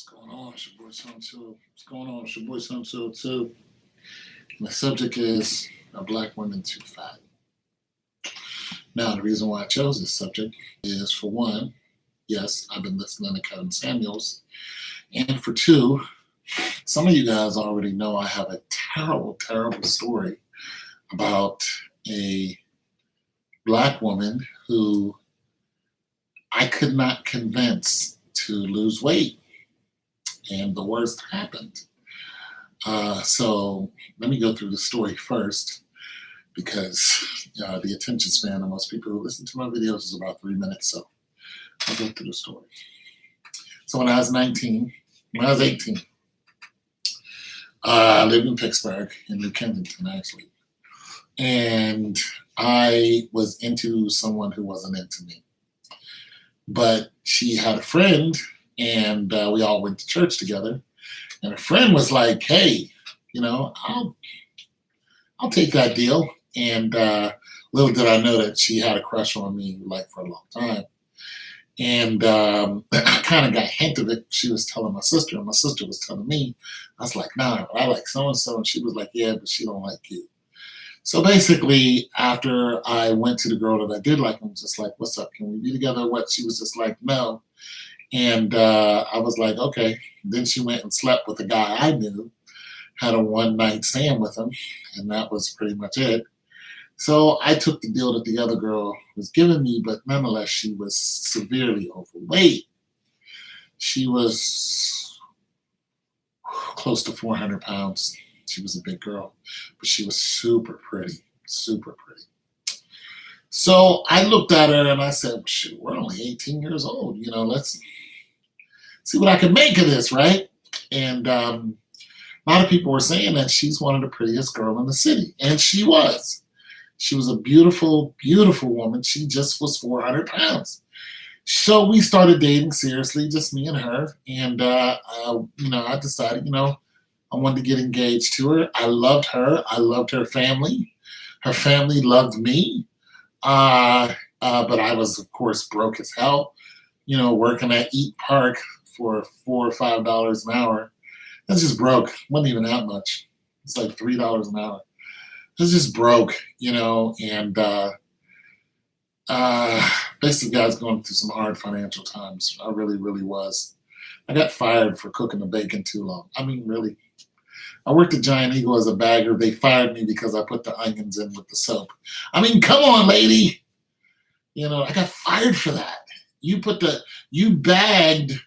What's going on? It's your boy Sam Show. What's going on? It's your boy Sam Show too. And the subject is are black women too fat? Now, the reason why I chose this subject is for one, yes, I've been listening to Kevin Samuels. And for two, some of you guys already know I have a terrible, terrible story about a black woman who I could not convince to lose weight. And the worst happened. So let me go through the story first because the attention span of most people who listen to my videos is about 3 minutes. So I'll go through the story. So when I was 18, I lived in Pittsburgh, in New Kensington, actually. And I was into someone who wasn't into me. But she had a friend, and we all went to church together. And her friend was like, "Hey, I'll take that deal." And little did I know that she had a crush on me, like, for a long time. And I kind of got a hint of it. She was telling my sister, and my sister was telling me. I was like, "Nah, I like so-and-so." And she was like, "Yeah, but she don't like you." So basically, after I went to the girl that I did like, I was just like, "What's up? Can we be together?" What? She was just like, "No." And I was like, "Okay." Then she went and slept with a guy I knew, had a one-night stand with him, and that was pretty much it. So I took the deal that the other girl was giving me, but nonetheless, she was severely overweight. She was close to 400 pounds. She was a big girl, but she was super pretty, super pretty. So I looked at her and I said, "Shoot, we're only 18 years old. Let's see what I can make of this, right?" And a lot of people were saying that she's one of the prettiest girls in the city. And she was. She was a beautiful, beautiful woman. She just was 400 pounds. So we started dating seriously, just me and her. And, I decided, I wanted to get engaged to her. I loved her. I loved her family. Her family loved me. But I was, of course, broke as hell, working at Eat Park for $4 or $5 an hour. That's just broke. Wasn't even that much. It's like $3 an hour. It was just broke, and basically, I was going through some hard financial times. I really, really was. I got fired for cooking the bacon too long. I mean, really. I worked at Giant Eagle as a bagger. They fired me because I put the onions in with the soap. I mean, come on, lady. I got fired for that. You bagged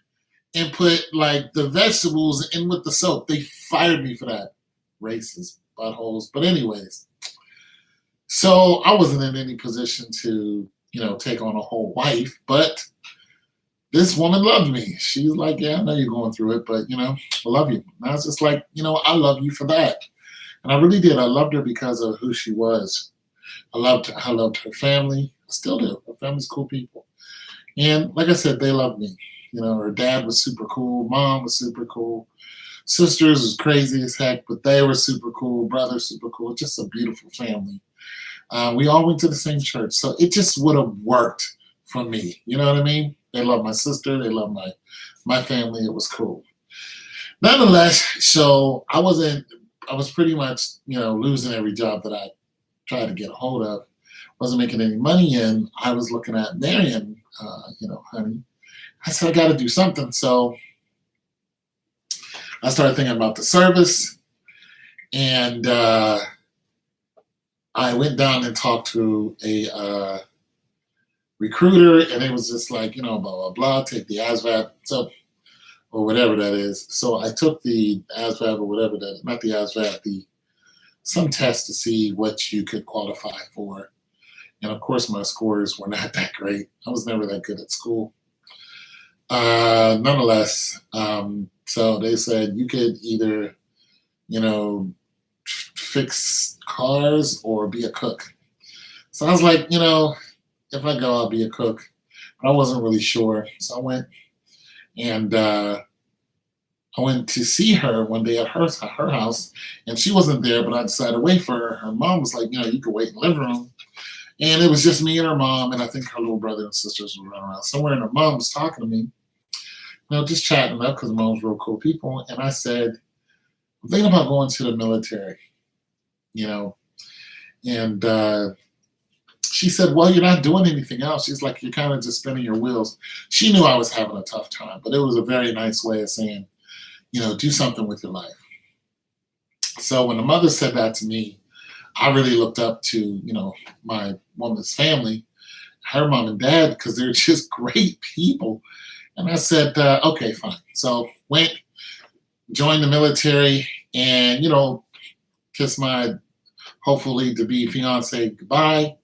and put, like, the vegetables in with the soap. They fired me for that. Racist buttholes. But anyways, so I wasn't in any position to, take on a whole wife, but this woman loved me. She's like, "Yeah, I know you're going through it, but, I love you." And I was just like, I love you for that. And I really did. I loved her because of who she was. I loved her family. I still do. Her family's cool people. And like I said, they loved me. Her dad was super cool. Mom was super cool. Sisters was crazy as heck, but they were super cool. Brother, super cool. Just a beautiful family. We all went to the same church, so it just would have worked for me. You know what I mean? They love my sister. They love my family. It was cool. Nonetheless, so I was pretty much, losing every job that I tried to get a hold of. Wasn't making any money, and I was looking at marrying, honey. I said, I got to do something. So I started thinking about the service, and I went down and talked to a recruiter, and it was just like, blah, blah, blah, take the ASVAB, so, or whatever that is. So I took the ASVAB or whatever that is, not the ASVAB, some test to see what you could qualify for. And of course, my scores were not that great. I was never that good at school. Nonetheless, so they said you could either, fix cars or be a cook. So I was like, if I go, I'll be a cook. But I wasn't really sure. So I went and I went to see her one day at her house, and she wasn't there, but I decided to wait for her. Her mom was like, you could wait in the living room. And it was just me and her mom, and I think her little brother and sisters were running around somewhere, and her mom was talking to me. just chatting up because mom's real cool people. And I said, I'm thinking about going to the military, you know. And she said, well, you're not doing anything else. She's like, you're kind of just spinning your wheels. She knew I was having a tough time, but it was a very nice way of saying, do something with your life. So when the mother said that to me, I really looked up to, my woman's family, her mom and dad, because they're just great people. And I said, okay, fine. So went, joined the military, and, kissed my hopefully to be fiance goodbye,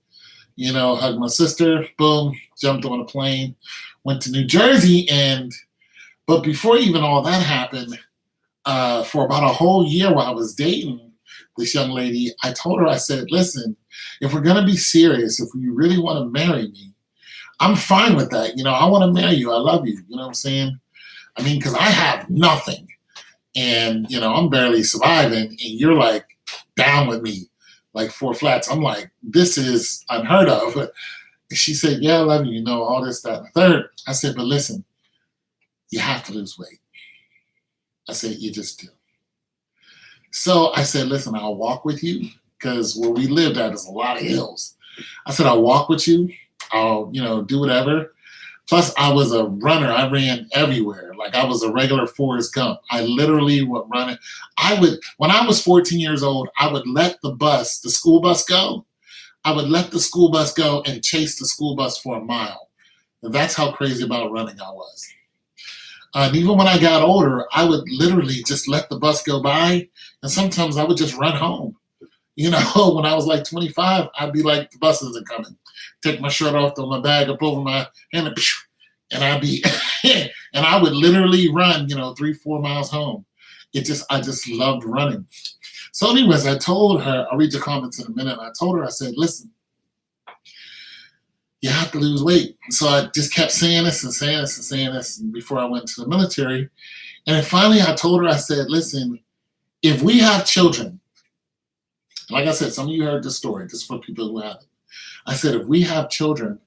hugged my sister, boom, jumped on a plane, went to New Jersey. But before even all that happened, for about a whole year while I was dating this young lady, I told her, I said, listen, if we're going to be serious, if you really want to marry me, I'm fine with that. I want to marry you. I love you. You know what I'm saying? I mean, because I have nothing and, I'm barely surviving and you're like down with me, like 4 flats. I'm like, this is unheard of. She said, yeah, I love you, all this, that, and the third. I said, but listen, you have to lose weight. I said, you just do. So I said, listen, I'll walk with you because where we lived at is a lot of hills. I said, I'll walk with you. I'll, do whatever. Plus, I was a runner. I ran everywhere. Like I was a regular Forrest Gump. I literally would run it. When I was 14 years old, I would let the school bus go. I would let the school bus go and chase the school bus for a mile. And that's how crazy about running I was. And even when I got older, I would literally just let the bus go by. And sometimes I would just run home. When I was like 25, I'd be like, the bus isn't coming. Take my shirt off, throw my bag up over my hand, and I'd be, and I would literally run, 3-4 miles home. I just loved running. So anyways, I told her, I'll read your comments in a minute. I told her, I said, listen, you have to lose weight. So I just kept saying this and saying this and saying this before I went to the military. And then finally I told her, I said, listen, if we have children, like I said, some of you heard the story, just for people who haven't. I said, if we have children,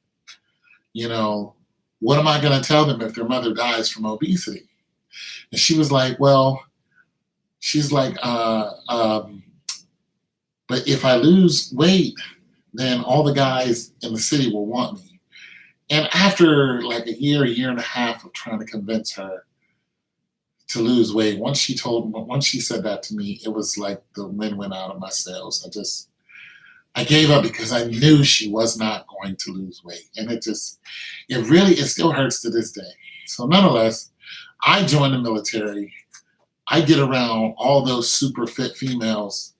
what am I going to tell them if their mother dies from obesity? And she was like, well, she's like, but if I lose weight, then all the guys in the city will want me. And after like a year and a half of trying to convince her to lose weight, once she said that to me, it was like the wind went out of my sails. I gave up because I knew she was not going to lose weight. And it still hurts to this day. So nonetheless, I joined the military. I get around all those super fit females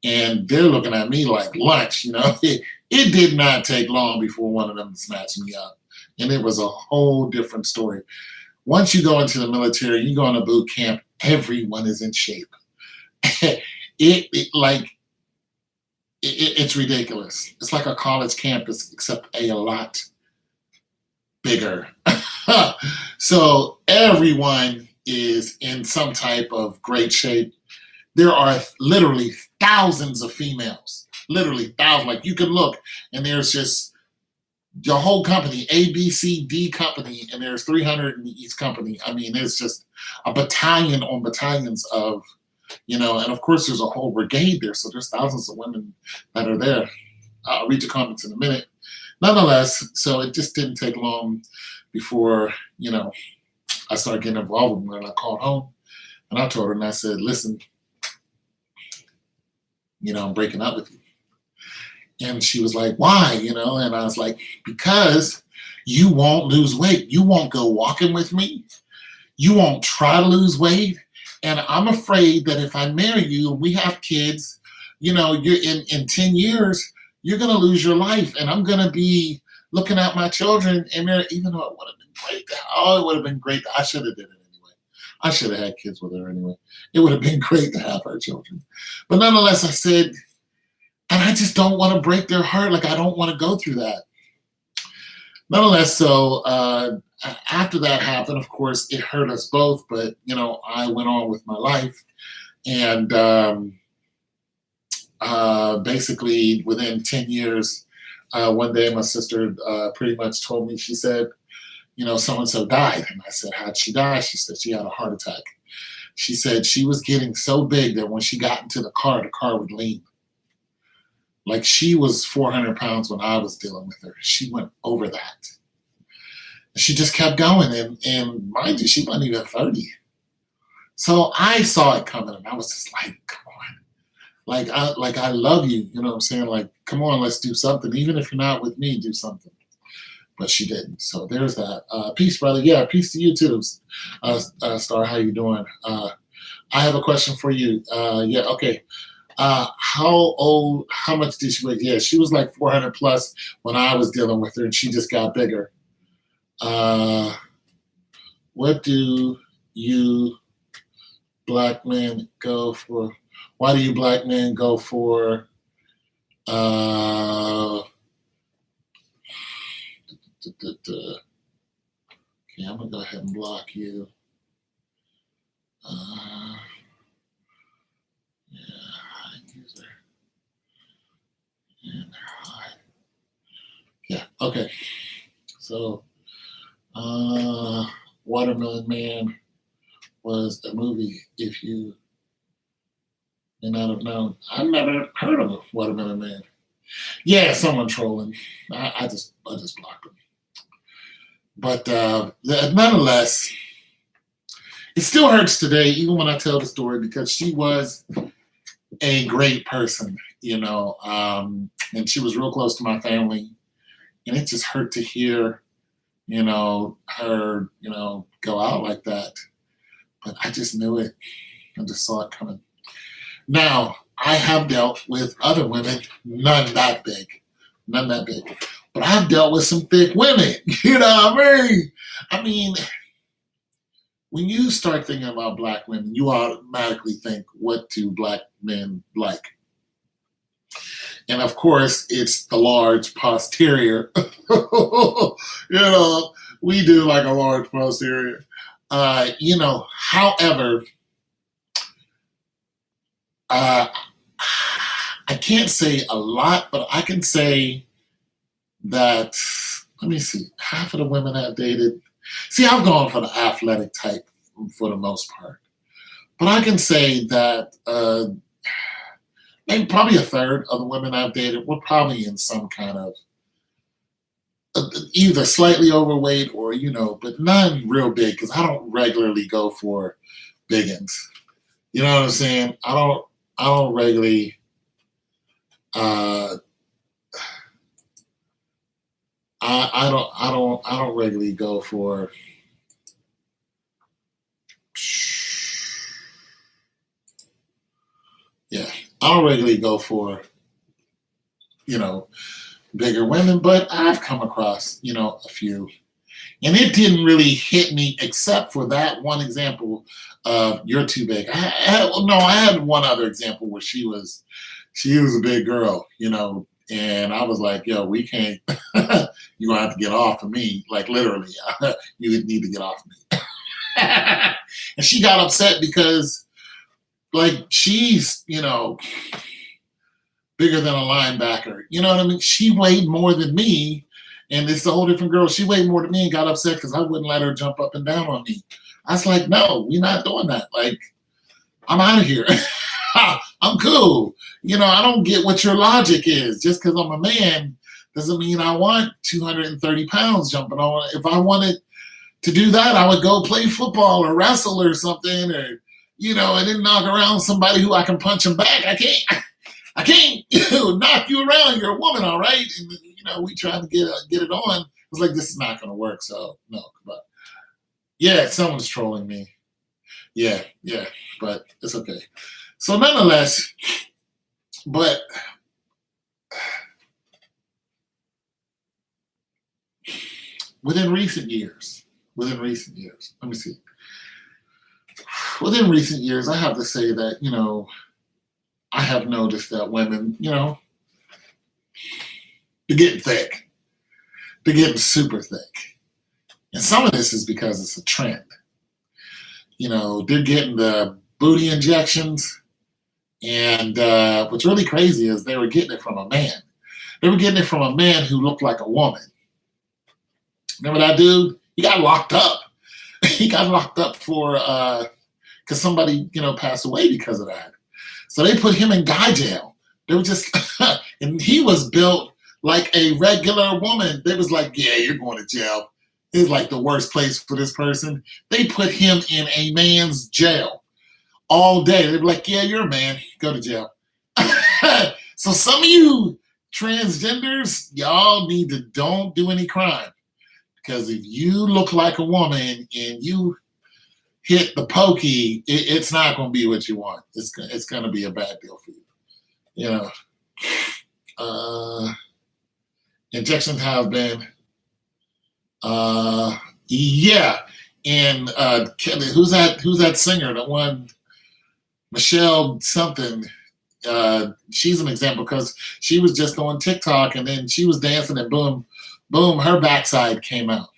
and they're looking at me like lunch, It did not take long before one of them snatched me up. And it was a whole different story. Once you go into the military, you go on a boot camp, everyone is in shape. It's ridiculous. It's like a college campus, except a lot bigger. So everyone is in some type of great shape. There are literally thousands of females, literally thousands. Like you can look and there's just the whole company, A, B, C, D company, and there's 300 in each company. I mean, it's just a battalion on battalions of, and of course there's a whole brigade there. So there's thousands of women that are there. I'll read your comments in a minute. Nonetheless, so it just didn't take long before, I started getting involved with her and I called home and I told her and I said, listen, I'm breaking up with you. And she was like, why? And I was like, because you won't lose weight. You won't go walking with me. You won't try to lose weight. And I'm afraid that if I marry you and we have kids, you're in 10 years, you're going to lose your life. And I'm going to be looking at my children and even though it would have been great. It would have been great. I should have did it anyway. I should have had kids with her anyway. It would have been great to have her children. But nonetheless, I said, and I just don't want to break their heart. Like, I don't want to go through that. Nonetheless, so after that happened, of course, it hurt us both. But, I went on with my life. And basically, within 10 years, one day my sister pretty much told me, she said, so and so died. And I said, how'd she die? She said she had a heart attack. She said she was getting so big that when she got into the car would lean. Like she was 400 pounds when I was dealing with her. She went over that. She just kept going. And mind you, she wasn't even 30. So I saw it coming and I was just like, come on. I love you. You know what I'm saying? Like, come on, let's do something. Even if you're not with me, do something. But she didn't. So there's that. Peace, brother. Yeah, peace to you too. Star, how you doing? I have a question for you. Yeah, okay. How much did she weigh? Yeah, she was like 400 plus when I was dealing with her, and she just got bigger. What do you black men go for? Why do you black men go for? Okay, I'm gonna go ahead and block you. Yeah, hide user. And hide. Yeah, okay. So, Watermelon Man was a movie. If you may not have known, I've never heard of a Watermelon Man. Yeah, someone trolling. I just blocked them. But nonetheless, it still hurts today, even when I tell the story, because she was a great person, and she was real close to my family, and it just hurt to hear, her, go out like that. But I just knew it. I just saw it coming. Now, I have dealt with other women, none that big. But I've dealt with some thick women, you know what I mean? I mean, when you start thinking about black women, you automatically think, what do black men like? And of course, it's the large posterior. We do like a large posterior. However, I can't say a lot, but I can say that, let me see, half of the women I've dated, see, I've gone for the athletic type for the most part. But I can say that maybe probably a third of the women I've dated were probably in some kind of either slightly overweight or, but none real big, because I don't regularly go for biggins. You know what I'm saying? I don't regularly I don't regularly go for I don't regularly go for bigger women, but I've come across a few, and it didn't really hit me except for that one example of you're too big. I had one other example where she was a big girl, and I was like, yo, we can't, you're gonna have to get off of me, like literally. You need to get off of me. And she got upset because like she's, bigger than a linebacker. You know what I mean? She weighed more than me, and it's a whole different girl. She weighed more than me and got upset because I wouldn't let her jump up and down on me. I was like, no, we're not doing that. Like, I'm out of here. I'm cool. I don't get what your logic is. Just because I'm a man doesn't mean I want 230 pounds jumping on. If I wanted to do that, I would go play football or wrestle or something, or, and then knock around somebody who I can punch him back. I can't knock you around. You're a woman, all right? And, we trying to get it on. It's like, this is not going to work. So no, but yeah, someone's trolling me. Yeah, but it's okay. So nonetheless, but within recent years, let me see. Within recent years, I have to say that, I have noticed that women, they're getting thick. They're getting super thick. And some of this is because it's a trend. They're getting the booty injections. And what's really crazy is they were getting it from a man. They were getting it from a man who looked like a woman. Remember that dude? He got locked up. He got locked up for because somebody passed away because of that. So they put him in guy jail. They were just and he was built like a regular woman. They was like, yeah, you're going to jail. It's like the worst place for this person. They put him in a man's jail all day. They'd be like, yeah, you're a man. Go to jail. So some of you transgenders, y'all need to don't do any crime. Because if you look like a woman and you hit the pokey, it's not going to be what you want. It's going to be a bad deal for you. Injections have been, yeah. And who's that singer? The one, Michelle something. She's an example because she was just on TikTok and then she was dancing and boom, her backside came out.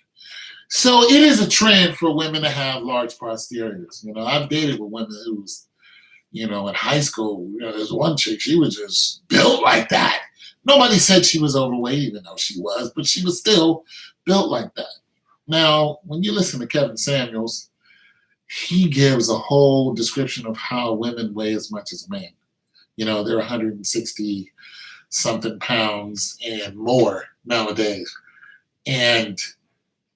So it is a trend for women to have large posteriors. I've dated with women who was, in high school. There's one chick, she was just built like that. Nobody said she was overweight, even though she was, but she was still built like that. Now, when you listen to Kevin Samuels, he gives a whole description of how women weigh as much as men. They're 160 something pounds and more nowadays. And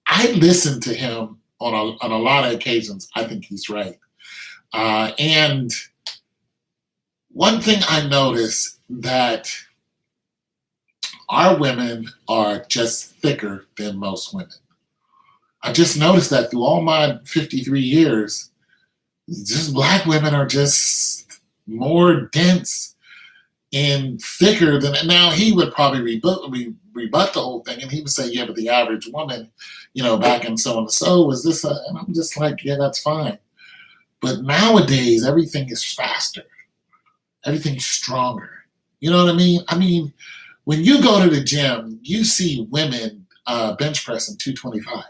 I listen to him on a lot of occasions. I think he's right. And one thing I notice that our women are just thicker than most women. I just noticed that through all my 53 years, just Black women are just more dense and thicker than. Now he would probably rebut the whole thing, and he would say, yeah, but the average woman, back in so and so was this, and I'm just like, yeah, that's fine. But nowadays, everything is faster. Everything's stronger. You know what I mean? I mean, when you go to the gym, you see women bench pressing 225.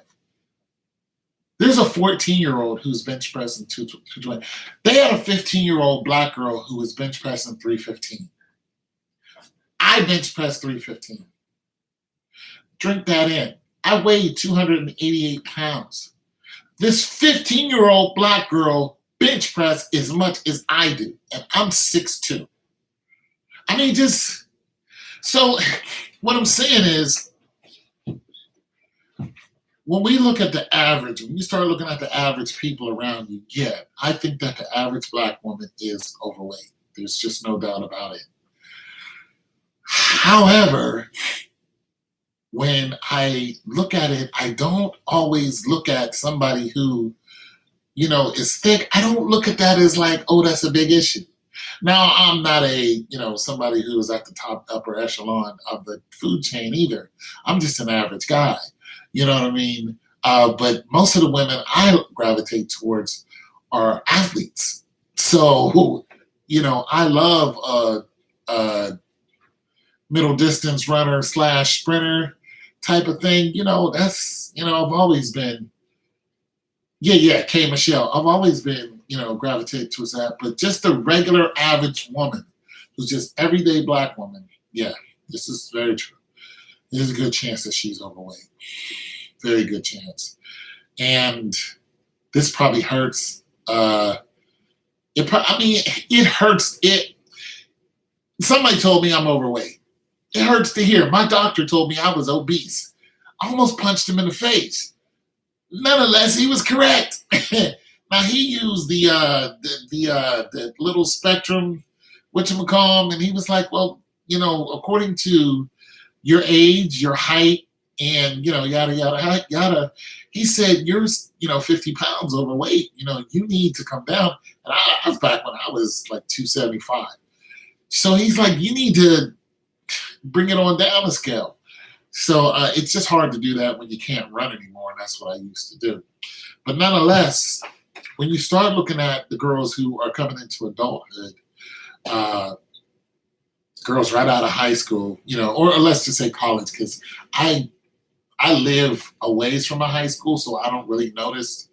There's a 14-year-old who's bench pressing 220. They had a 15-year-old Black girl who was bench pressing 315. I bench pressed 315. Drink that in. I weighed 288 pounds. This 15-year-old Black girl bench press as much as I do, and I'm 6'2". I mean, so what I'm saying is, when we look at the average, when you start looking at the average people around you, yeah, I think that the average Black woman is overweight. There's just no doubt about it. However, when I look at it, I don't always look at somebody who, is thick. I don't look at that as like, oh, that's a big issue. Now, I'm not somebody who is at the top upper echelon of the food chain either. I'm just an average guy. You know what I mean? But most of the women I gravitate towards are athletes. So, I love a middle distance runner / sprinter type of thing. That's, I've always been, K. Michelle. I've always been, gravitated towards that. But just a regular average woman who's just everyday Black woman, yeah, this is very true. There's a good chance that she's overweight. Very good chance. And this probably hurts. It hurts. Somebody told me I'm overweight. It hurts to hear. My doctor told me I was obese. I almost punched him in the face. Nonetheless, he was correct. Now he used the little spectrum, whatchamacallit, and he was like, well, according to your age, your height, and yada yada yada. He said you're 50 pounds overweight. You need to come down. And I was back when I was like 275. So he's like, you need to bring it on down a scale. So it's just hard to do that when you can't run anymore, and that's what I used to do. But nonetheless, when you start looking at the girls who are coming into adulthood, girls right out of high school, or let's just say college, because I live a ways from a high school, so I don't really notice.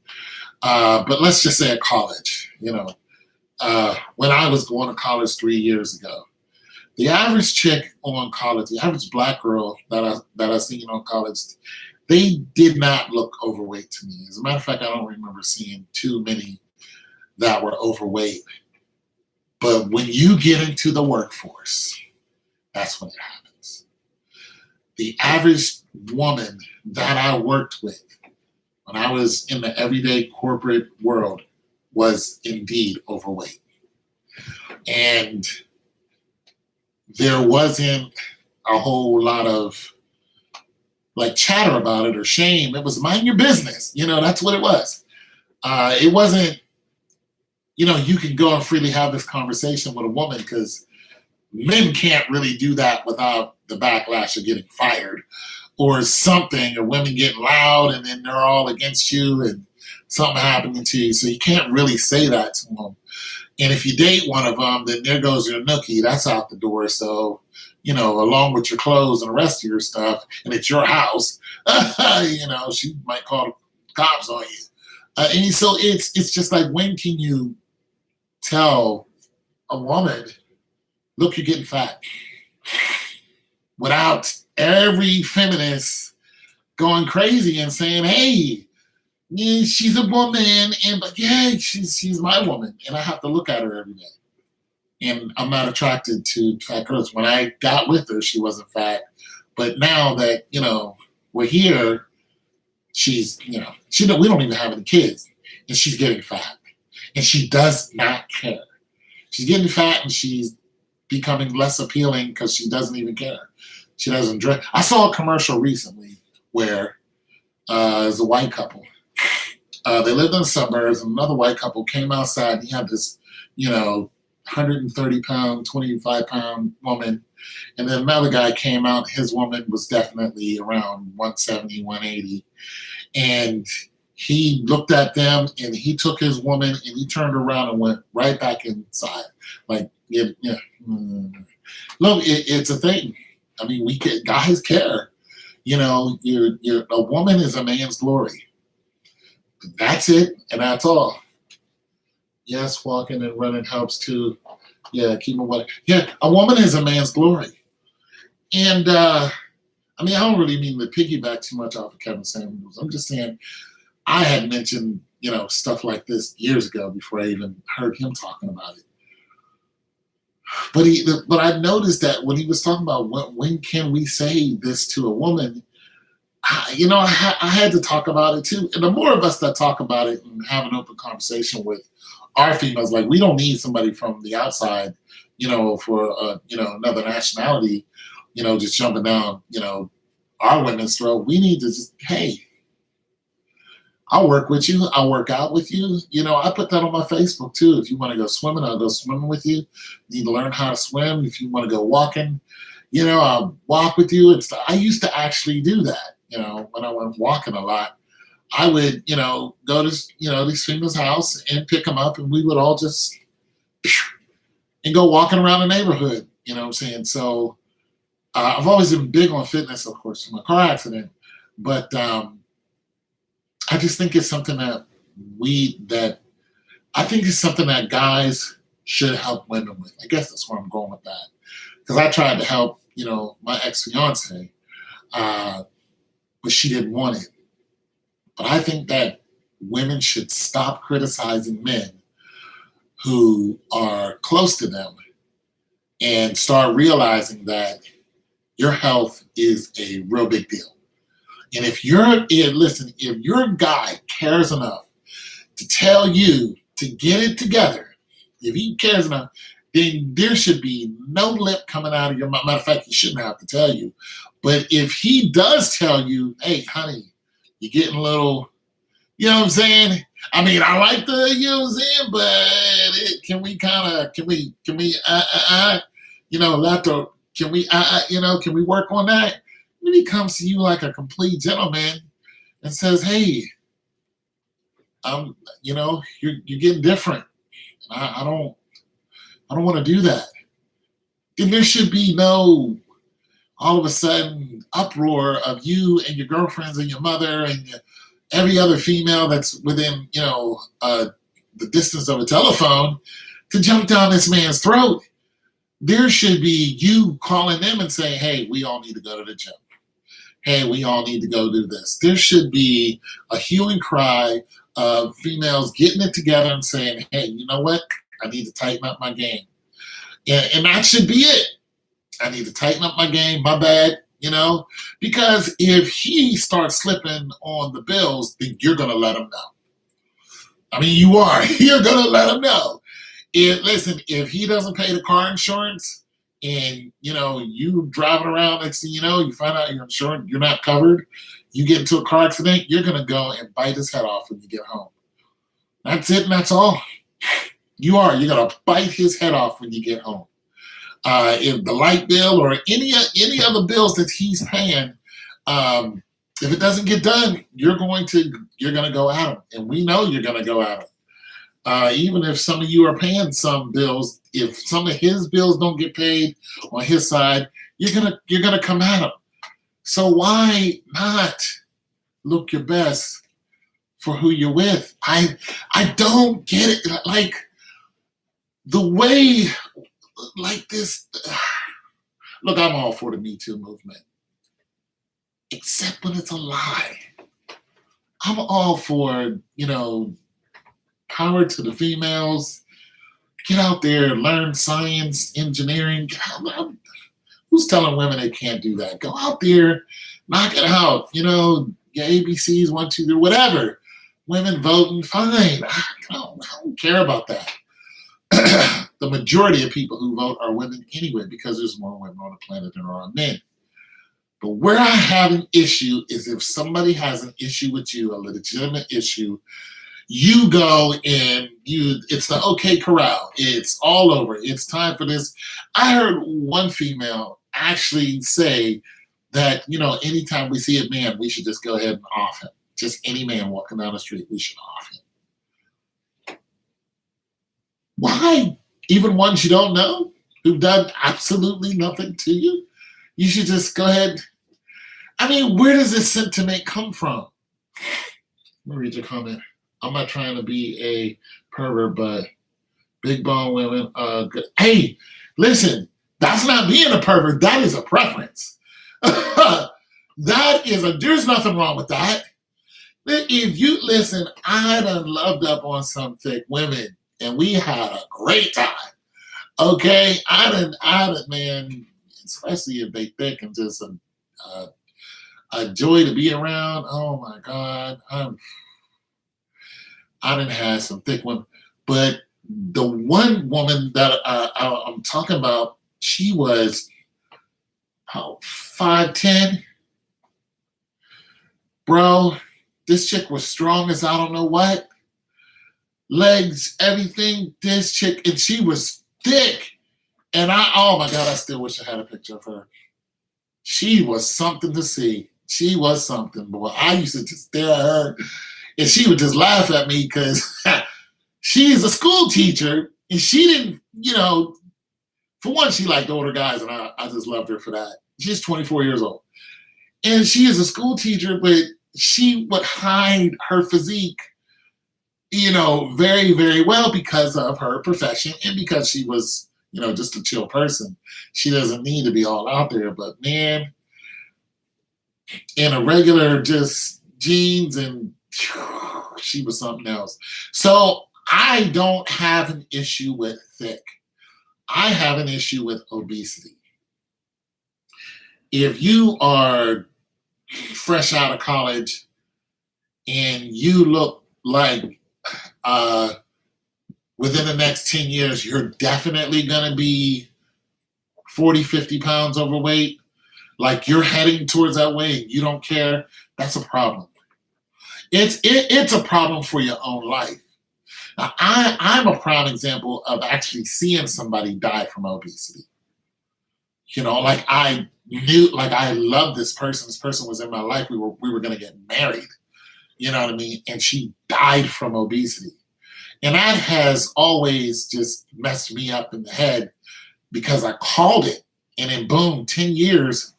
But let's just say at college, when I was going to college 3 years ago, the average chick on college, the average Black girl that I seen on college, they did not look overweight to me. As a matter of fact, I don't remember seeing too many that were overweight. But when you get into the workforce, that's when it happens. The average woman that I worked with when I was in the everyday corporate world was indeed overweight. And there wasn't a whole lot of like chatter about it or shame. It was mind your business. That's what it was. It wasn't, you can go and freely have this conversation with a woman because men can't really do that without the backlash of getting fired or something, or women getting loud and then they're all against you and something happening to you. So you can't really say that to them. And if you date one of them, then there goes your nookie. That's out the door. So, along with your clothes and the rest of your stuff, and it's your house, she might call the cops on you. And so it's just like, when can you tell a woman, look, you're getting fat, without every feminist going crazy and saying, hey, yeah, she's a woman, but yeah, she's my woman, and I have to look at her every day. And I'm not attracted to fat girls. When I got with her, she wasn't fat, but now that we're here, she's we don't even have any kids, and she's getting fat, and she does not care. She's getting fat, and she's becoming less appealing because she doesn't even care. She doesn't dress. I saw a commercial recently where there's a white couple. They lived in the suburbs, and another white couple came outside, and he had this, 130-pound, 25-pound woman. And then another guy came out. His woman was definitely around 170, 180. And he looked at them, and he took his woman, and he turned around and went right back inside. Like, yeah. Look, it's a thing. I mean, guys care. A woman is a man's glory. That's it, and that's all. Yes, walking and running helps too. Yeah, keep them away. Yeah, a woman is a man's glory. And I don't really mean to piggyback too much off of Kevin Samuels. I'm just saying, I had mentioned, stuff like this years ago before I even heard him talking about it. But I noticed that when he was talking about when can we say this to a woman, I had to talk about it too. And the more of us that talk about it and have an open conversation with our females, like, we don't need somebody from the outside, for another nationality, just jumping down, our women's throat. We need to just, hey, I'll work with you. I'll work out with you. I put that on my Facebook too. If you want to go swimming, I'll go swimming with you. You need to learn how to swim. If you want to go walking, I'll walk with you and stuff. I used to actually do that. When I went walking a lot, I would, go to, these females' house and pick them up, and we would all just and go walking around the neighborhood. You know what I'm saying? So I've always been big on fitness, of course, from a car accident, but I just think it's something that I think it's something that guys should help women with. I guess that's where I'm going with that, because I tried to help, my ex-fiance, but she didn't want it. But I think that women should stop criticizing men who are close to them and start realizing that your health is a real big deal. And if your guy cares enough to tell you to get it together, if he cares enough, then there should be no lip coming out of your mouth. Matter of fact, he shouldn't have to tell you. But if he does tell you, hey, honey, you're getting a little, you know what I'm saying? I mean, I like the, you know what I'm saying, but can we work on that? When he comes to you like a complete gentleman and says, hey, you're getting different. I don't want to do that. Then there should be no all of a sudden uproar of you and your girlfriends and your mother and every other female that's within, the distance of a telephone to jump down this man's throat. There should be you calling them and saying, hey, we all need to go to the gym. hey, we all need to go do this. There should be a hue and cry of females getting it together and saying, hey, you know what? I need to tighten up my game. And that should be it. I need to tighten up my game. My bad, because if he starts slipping on the bills, then you're going to let him know. I mean, you are. You're going to let him know. Listen, if he doesn't pay the car insurance and, you driving around, next thing you know, you find out your insurance, you're not covered, you get into a car accident, you're going to go and bite his head off when you get home. That's it and that's all. You're going to bite his head off when you get home. If the light bill or any other bills that he's paying, if it doesn't get done, you're going to go at him, and we know you're going to go at him. Even if some of you are paying some bills, if some of his bills don't get paid on his side, you're gonna come at him. So why not look your best for who you're with? I don't get it. Like the way, like this. Look, I'm all for the Me Too movement, except when it's a lie. I'm all for, power to the females. Get out there, learn science, engineering. Who's telling women they can't do that? Go out there, knock it out. Your ABCs, 1, 2, 3, whatever. Women voting, fine. I don't care about that. The majority of people who vote are women anyway, because there's more women on the planet than there are men. But where I have an issue is if somebody has an issue with you, a legitimate issue, you go and it's the OK Corral. It's all over. It's time for this. I heard one female actually say that, anytime we see a man, we should just go ahead and off him. Just any man walking down the street, we should off him. Why? Even ones you don't know who've done absolutely nothing to you? You should just go ahead. I mean, where does this sentiment come from? Let me read your comment. I'm not trying to be a pervert, but big bone women. Good. Hey, listen, that's not being a pervert. That is a preference. There's nothing wrong with that. If you listen, I done loved up on some thick women, and we had a great time. Okay, I done, man, especially if they thick and just a joy to be around. Oh my God, I done had some thick women, but the one woman that I'm talking about, she was 5'10". Bro, this chick was strong as I don't know what. Legs, everything. This chick, and she was thick. And oh my God, I still wish I had a picture of her. She was something to see. She was something, boy. I used to just stare at her, and she would just laugh at me because she's a school teacher, and she didn't, for one, she liked older guys, and I just loved her for that. She's 24 years old. And she is a school teacher, but she would hide her physique, very, very well because of her profession and because she was, just a chill person. She doesn't need to be all out there, but man, in a regular just jeans, and she was something else. So I don't have an issue with thick. I have an issue with obesity. If you are fresh out of college and you look like within the next 10 years, you're definitely going to be 40, 50 pounds overweight, like you're heading towards that way and you don't care, that's a problem. It's a problem for your own life. Now, I'm a prime example of actually seeing somebody die from obesity. Like I knew, like I loved this person. This person was in my life. We were going to get married. You know what I mean? And she died from obesity. And that has always just messed me up in the head because I called it. And then boom, 10 years,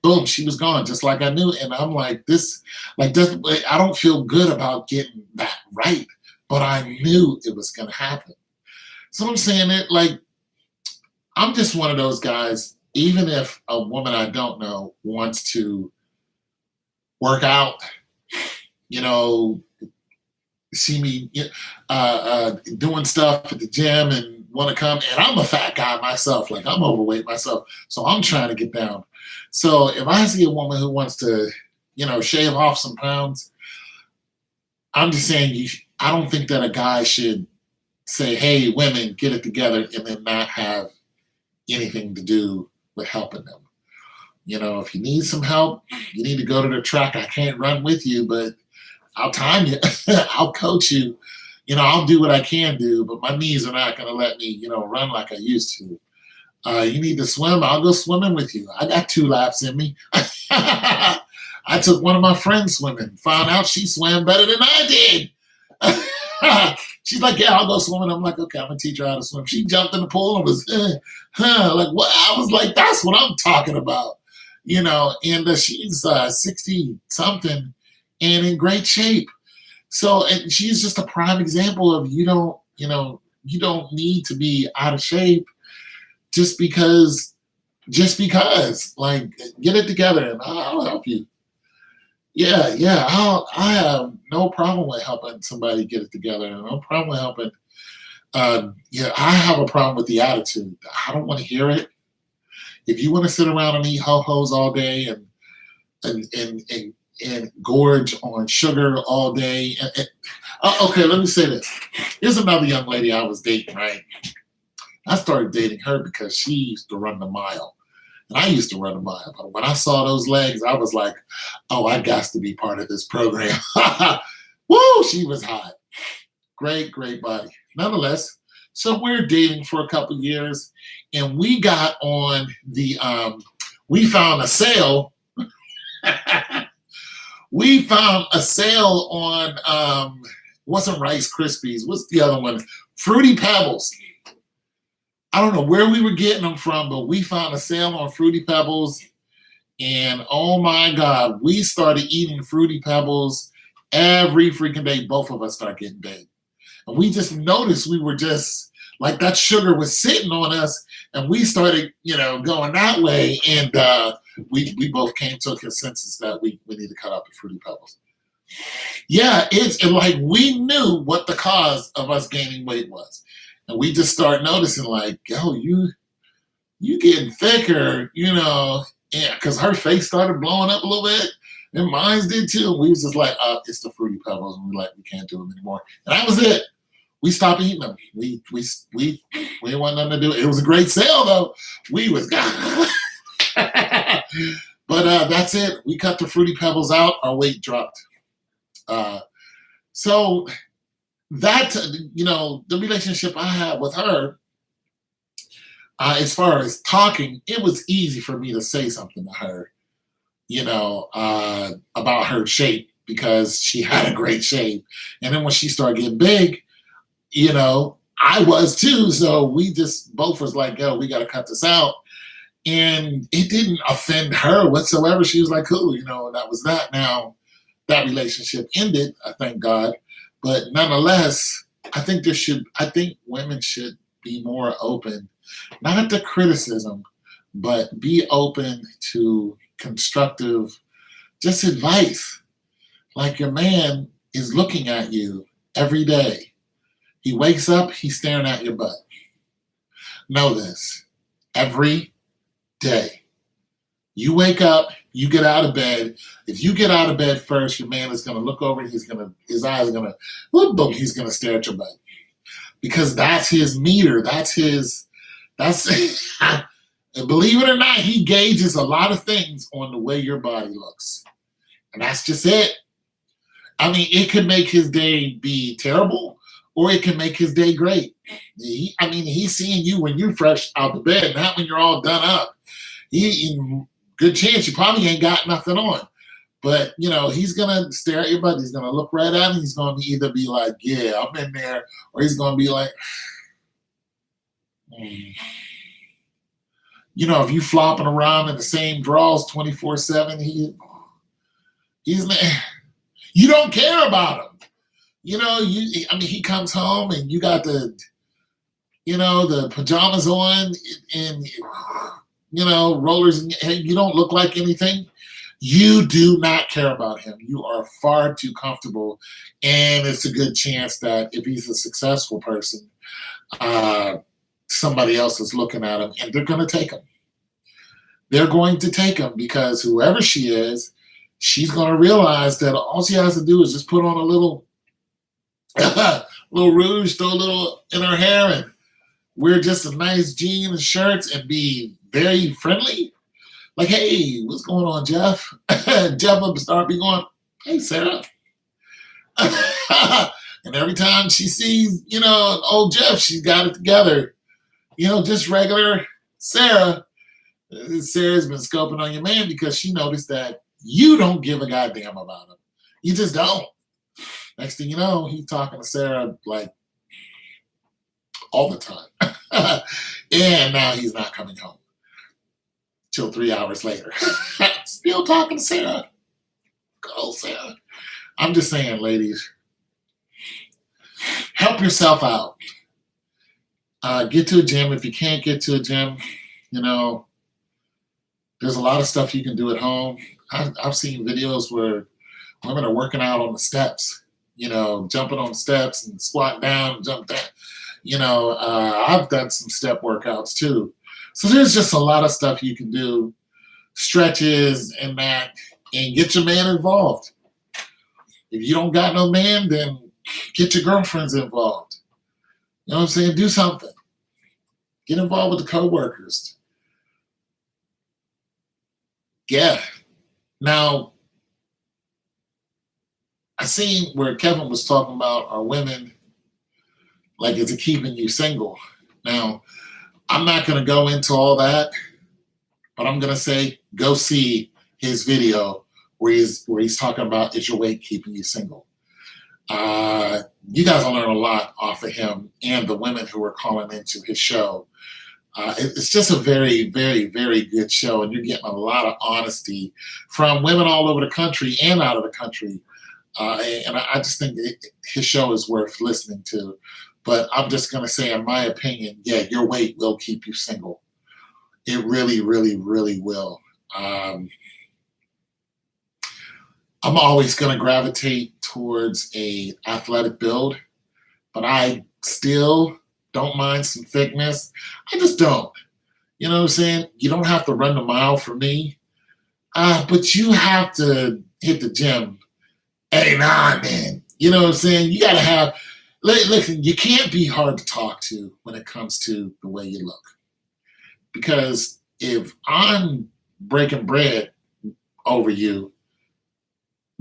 boom, she was gone just like I knew. And I'm like, I don't feel good about getting that right. But I knew it was going to happen. So I'm saying it like, I'm just one of those guys, even if a woman I don't know wants to work out, you know, see me doing stuff at the gym and want to come. And I'm a fat guy myself, like I'm overweight myself. So I'm trying to get down. So if I see a woman who wants to, shave off some pounds, I'm just saying, I don't think that a guy should say, hey, women, get it together, and then not have anything to do with helping them. If you need some help, you need to go to the track. I can't run with you, but I'll time you. I'll coach you. I'll do what I can do, but my knees are not going to let me, run like I used to. You need to swim. I'll go swimming with you. I got 2 laps in me. I took one of my friends swimming, found out she swam better than I did. She's like, yeah, I'll go swimming. I'm like, okay, I'm going to teach her how to swim. She jumped in the pool and was, like, what? I was like, that's what I'm talking about. And she's 60 something and in great shape. So, and she's just a prime example of you don't need to be out of shape just because, like, get it together and I'll help you. Yeah, I have no problem with helping somebody get it together. No problem with helping. I have a problem with the attitude. I don't want to hear it. If you want to sit around and eat ho-hos all day and gorge on sugar all day. Okay, let me say this. Here's another young lady I was dating, right? I started dating her because she used to run the mile. And I used to run a mile. But when I saw those legs, I was like, oh, I got to be part of this program. Woo, she was hot. Great body. Nonetheless, so we're dating for a couple years, and we got on we found a sale. We found a sale on, wasn't Rice Krispies. What's the other one? Fruity Pebbles. I don't know where we were getting them from, but we found a sale on Fruity Pebbles. And oh my God, we started eating Fruity Pebbles every freaking day. Both of us started getting big. And we just noticed we were just like that sugar was sitting on us. And we started, going that way. And we both came to a consensus that we need to cut out the Fruity Pebbles. Yeah, it's like we knew what the cause of us gaining weight was. And we just start noticing, like, yo, you getting thicker, because her face started blowing up a little bit, and mine did too. And we was just like, it's the Fruity Pebbles, and we can't do them anymore. And that was it. We stopped eating them. We didn't want nothing to do. It was a great sale though. We was, but that's it. We cut the Fruity Pebbles out. Our weight dropped. So. That, the relationship I had with her, as far as talking, it was easy for me to say something to her, about her shape because she had a great shape. And then when she started getting big, I was too. So we just both was like, yo, we got to cut this out. And it didn't offend her whatsoever. She was like, cool, and that was that. Now that relationship ended, I thank God. But nonetheless, I think women should be more open, not to criticism, but be open to constructive, just advice. Like your man is looking at you every day. He wakes up, he's staring at your butt. Know this, every day. You wake up, you get out of bed. If you get out of bed first, your man is going to look over. His eyes are going to, he's going to stare at your butt. Because that's his meter. That's believe it or not, he gauges a lot of things on the way your body looks. And that's just it. I mean, it could make his day be terrible, or it can make his day great. He's seeing you when you're fresh out the bed, not when you're all done up. Good chance you probably ain't got nothing on. But, he's going to stare at your butt. He's going to look right at him. He's going to either be like, yeah, I'm in there. Or he's going to be like, if you flopping around in the same drawers 24/7, you don't care about him. He comes home and you got the pajamas on and rollers, and you don't look like anything. You do not care about him. You are far too comfortable, and it's a good chance that if he's a successful person, uh, somebody else is looking at him, and they're going to take him. They're going to take him because whoever she is, she's going to realize that all she has to do is just put on a little, little rouge, throw a little in her hair, and wear just a nice jeans and shirts, and be very friendly. Like, hey, what's going on, Jeff? Jeff will start be going, hey, Sarah. And every time she sees, old Jeff, she's got it together. Just regular Sarah. Sarah's been scoping on your man because she noticed that you don't give a goddamn about him. You just don't. Next thing you know, he's talking to Sarah like all the time. And now he's not coming home till 3 hours later. Still talking to Sarah. Go, Sarah. I'm just saying, ladies, help yourself out. Get to a gym. If you can't get to a gym, there's a lot of stuff you can do at home. I've seen videos where women are working out on the steps, jumping on the steps and squat down and jump down. I've done some step workouts too. So there's just a lot of stuff you can do, stretches and that, and get your man involved. If you don't got no man, then get your girlfriends involved. You know what I'm saying? Do something. Get involved with the coworkers. Yeah. Now, I seen where Kevin was talking about are women, like, is it keeping you single? Now, I'm not going to go into all that, but I'm going to say go see his video where he's talking about is your weight keeping you single. You guys will learn a lot off of him and the women who are calling into his show. It's just a very, very, very good show, and you're getting a lot of honesty from women all over the country and out of the country. And I just think his show is worth listening to. But I'm just going to say, in my opinion, yeah, your weight will keep you single. It really, really, really will. I'm always going to gravitate towards a athletic build, but I still don't mind some thickness. I just don't. You know what I'm saying? You don't have to run the mile for me, but you have to hit the gym every now and then. You know what I'm saying? You got to have, listen, you can't be hard to talk to when it comes to the way you look. Because if I'm breaking bread over you,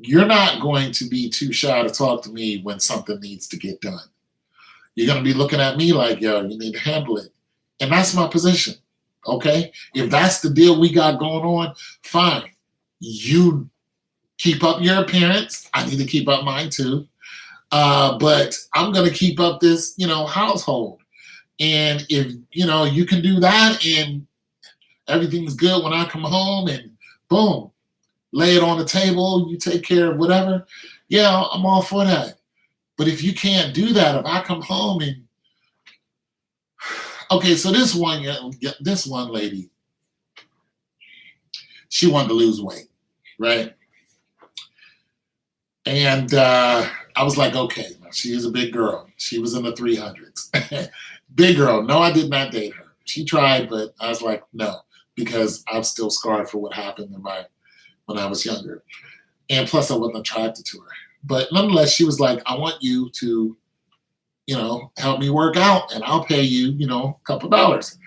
you're not going to be too shy to talk to me when something needs to get done. You're going to be looking at me like, yo, you need to handle it. And that's my position, okay? If that's the deal we got going on, fine. You keep up your appearance. I need to keep up mine too. But I'm going to keep up this, household. And if, you can do that and everything's good when I come home and boom, lay it on the table, you take care of whatever, yeah, I'm all for that. But if you can't do that, if I come home and, okay, so this one lady, she wanted to lose weight, right? And I was like, okay, she is a big girl. She was in the 300s. Big girl. No, I did not date her. She tried, but I was like, no, because I'm still scarred for what happened when I was younger. And plus I wasn't attracted to her. But nonetheless, she was like, I want you to, help me work out and I'll pay you, a couple dollars.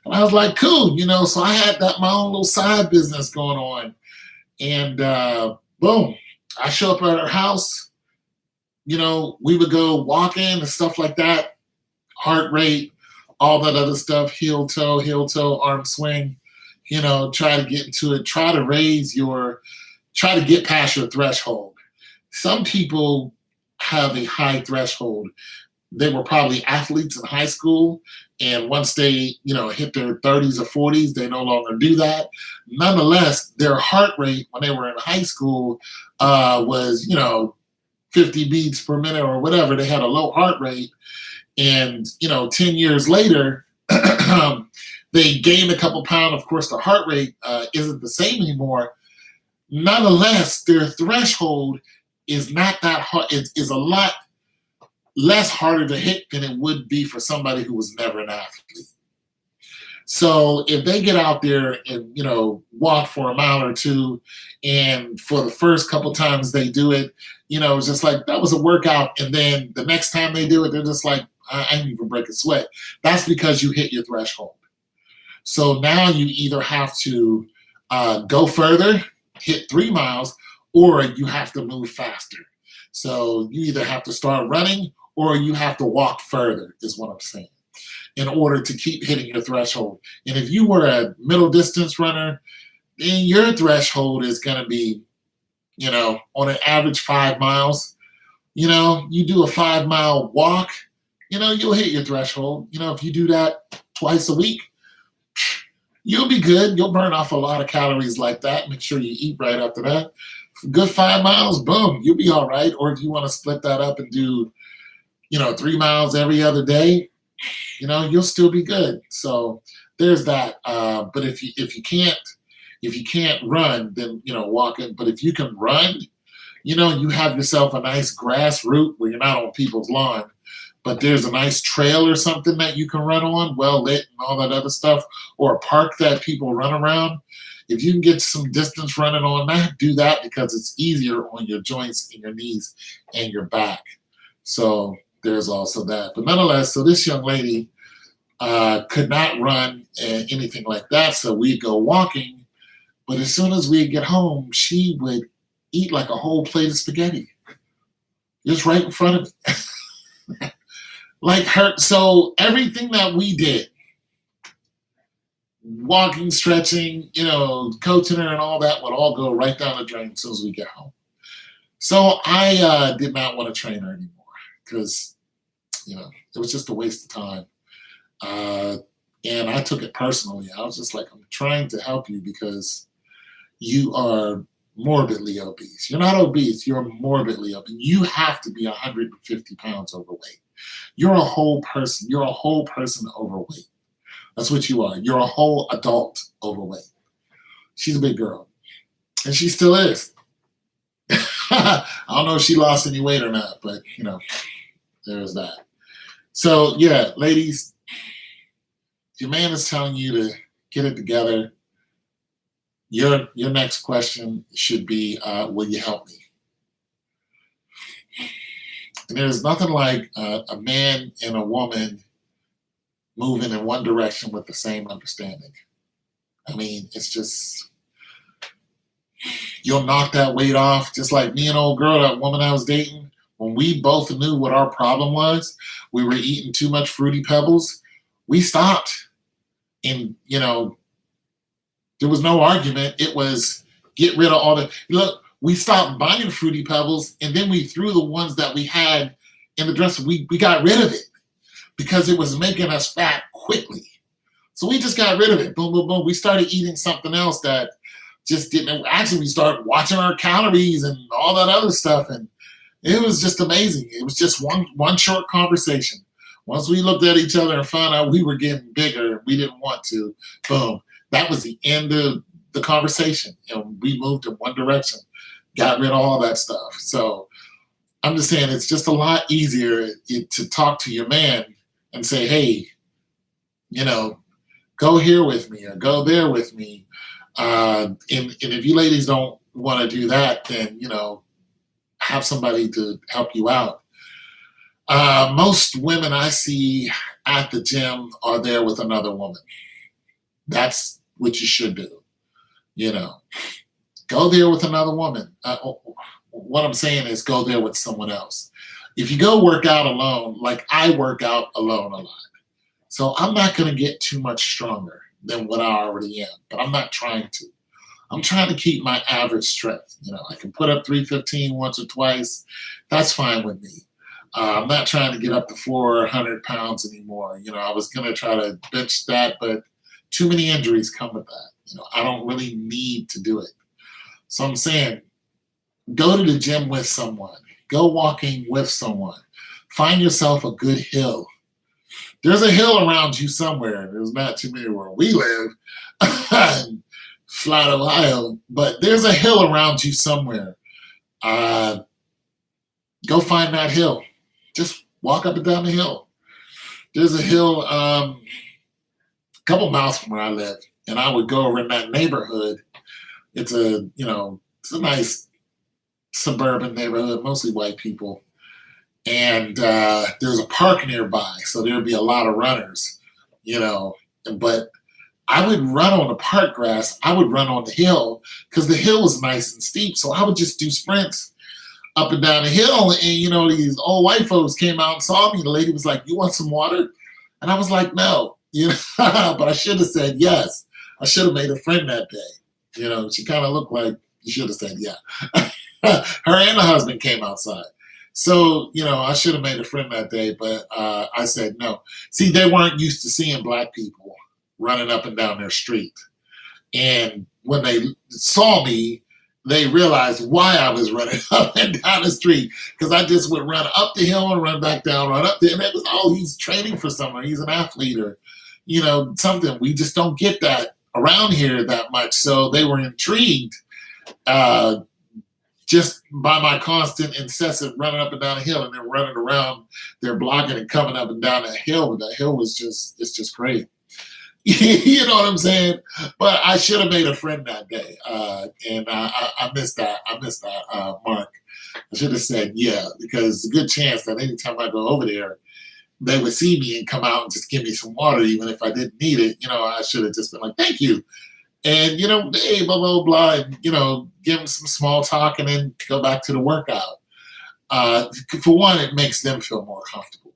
And I was like, cool, so I had my own little side business going on. And boom, I show up at her house, we would go walking and stuff like that, heart rate, all that other stuff, heel toe, arm swing, try to get into it, try to get past your threshold. Some people have a high threshold. They were probably athletes in high school, and once they, hit their 30s or 40s, they no longer do that. Nonetheless, their heart rate when they were in high school was, 50 beats per minute or whatever. They had a low heart rate, and 10 years later, they gained a couple pounds. Of course, the heart rate isn't the same anymore. Nonetheless, their threshold is not that hard. It is a lot less harder to hit than it would be for somebody who was never an athlete. So if they get out there and walk for a mile or two, and for the first couple times they do it, it's just like that was a workout, and then the next time they do it, they're just like, I didn't even break a sweat. That's because you hit your threshold. So now you either have to go further, hit 3 miles, or you have to move faster. So you either have to start running or you have to walk further, is what I'm saying, in order to keep hitting your threshold. And if you were a middle distance runner, then your threshold is going to be, on an average 5 miles. You do a 5-mile walk, you'll hit your threshold. If you do that twice a week, you'll be good. You'll burn off a lot of calories like that. Make sure you eat right after that. Good 5 miles, boom, you'll be all right. Or if you want to split that up and do, 3 miles every other day, you'll still be good. So there's that. But if you can't run, then walking. But if you can run, you have yourself a nice grass route where you're not on people's lawn, but there's a nice trail or something that you can run on, well lit and all that other stuff, or a park that people run around. If you can get some distance running on that, do that, because it's easier on your joints and your knees and your back. So there's also that. But nonetheless, so this young lady could not run anything like that. So we'd go walking, but as soon as we'd get home, she would eat like a whole plate of spaghetti, just right in front of me. Like her, so everything that we did, walking, stretching, coaching her and all that, would all go right down the drain as soon as we get home. So I did not want to train her anymore because, it was just a waste of time. And I took it personally. I was just like, I'm trying to help you because you are morbidly obese. You're not obese, you're morbidly obese. You have to be 150 pounds overweight. You're a whole person. You're a whole person overweight. That's what you are. You're a whole adult overweight. She's a big girl. And she still is. I don't know if she lost any weight or not, but, there's that. So, yeah, ladies, your man is telling you to get it together. Your next question should be, will you help me? And there's nothing like a man and a woman moving in one direction with the same understanding. I mean, it's just, you'll knock that weight off. Just like me and old girl, that woman I was dating, when we both knew what our problem was, we were eating too much Fruity Pebbles, we stopped. And, there was no argument. It was get rid of all the, look, we stopped buying Fruity Pebbles, and then we threw the ones that we had in the dresser. We got rid of it because it was making us fat quickly. So we just got rid of it. Boom, boom, boom. We started eating something else that just didn't. Actually, we started watching our calories and all that other stuff, and it was just amazing. It was just one short conversation. Once we looked at each other and found out we were getting bigger, we didn't want to. Boom. That was the end of the conversation, and we moved in one direction. Got rid of all that stuff. So I'm just saying it's just a lot easier to talk to your man and say, hey, go here with me or go there with me. And if you ladies don't want to do that, then, have somebody to help you out. Most women I see at the gym are there with another woman. That's what you should do. Go there with another woman. What I'm saying is go there with someone else. If you go work out alone, like I work out alone a lot. So I'm not going to get too much stronger than what I already am, but I'm not trying to. I'm trying to keep my average strength. I can put up 315 once or twice. That's fine with me. I'm not trying to get up to 400 pounds anymore. I was going to try to bench that, but too many injuries come with that. I don't really need to do it. So I'm saying, go to the gym with someone. Go walking with someone. Find yourself a good hill. There's a hill around you somewhere. There's not too many where we live. flat Ohio, but there's a hill around you somewhere. Uh, Go find that hill. Just walk up and down the hill. There's a hill a couple miles from where I live, and I would go over in that neighborhood. It's it's a nice suburban neighborhood, mostly white people, and there's a park nearby, so there'd be a lot of runners, you know. But I would run on the park grass. I would run on the hill because the hill was nice and steep. So I would just do sprints up and down the hill. And, these old white folks came out and saw me. The lady was like, "You want some water?" And I was like, "No," but I should have said yes. I should have made a friend that day. She kind of looked like you should have said yeah. Her and the husband came outside. So, I should have made a friend that day, but I said no. See, they weren't used to seeing black people running up and down their street. And when they saw me, they realized why I was running up and down the street. Because I just would run up the hill and run back down, run up there. And it was, oh, he's training for something. He's an athlete or, something. We just don't get that around here that much. So they were intrigued just by my constant, incessant running up and down the hill, and then running around their block and coming up and down that hill. But that hill was it's just great. You know what I'm saying? But I should have made a friend that day. And I missed that. Mark. I should have said yeah, because it's a good chance that anytime I go over there, they would see me and come out and just give me some water, even if I didn't need it. I should have just been like, thank you. And, hey, blah, blah, blah, and, give them some small talk and then go back to the workout. For one, it makes them feel more comfortable.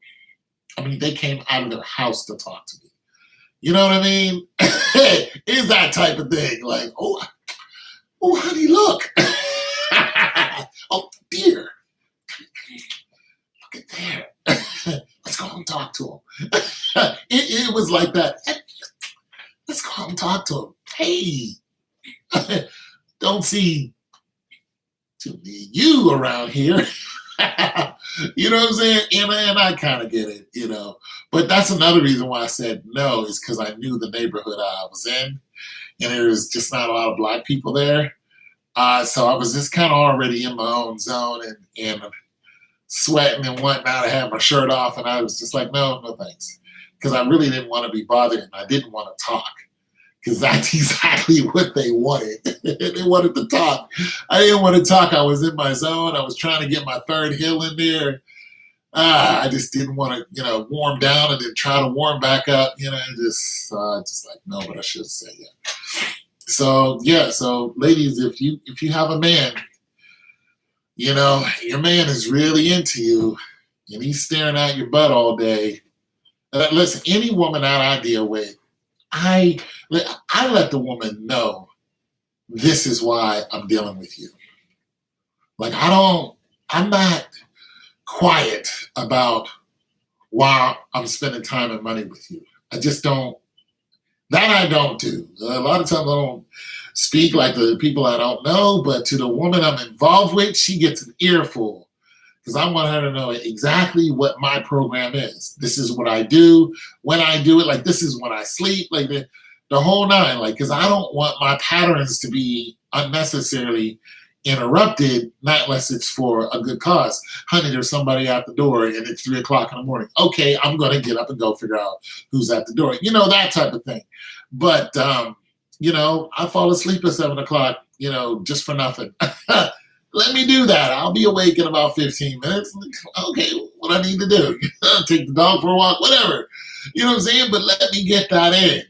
I mean, they came out of their house to talk to me. You know what I mean? It's that type of thing. Like, oh, honey, look. Oh, dear. Look at there. Let's go and talk to him. It was like that. Let's go and talk to him. Hey, don't see too many you around here. You know what I'm saying? And I kind of get it, But that's another reason why I said no, is because I knew the neighborhood I was in, and there was just not a lot of black people there. So I was just kind of already in my own zone and sweating and whatnot. I had my shirt off, and I was just like, no thanks. Because I really didn't want to be bothered, and I didn't want to talk. Because that's exactly what they wanted. They wanted to talk. I didn't want to talk. I was in my zone. I was trying to get my third hill in there. I just didn't want to, warm down and then try to warm back up. Just like no, but I should have said yeah. So yeah. So ladies, if you have a man, your man is really into you, and he's staring at your butt all day. Listen, any woman that I deal with, I let the woman know this is why I'm dealing with you. Like I'm not quiet about why I'm spending time and money with you. I just don't. That I don't do. A lot of times I don't speak like the people I don't know, but to the woman I'm involved with, she gets an earful. Because I want her to know exactly what my program is. This is what I do, when I do it. Like, this is when I sleep, like the whole nine. Like, because I don't want my patterns to be unnecessarily interrupted, not unless it's for a good cause. Honey, there's somebody at the door and it's 3 o'clock in the morning. Okay, I'm going to get up and go figure out who's at the door. That type of thing. But, I fall asleep at 7 o'clock, just for nothing. Let me do that. I'll be awake in about 15 minutes. Okay, what I need to do? Take the dog for a walk, whatever. You know what I'm saying? But let me get that in.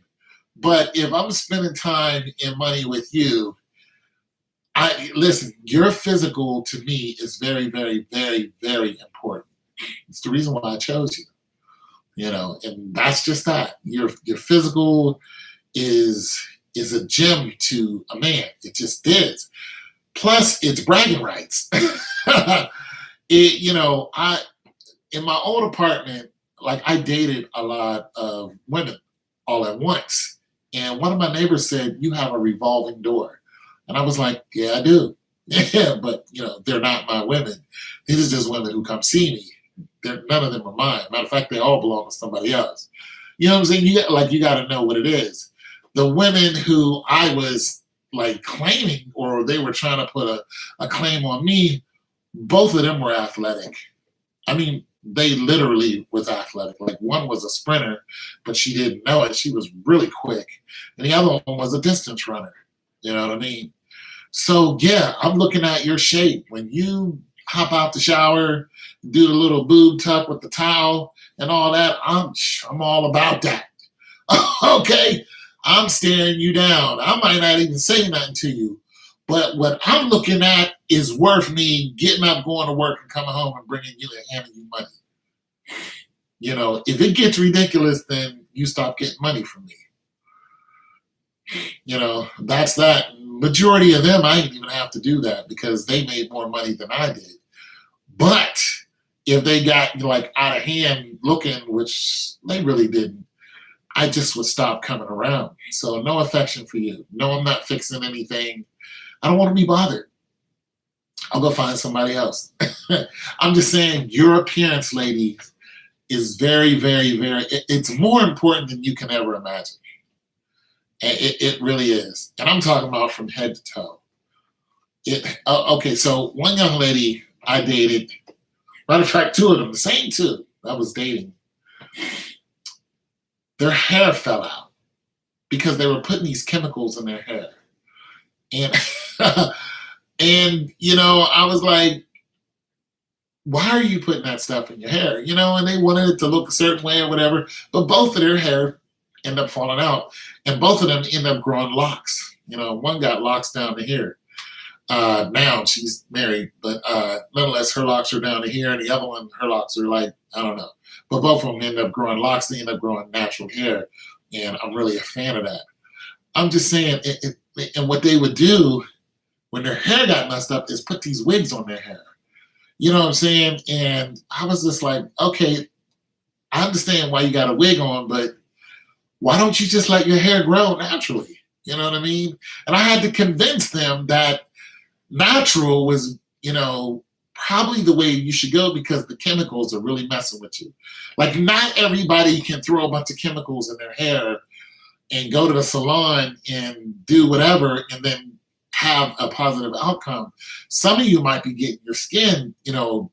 But if I'm spending time and money with you, listen, your physical to me is very, very, very, very important. It's the reason why I chose you. And that's just that. Your physical is a gem to a man. It just is. Plus, it's bragging rights. I in my old apartment, like I dated a lot of women all at once. And one of my neighbors said, "You have a revolving door." And I was like, "Yeah, I do." Yeah, but they're not my women. These are just women who come see me. None of them are mine. Matter of fact, they all belong to somebody else. You know what I'm saying? You got to know what it is. The women who I was like claiming, or they were trying to put a claim on me, both of them were athletic. I mean, they literally was athletic. Like one was a sprinter, but she didn't know it. She was really quick. And the other one was a distance runner. You know what I mean? So yeah, I'm looking at your shape. When you hop out the shower, do the little boob tuck with the towel and all that, I'm all about that. Okay, I'm staring you down. I might not even say nothing to you, but what I'm looking at is worth me getting up, going to work, and coming home and bringing you and handing you money. You know, if it gets ridiculous, then you stop getting money from me. You know, that's that. Majority of them, I didn't even have to do that because they made more money than I did. But if they got like out of hand looking, which they really didn't, I just would stop coming around. So no affection for you. No, I'm not fixing anything. I don't want to be bothered. I'll go find somebody else. I'm just saying your appearance, lady, is very, very, very, it's more important than you can ever imagine. It really is. And I'm talking about from head to toe. Okay, so one young lady I dated, matter of fact, two of them, the same two I was dating, their hair fell out because they were putting these chemicals in their hair. And and you know, I was like, why are you putting that stuff in your hair? You know, and they wanted it to look a certain way or whatever, but both of their hair end up falling out, and both of them end up growing locks. You know, one got locks down to here. Now she's married, but nonetheless, her locks are down to here, and the other one, her locks are like, I don't know. But both of them end up growing locks. They end up growing natural hair, and I'm really a fan of that. I'm just saying, and what they would do when their hair got messed up is put these wigs on their hair. You know what I'm saying? And I was just like, okay, I understand why you got a wig on, but why don't you just let your hair grow naturally? You know what I mean? And I had to convince them that natural was, you know, probably the way you should go because the chemicals are really messing with you. Like, not everybody can throw a bunch of chemicals in their hair and go to the salon and do whatever and then have a positive outcome. Some of you might be getting your skin, you know,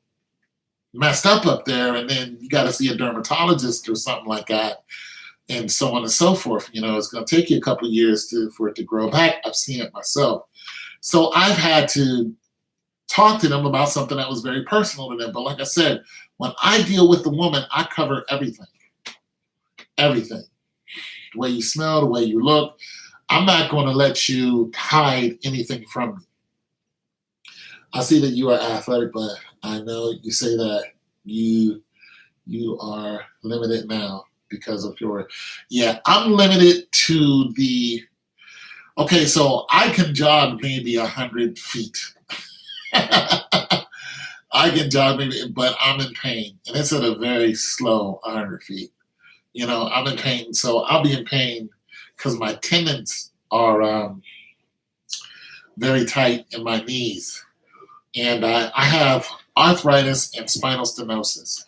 messed up there, and then you got to see a dermatologist or something like that, and so on and so forth. You know, it's going to take you a couple of years for it to grow back. I've seen it myself. So I've had to talk to them about something that was very personal to them. But like I said, when I deal with the woman, I cover everything. Everything. The way you smell, the way you look. I'm not going to let you hide anything from me. I see that you are athletic, but I know you say that you are limited now because of your, yeah, I'm limited to the, okay, so I can jog maybe 100 feet. I can jog maybe, but I'm in pain, and it's at a very slow 100 feet. You know, I'm in pain, so I'll be in pain because my tendons are very tight in my knees, and I have arthritis and spinal stenosis.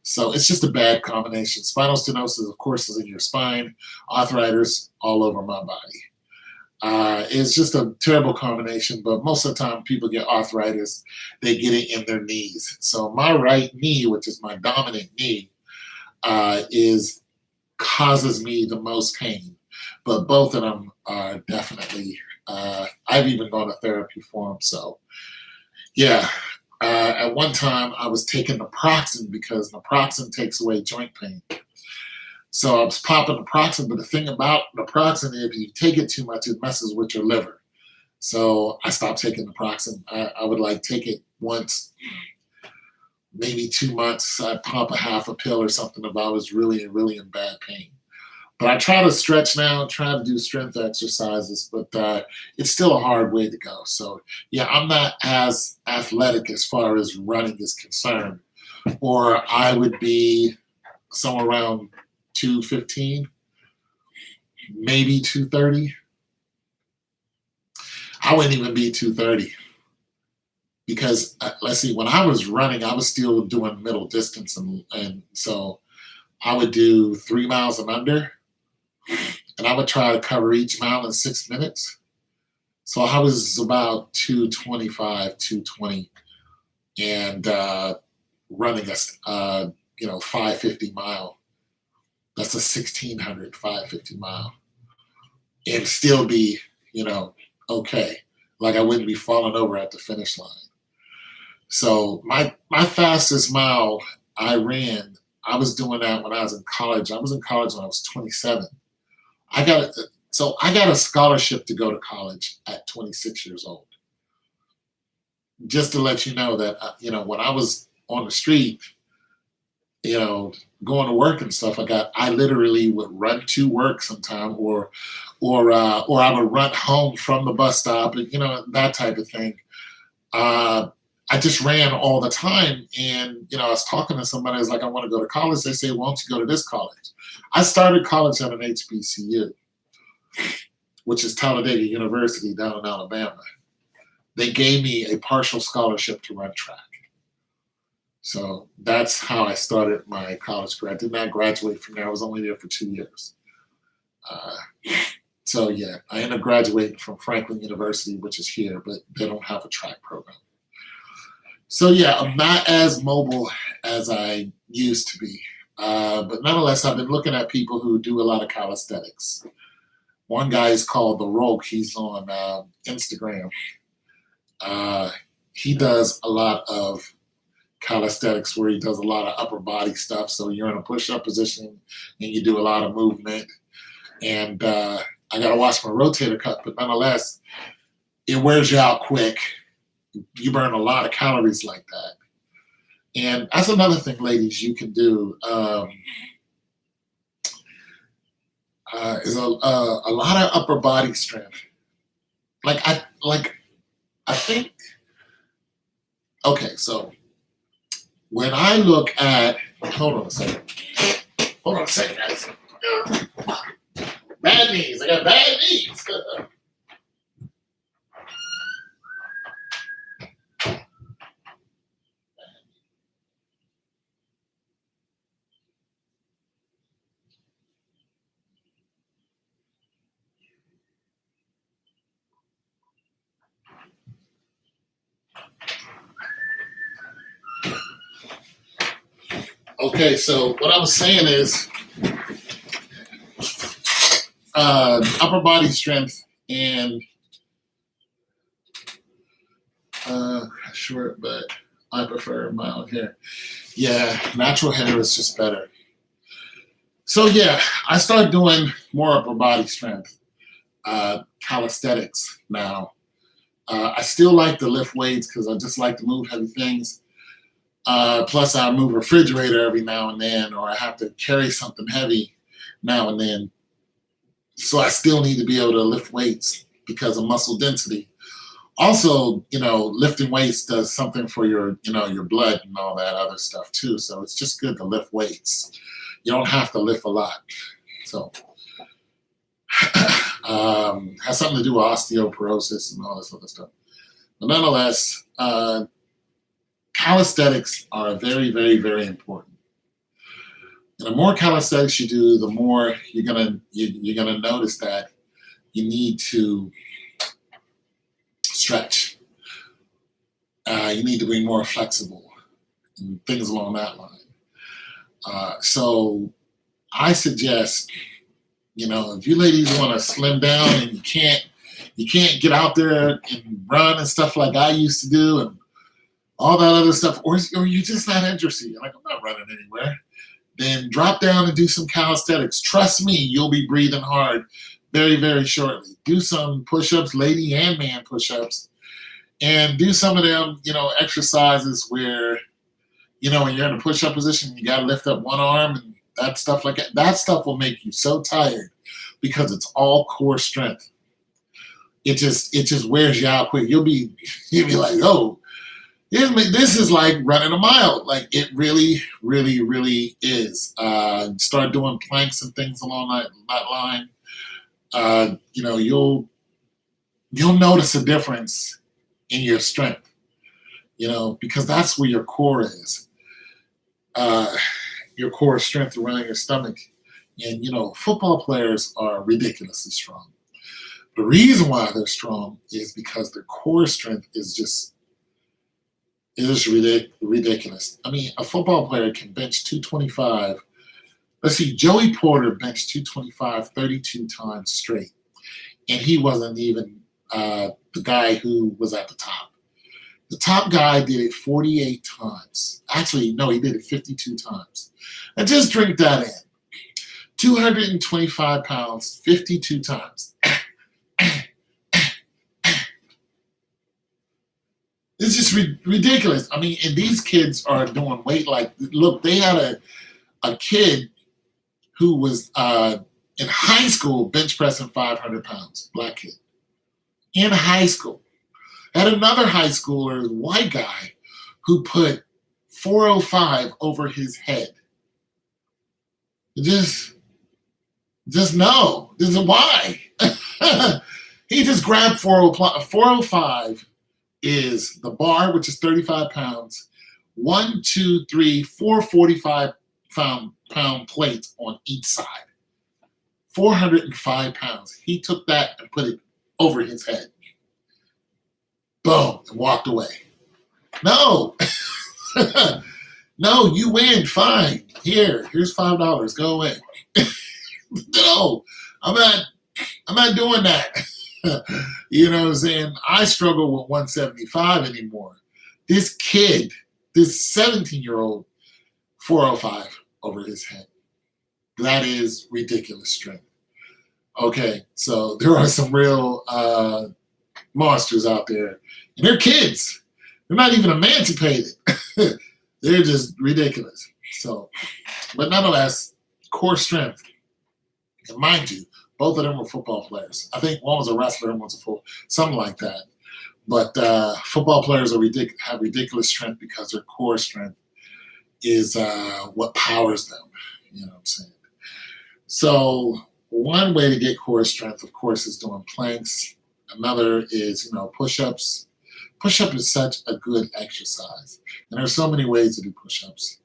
So it's just a bad combination. Spinal stenosis, of course, is in your spine. Arthritis all over my body. It's just a terrible combination, but most of the time people get arthritis, they get it in their knees. So my right knee, which is my dominant knee, is causes me the most pain. But both of them are definitely, I've even gone to therapy for them. So yeah, at one time I was taking naproxen because naproxen takes away joint pain. So I was popping naproxen, but the thing about naproxen is if you take it too much, it messes with your liver. So I stopped taking naproxen. I would like take it once, maybe 2 months. I'd pop a half a pill or something if I was really, really in bad pain. But I try to stretch now, try to do strength exercises, but it's still a hard way to go. So yeah, I'm not as athletic as far as running is concerned, or I would be somewhere around 215, maybe 230. I wouldn't even be 230 because let's see, when I was running, I was still doing middle distance, and so I would do 3 miles and under, and I would try to cover each mile in 6 minutes. So I was about 225, 220, and running a 550 mile. That's a 1600 550 mile, and still be, you know, okay. Like I wouldn't be falling over at the finish line. So my fastest mile I ran, I was doing that when I was in college. I was in college when I was 27. I got I got a scholarship to go to college at 26 years old. Just to let you know that when I was on the street, going to work and stuff, I literally would run to work sometime, or I would run home from the bus stop, and that type of thing. I just ran all the time, and I was talking to somebody. I was like, I want to go to college. They say, why don't you go to this college? I started college at an HBCU, which is Talladega University down in Alabama. They gave me a partial scholarship to run track. So that's how I started my college career. I did not graduate from there. I was only there for 2 years. So yeah, I ended up graduating from Franklin University, which is here, but they don't have a track program. So yeah, I'm not as mobile as I used to be. But nonetheless, I've been looking at people who do a lot of calisthenics. One guy is called The Rogue. He's on Instagram. He does a lot of calisthenics where he does a lot of upper body stuff. So you're in a push-up position and you do a lot of movement. And I got to watch my rotator cuff, but nonetheless, it wears you out quick. You burn a lot of calories like that. And that's another thing, ladies, you can do. Is a lot of upper body strength. I think. Okay, so when I look at, hold on a second, guys. Bad knees. I got bad knees. Okay, so what I was saying is upper body strength and short, but I prefer mild hair. Yeah, natural hair is just better. So yeah, I started doing more upper body strength, calisthenics now. I still like to lift weights because I just like to move heavy things. Plus, I move a refrigerator every now and then, or I have to carry something heavy now and then. So I still need to be able to lift weights because of muscle density. Also, lifting weights does something for your blood and all that other stuff too. So it's just good to lift weights. You don't have to lift a lot. So has something to do with osteoporosis and all this other stuff. But nonetheless, calisthenics are very, very, very important. And the more calisthenics you do, the more you're gonna notice that you need to stretch. You need to be more flexible and things along that line. So I suggest, if you ladies want to slim down and you can't get out there and run and stuff like I used to do and all that other stuff, or you're just not interested. You're like, I'm not running anywhere. Then drop down and do some calisthenics. Trust me, you'll be breathing hard very, very shortly. Do some push-ups, lady and man push-ups, and do some of them, exercises where, when you're in a push-up position, you got to lift up one arm and that stuff like that. That stuff will make you so tired because it's all core strength. It just wears you out quick. You'll be like, oh, this is like running a mile. Like it really, really, really is. Start doing planks and things along that line. You'll notice a difference in your strength. Because that's where your core is. Your core strength around your stomach. And football players are ridiculously strong. The reason why they're strong is because their core strength is ridiculous. I mean, a football player can bench 225. Let's see, Joey Porter benched 225 32 times straight, and he wasn't even the guy who was at the top. The top guy did it 48 times. Actually, no, he did it 52 times. And just drink that in. 225 pounds, 52 times. It's just ridiculous. I mean, and these kids are doing weight like, look, they had a kid who was in high school bench pressing 500 pounds, black kid. In high school. Had another high schooler, white guy, who put 405 over his head. Just no. This is why. He just grabbed 405 is the bar, which is 35 pounds. 1, 2, 3, 4 45-pound plates on each side. 405 pounds. He took that and put it over his head. Boom, and walked away. No. No, you win. Fine. Here's $5. Go away. No, I'm not doing that. You know what I'm saying? I struggle with 175 anymore. This kid, this 17-year-old, 405 over his head. That is ridiculous strength. Okay, so there are some real monsters out there. And they're kids. They're not even emancipated. They're just ridiculous. So, but nonetheless, core strength. And mind you, both of them were football players. I think one was a wrestler and one's a football, something like that. But football players have ridiculous strength because their core strength is what powers them. You know what I'm saying? So one way to get core strength, of course, is doing planks. Another is, push-ups. Push-up is such a good exercise. And there's so many ways to do push-ups.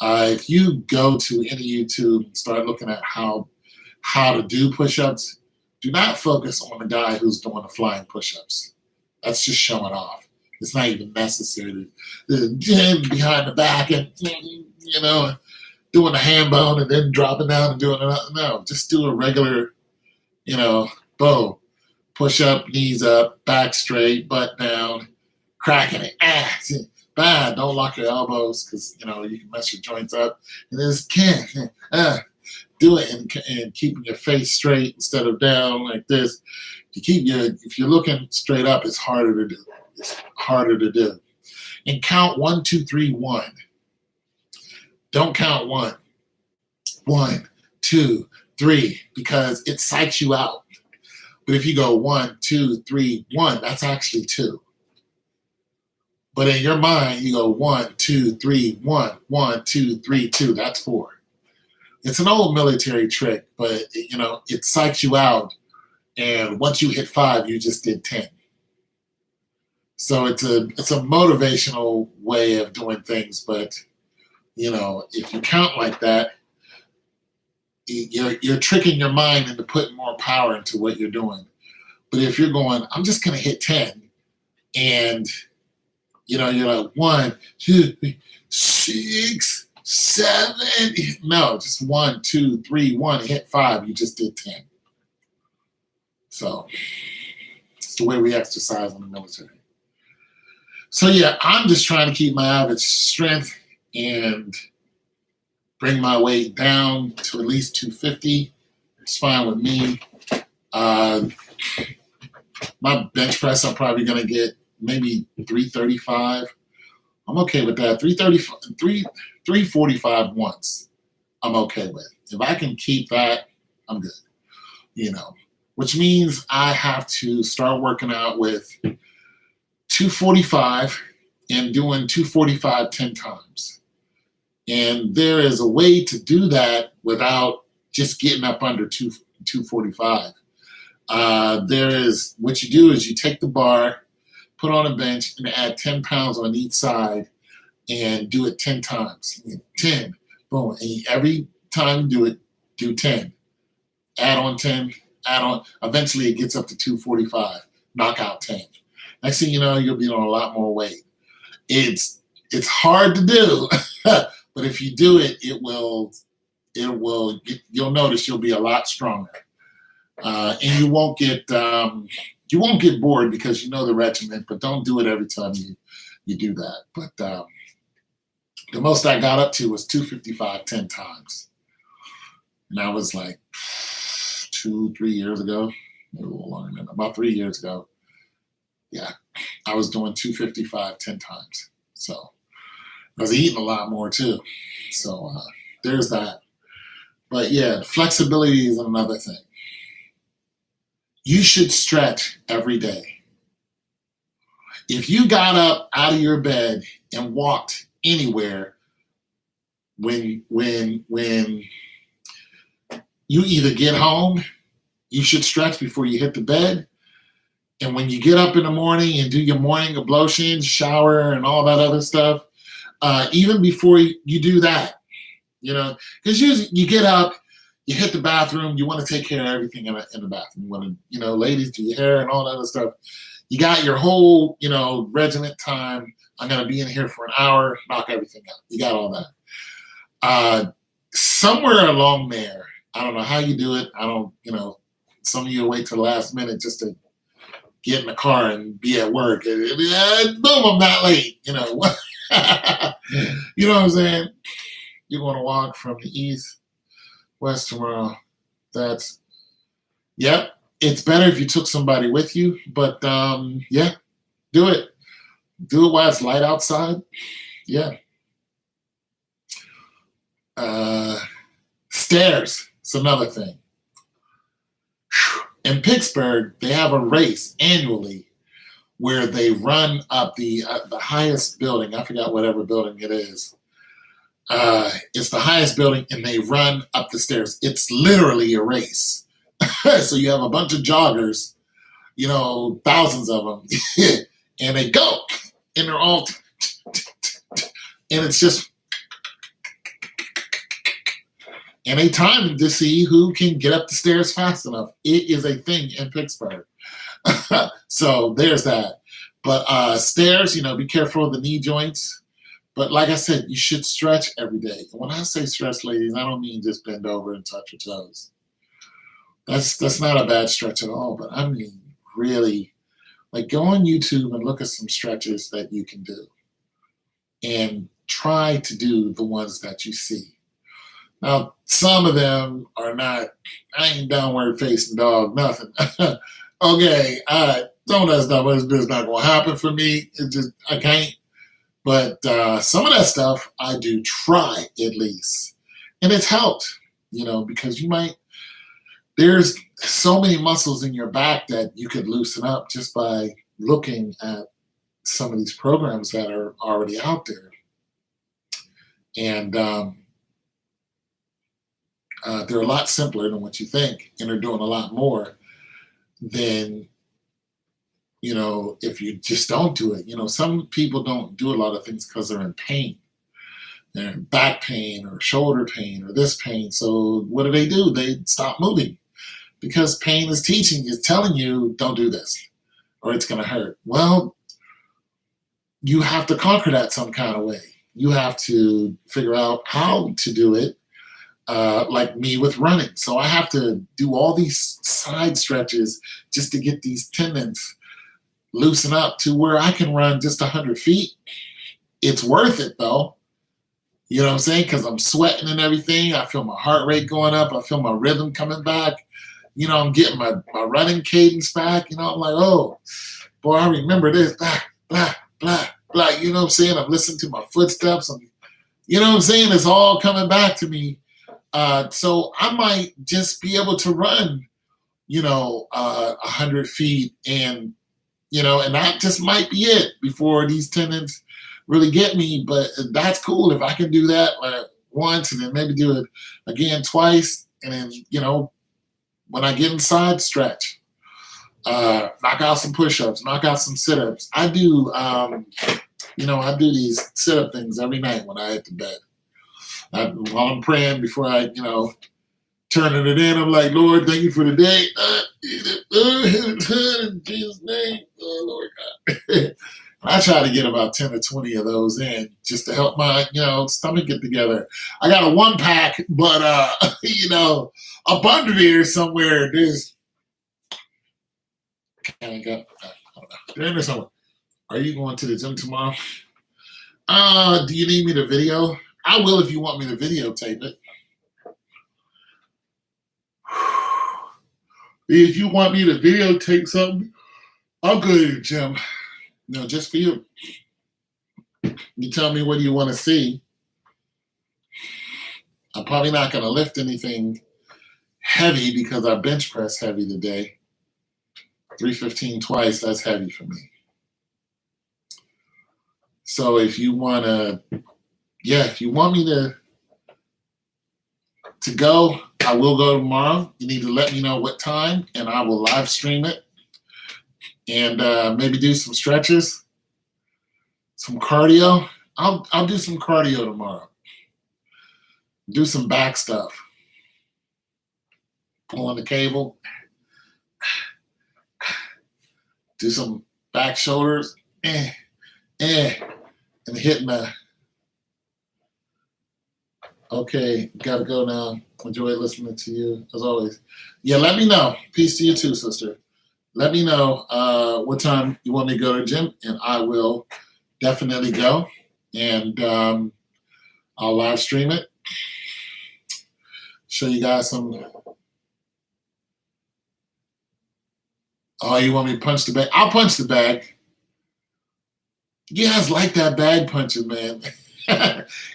If you go to any YouTube and start looking at how to do push-ups, do not focus on the guy who's doing the flying push-ups. That's just showing off. It's not even necessary to behind the back and, doing a hand bone and then dropping down and doing another. No, just do a regular, boom. Push up, knees up, back straight, butt down, cracking it. Bad. Don't lock your elbows because, you can mess your joints up. And just do it and keeping your face straight instead of down like this. If you're looking straight up, it's harder to do. It's harder to do. And count 1, 2, 3, 1. Don't count 1. 1, 2, 3, because it psychs you out. But if you go 1, 2, 3, 1, that's actually 2. But in your mind, you go 1, 2, 3, 1, 1, 2, 3, 2. That's 4. It's an old military trick, but it psychs you out. And once you hit 5, you just did 10. So it's a motivational way of doing things. But if you count like that, you're tricking your mind into putting more power into what you're doing. But if you're going, I'm just going to hit 10, and you're like 1, 2, 3, 6, 7. No, just 1, 2, 3, 1. Hit 5. You just did 10. So it's the way we exercise in the military. So yeah, I'm just trying to keep my average strength and bring my weight down to at least 250. It's fine with me. My bench press, I'm probably going to get maybe 335. I'm okay with that. 345 once, I'm okay with. If I can keep that, I'm good. Which means I have to start working out with 245 and doing 245 10 times. And there is a way to do that without just getting up under 245. What you do is you take the bar, put on a bench, and add 10 pounds on each side and do it 10 times. 10, boom. And every time you do it, do 10. Add on 10, add on. Eventually, it gets up to 245. Knock out 10. Next thing you know, you'll be on a lot more weight. It's hard to do, but if you do it, you'll notice you'll be a lot stronger, and you won't get bored because you know the regimen. But don't do it every time you do that. But the most I got up to was 255 10 times, and that was like 2-3 years ago, maybe a little longer than that, about 3 years ago. Yeah, I was doing 255 10 times. So I was eating a lot more too. So there's that. But yeah, flexibility is another thing. You should stretch every day. If you got up out of your bed and walked anywhere when you either get home, you should stretch before you hit the bed. And when you get up in the morning and do your morning ablutions, shower, and all that other stuff, even before you do that, because usually you get up, you hit the bathroom, you want to take care of everything in the bathroom. You want to, ladies, do your hair and all that other stuff. You got your whole, regiment time. I'm going to be in here for an hour, knock everything out. You got all that. Somewhere along there, I don't know how you do it. I don't, some of you wait till the last minute just to get in the car and be at work. Boom, I'm not late. You know what I'm saying? You're going to walk from the east, west tomorrow. Yep. It's better if you took somebody with you, but yeah, do it. Do it while it's light outside. Yeah. Stairs. It's another thing. In Pittsburgh, they have a race annually where they run up the highest building. I forgot whatever building it is. It's the highest building, and they run up the stairs. It's literally a race. So you have a bunch of joggers, thousands of them, and they go, and they're all, and it's just, and they time to see who can get up the stairs fast enough. It is a thing in Pittsburgh. So there's that. But stairs, be careful of the knee joints. But like I said, you should stretch every day. And when I say stretch, ladies, I don't mean just bend over and touch your toes. That's not a bad stretch at all. But I mean, really, like, go on YouTube and look at some stretches that you can do. And try to do the ones that you see. Now, some of them are not, I ain't downward facing dog, nothing. Okay, all right, some of that stuff is not going to happen for me. It's just, I can't. But some of that stuff, I do try at least. And it's helped, because there's so many muscles in your back that you could loosen up just by looking at some of these programs that are already out there. And they're a lot simpler than what you think, and they're doing a lot more than, if you just don't do it. Some people don't do a lot of things because they're in pain. They're in back pain or shoulder pain or this pain. So what do? They stop moving because pain is telling you, don't do this or it's going to hurt. Well, you have to conquer that some kind of way. You have to figure out how to do it. Like me with running. So I have to do all these side stretches just to get these tendons loosen up to where I can run just 100 feet. It's worth it though. You know what I'm saying? Because I'm sweating and everything. I feel my heart rate going up. I feel my rhythm coming back. I'm getting my running cadence back. I'm like, oh, boy, I remember this. Blah, blah, blah, blah. You know what I'm saying? I'm listening to my footsteps. You know what I'm saying? It's all coming back to me. So I might just be able to run, 100 feet and that just might be it before these tendons really get me. But that's cool if I can do that once and then maybe do it again twice. And then, when I get inside, stretch, knock out some push-ups, knock out some sit-ups. I do, I do these sit-up things every night when I hit the bed. While I'm praying before I, turning it in. I'm like, Lord, thank you for the day. In Jesus' name, Lord God. I try to get about 10 or 20 of those in just to help my, stomach get together. I got a 1-pack, but, up under there somewhere, there's, can I go? I don't know. They're in there somewhere. Are you going to the gym tomorrow? Do you need me to video? I will if you want me to videotape it. If you want me to videotape something, I'll go to the gym. Just for you. You tell me what you want to see. I'm probably not going to lift anything heavy because I bench press heavy today. 315 twice, that's heavy for me. So if you want me to go, I will go tomorrow. You need to let me know what time, and I will live stream it. And maybe do some stretches, some cardio. I'll do some cardio tomorrow. Do some back stuff. Pulling the cable. Do some back shoulders. And hitting the. Okay, gotta go now. Enjoy listening to you as always. Yeah, let me know. Peace to you too, sister. Let me know what time you want me to go to the gym, and I will definitely go. And I'll live stream it. Show you guys some. Oh, you want me to punch the bag? I'll punch the bag. You guys like that bag punching, man.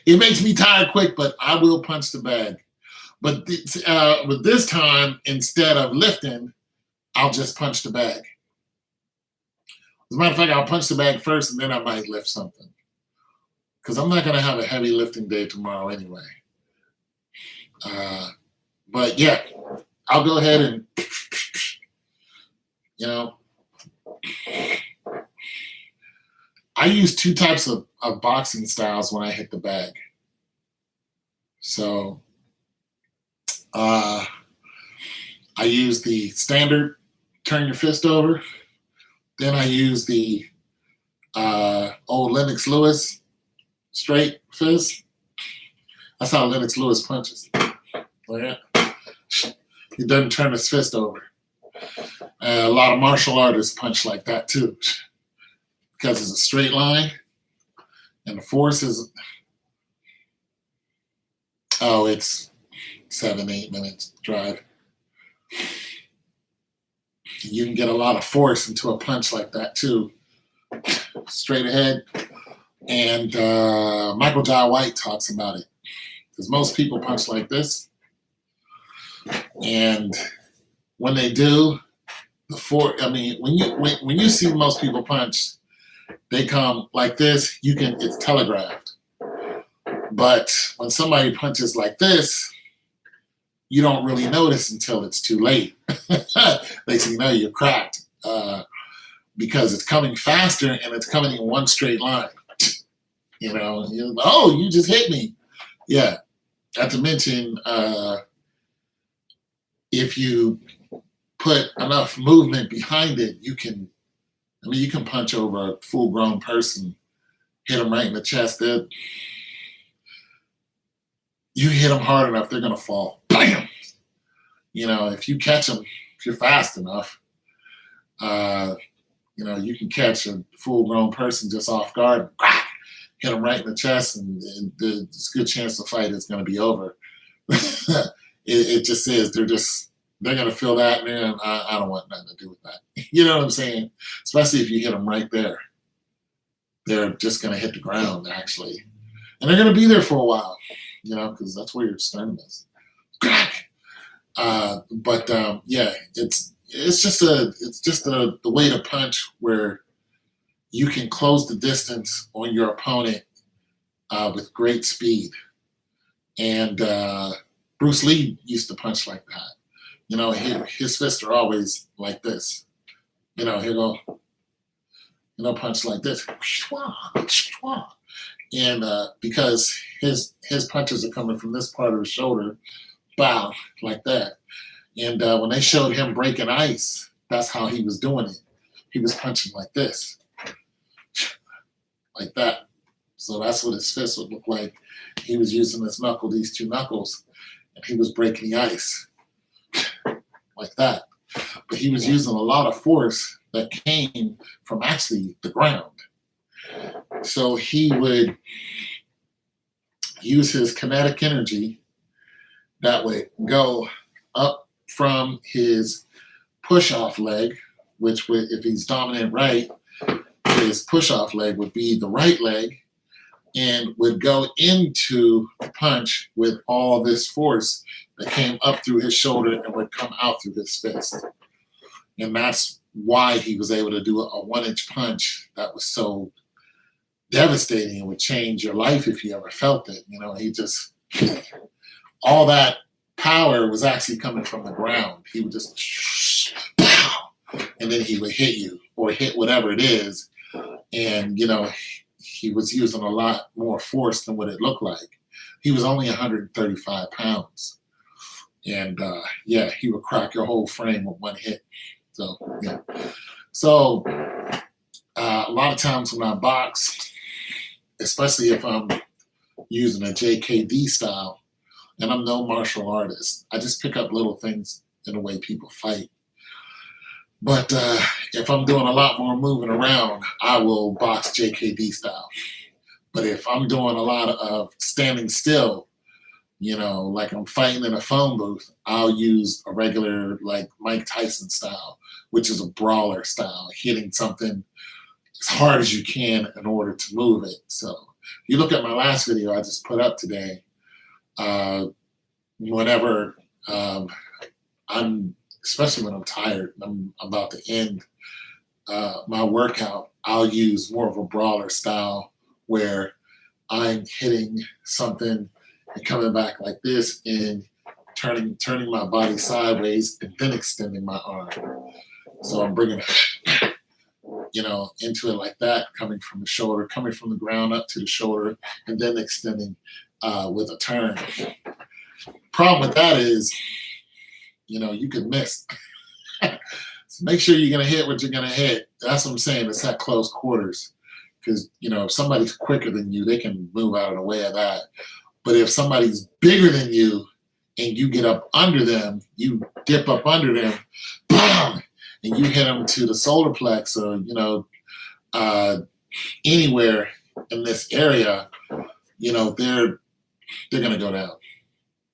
It makes me tired quick, but I will punch the bag. But with this time, instead of lifting, I'll just punch the bag. As a matter of fact, I'll punch the bag first, and then I might lift something. Because I'm not going to have a heavy lifting day tomorrow anyway. But yeah, I'll go ahead and, I use 2 types of boxing styles when I hit the bag. So I use the standard turn your fist over. Then I use the old Lennox Lewis straight fist. That's how Lennox Lewis punches. Like that. He doesn't turn his fist over. A lot of martial artists punch like that too, because it's a straight line, and the force is. Oh, it's 7-8 minutes drive. You can get a lot of force into a punch like that too, straight ahead. And Michael Jai White talks about it, because most people punch like this, and when they do, when you see most people punch, they come like this. It's telegraphed. But when somebody punches like this, you don't really notice until it's too late. They say, you're cracked, because it's coming faster and it's coming in one straight line. You just hit me. Yeah. Not to mention, if you put enough movement behind it, you can punch over a full-grown person, hit them right in the chest. You hit them hard enough, they're going to fall. Bam! If you catch them, if you're fast enough, you can catch a full-grown person just off guard, hit them right in the chest, and there's a good chance the fight is going to be over. It just says they're going to feel that, man. I don't want nothing to do with that. You know what I'm saying? Especially if you hit them right there. They're just going to hit the ground, actually. And they're going to be there for a while, because that's where your sternum is. Yeah, it's just the way to punch where you can close the distance on your opponent with great speed. And Bruce Lee used to punch like that. His fists are always like this. He'll go, punch like this. And because his punches are coming from this part of the shoulder, bow, like that. And when they showed him breaking ice, that's how he was doing it. He was punching like this, like that. So that's what his fist would look like. He was using his knuckle, these two knuckles, and he was breaking the ice like that. But he was using a lot of force that came from actually the ground. So he would use his kinetic energy that would go up from his push-off leg, which would, if he's dominant right, his push-off leg would be the right leg, and would go into the punch with all this force that came up through his shoulder and would come out through his fist. And that's why he was able to do a 1-inch punch that was so devastating and would change your life if you ever felt it. You know, he just, all that power was actually coming from the ground. He would just, and then he would hit you or hit whatever it is. And, you know, he was using a lot more force than what it looked like. He was only 135 pounds. And yeah, he would crack your whole frame with one hit. So, yeah. So, a lot of times when I box, especially if I'm using a JKD style, and I'm no martial artist, I just pick up little things in the way people fight. But if I'm doing a lot more moving around, I will box JKD style. But if I'm doing a lot of standing still, you know, like I'm fighting in a phone booth, I'll use a regular, like Mike Tyson style, which is a brawler style, hitting something as hard as you can in order to move it. So if you look at my last video I just put up today, whenever I'm, especially when I'm tired, I'm about to end my workout, I'll use more of a brawler style where I'm hitting something and coming back like this and turning my body sideways and then extending my arm. So I'm bringing, you know, into it like that, coming from the shoulder, coming from the ground up to the shoulder, and then extending with a turn. Problem with that is, you know, you can miss. So make sure you're going to hit what you're going to hit. That's what I'm saying. It's at close quarters. Because, you know, if somebody's quicker than you, they can move out of the way of that. But if somebody's bigger than you and you get up under them, you dip up under them, bam, and you hit them to the solar plex or, you know, anywhere in this area, you know, they're going to go down.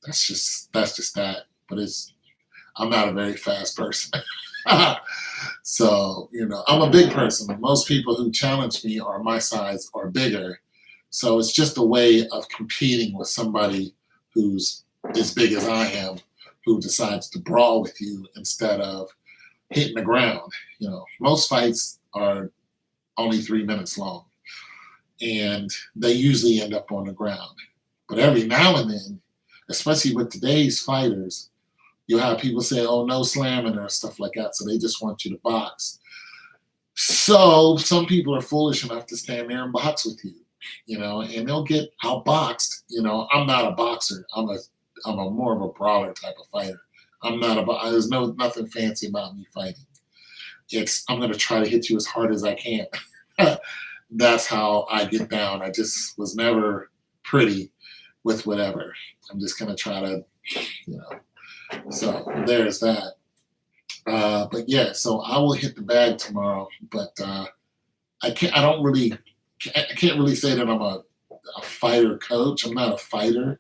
That's just that. But I'm not a very fast person. So, you know, I'm a big person. Most people who challenge me are my size or bigger. So it's just a way of competing with somebody who's as big as I am, who decides to brawl with you instead of hitting the ground. You know, most fights are only 3 minutes long, and they usually end up on the ground. But every now and then, especially with today's fighters, you'll have people say, oh, no slamming or stuff like that. So they just want you to box. So some people are foolish enough to stand there and box with you, you know, and they'll get outboxed. You know, I'm not a boxer. I'm a more of a brawler type of fighter. There's nothing fancy about me fighting. I'm going to try to hit you as hard as I can. That's how I get down. I just was never pretty with whatever. I'm just going to try to, you know. So there's that. But yeah, so I will hit the bag tomorrow. But I can't really say that I'm a fighter coach. I'm not a fighter.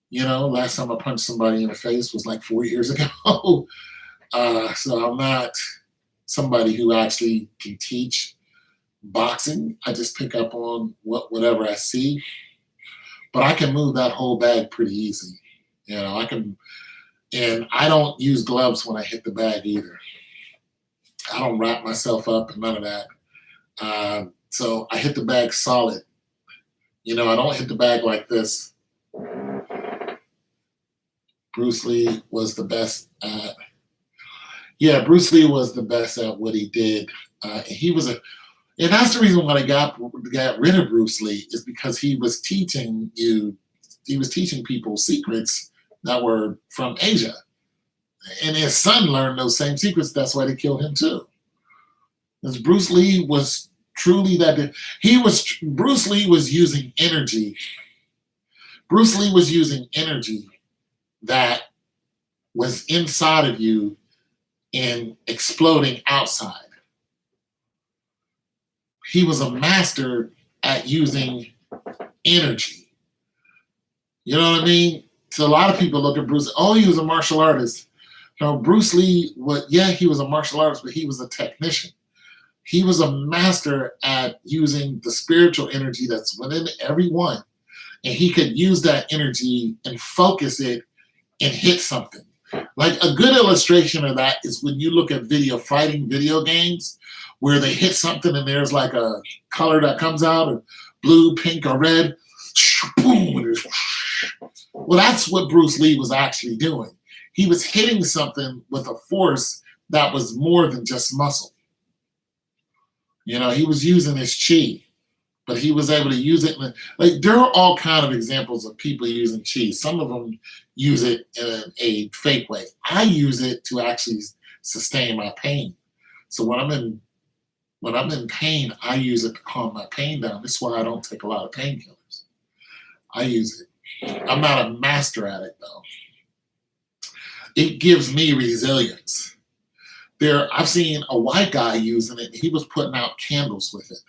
You know, last time I punched somebody in the face was like 4 years ago. So I'm not somebody who actually can teach boxing. I just pick up on whatever I see. But I can move that whole bag pretty easy. You know, I can. And I don't use gloves when I hit the bag either. I don't wrap myself up and none of that. So I hit the bag solid. You know, I don't hit the bag like this. Bruce Lee was the best at. Yeah, Bruce Lee was the best at what he did. And that's the reason why I got rid of Bruce Lee, is because he was teaching people secrets that were from Asia. And his son learned those same secrets. That's why they killed him too. Because Bruce Lee was truly that. Bruce Lee was using energy. Bruce Lee was using energy that was inside of you and exploding outside. He was a master at using energy. You know what I mean? So a lot of people look at Bruce, oh, he was a martial artist. No, Bruce Lee, he was a martial artist, but he was a technician. He was a master at using the spiritual energy that's within everyone. And he could use that energy and focus it and hit something. Like a good illustration of that is when you look at fighting video games, where they hit something and there's like a color that comes out, or blue, pink, or red. Boom. Well, that's what Bruce Lee was actually doing. He was hitting something with a force that was more than just muscle. You know, he was using his chi, but he was able to use it. Like, there are all kind of examples of people using chi. Some of them use it in a fake way. I use it to actually sustain my pain. So when I'm in pain, I use it to calm my pain down. That's why I don't take a lot of painkillers. I use it. I'm not a master at it though. It gives me resilience. I've seen a white guy using it. He was putting out candles with it.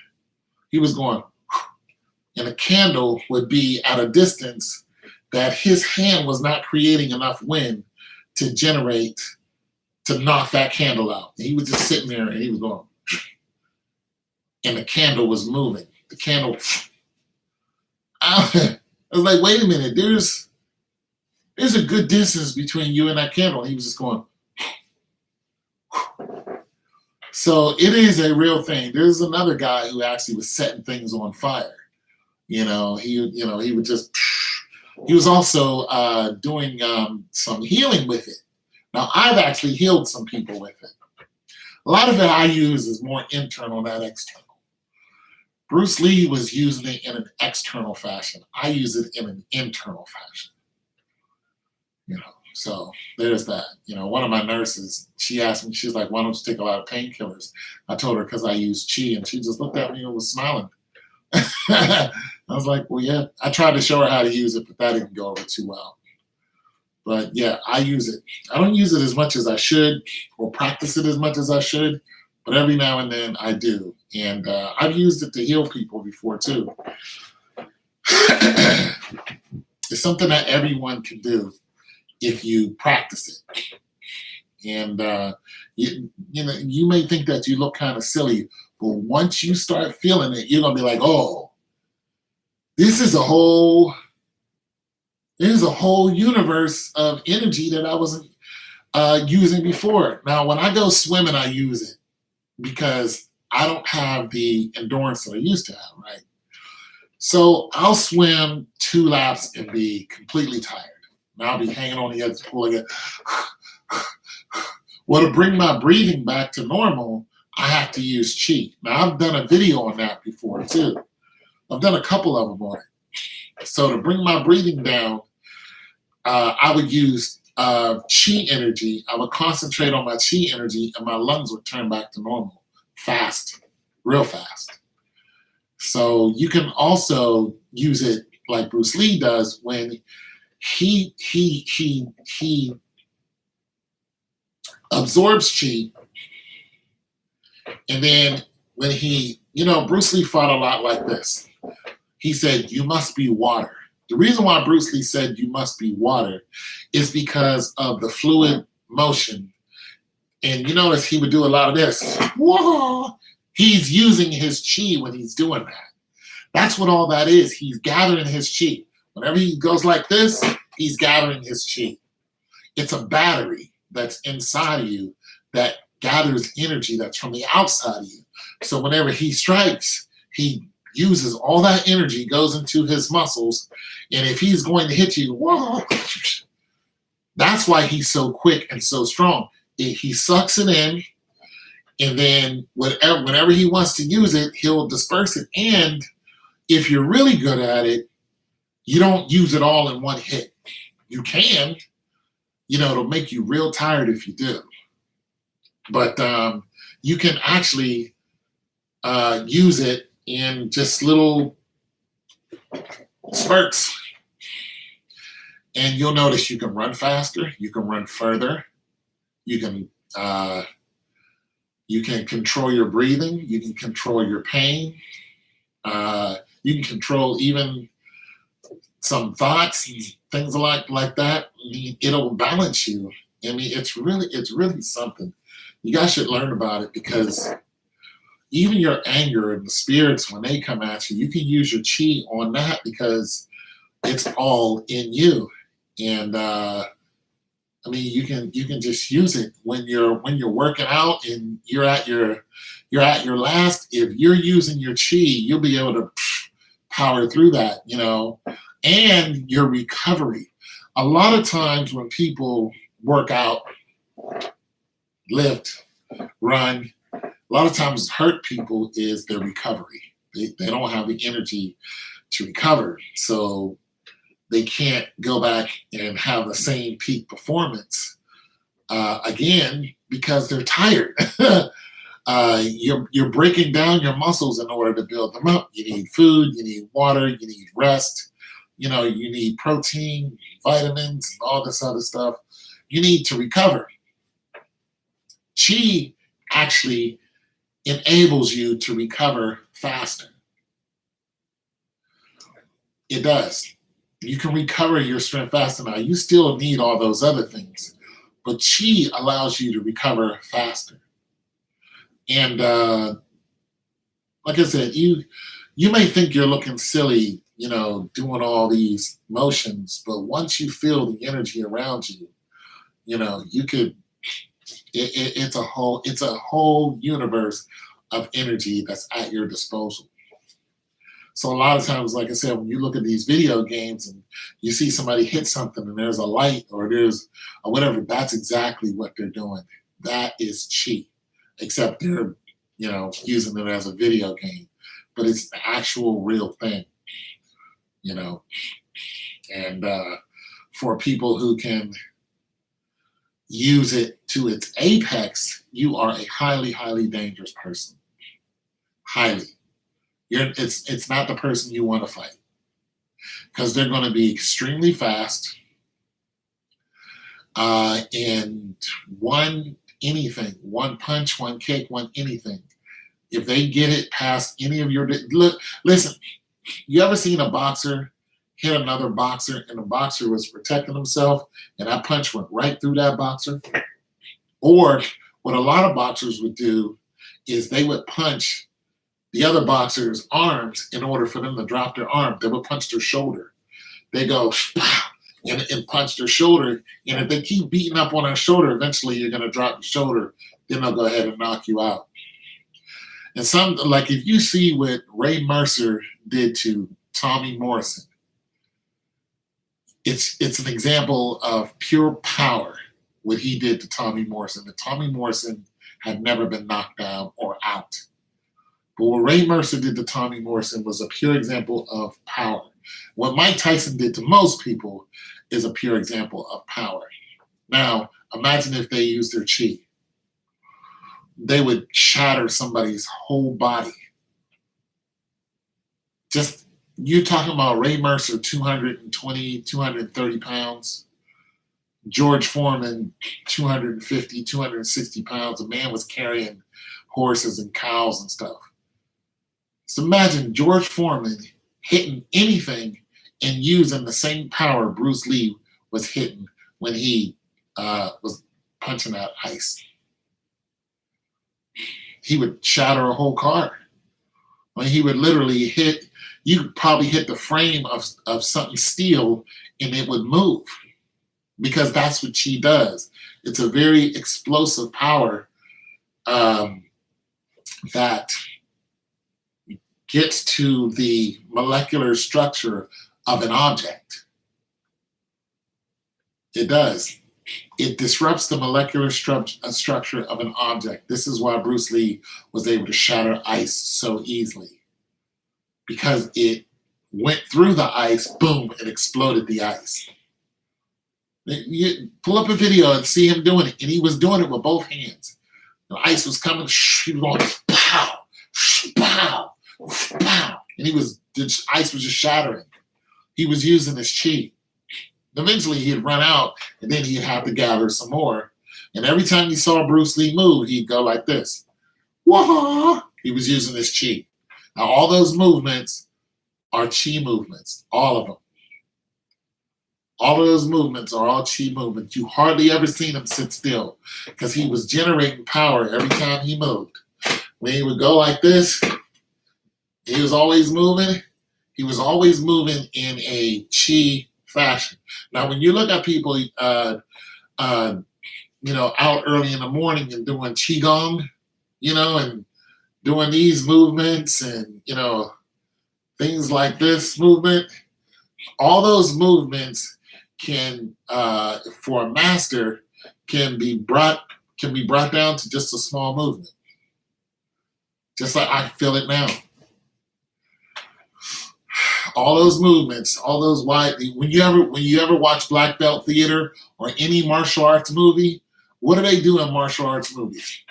He was going, and a candle would be at a distance that his hand was not creating enough wind to knock that candle out. And he was just sitting there and he was going, and the candle was moving. The candle, I was like, wait a minute, there's a good distance between you and that candle. And he was just going. So it is a real thing. There's another guy who actually was setting things on fire. He was also doing some healing with it. Now, I've actually healed some people with it. A lot of it I use is more internal than external. Bruce Lee was using it in an external fashion. I use it in an internal fashion. So there's that. One of my nurses, she asked me, she's like, why don't you take a lot of painkillers? I told her because I use chi, and she just looked at me and was smiling. I was like, well, yeah. I tried to show her how to use it, but that didn't go over too well. But yeah, I use it. I don't use it as much as I should or practice it as much as I should, but every now and then I do. And I've used it to heal people before too. It's something that everyone can do if you practice it. And you may think that you look kind of silly, but once you start feeling it, you're gonna be like, oh, this is a whole universe of energy that I wasn't using before. Now, when I go swimming, I use it because I don't have the endurance that I used to have, right? So I'll swim 2 laps and be completely tired. And I'll be hanging on the edge of the pool again. Well, to bring my breathing back to normal, I have to use chi. Now, I've done a video on that before too. I've done a couple of them on it. So to bring my breathing down, I would use chi energy. I would concentrate on my chi energy and my lungs would turn back to normal, fast, real fast. So you can also use it like Bruce Lee does when he absorbs chi, and then when Bruce Lee fought a lot like this. He said, you must be water. The reason why Bruce Lee said you must be water is because of the fluid motion. And you notice he would do a lot of this. Whoa! He's using his chi when he's doing that. That's what all that is. He's gathering his chi. Whenever he goes like this, he's gathering his chi. It's a battery that's inside of you that gathers energy that's from the outside of you. So whenever he strikes, he uses all that energy, goes into his muscles, and if he's going to hit you, whoa, that's why he's so quick and so strong. He sucks it in, and then whenever he wants to use it, he'll disperse it. And if you're really good at it, you don't use it all in one hit. You can, it'll make you real tired if you do. But you can actually use it in just little spurts. And you'll notice you can run faster, you can run further, you can control your breathing, you can control your pain, you can control even some thoughts and things like that. I mean, it'll balance you. I mean, it's really something. You guys should learn about it, because even your anger and the spirits, when they come at you, you can use your chi on that, because it's all in you. And I mean, you can just use it when you're working out and you're at your last. If you're using your chi, you'll be able to power through that, and your recovery. A lot of times when people work out, lift, run, a lot of times hurt people is their recovery. They don't have the energy to recover. So they can't go back and have the same peak performance again, because they're tired. You're breaking down your muscles in order to build them up. You need food, you need water, you need rest. You need protein, vitamins, and all this other stuff. You need to recover. Chi actually enables you to recover faster. It does. You can recover your strength faster. Now, you still need all those other things, but chi allows you to recover faster. And like I said, you may think you're looking silly, doing all these motions, but once you feel the energy around you, you could. It's a whole universe of energy that's at your disposal. So a lot of times, like I said, when you look at these video games and you see somebody hit something and there's a light or there's or whatever, that's exactly what they're doing. That is chi, except they're, using it as a video game, but it's the actual real thing, and for people who can use it to its apex, you are a highly, highly dangerous person. Highly. It's not the person you want to fight, because they're going to be extremely fast, and one punch, one kick, one anything. If they get it past any of your listen, you ever seen a boxer hit another boxer and the boxer was protecting himself and that punch went right through that boxer? Or what a lot of boxers would do is they would punch the other boxer's arms in order for them to drop their arm. They would punch their shoulder. They go and punch their shoulder. And if they keep beating up on their shoulder, eventually you're going to drop your shoulder. Then they'll go ahead and knock you out. And like if you see what Ray Mercer did to Tommy Morrison, it's an example of pure power, what he did to Tommy Morrison. And Tommy Morrison had never been knocked down or out. But what Ray Mercer did to Tommy Morrison was a pure example of power. What Mike Tyson did to most people is a pure example of power. Now, imagine if they used their chi. They would shatter somebody's whole body. Just, you're talking about Ray Mercer, 220, 230 pounds. George Foreman, 250, 260 pounds. The man was carrying horses and cows and stuff. So imagine George Foreman hitting anything and using the same power Bruce Lee was hitting when he was punching out ice. He would shatter a whole car. I mean, he would literally hit, you could probably hit the frame of something steel and it would move, because that's what chi does. It's a very explosive power that gets to the molecular structure of an object. It does. It disrupts the molecular structure of an object. This is why Bruce Lee was able to shatter ice so easily, because it went through the ice, boom, it exploded the ice. You pull up a video and see him doing it, and he was doing it with both hands. The ice was coming, he was going pow, pow, pow, and the ice was just shattering. He was using his chi. Eventually, he'd run out, and then he'd have to gather some more. And every time you saw Bruce Lee move, he'd go like this. Wah! He was using his chi. Now, all those movements are chi movements, all of them. All of those movements are all chi movements. You hardly ever seen him sit still because he was generating power every time he moved. When he would go like this, he was always moving. He was always moving in a chi fashion. Now, when you look at people, out early in the morning and doing qigong, and doing these movements and things like this movement, all those movements can, for a master, can be brought down to just a small movement. Just like I feel it now. All those movements, all those when you ever watch Black Belt Theater or any martial arts movie, what do they do in martial arts movies?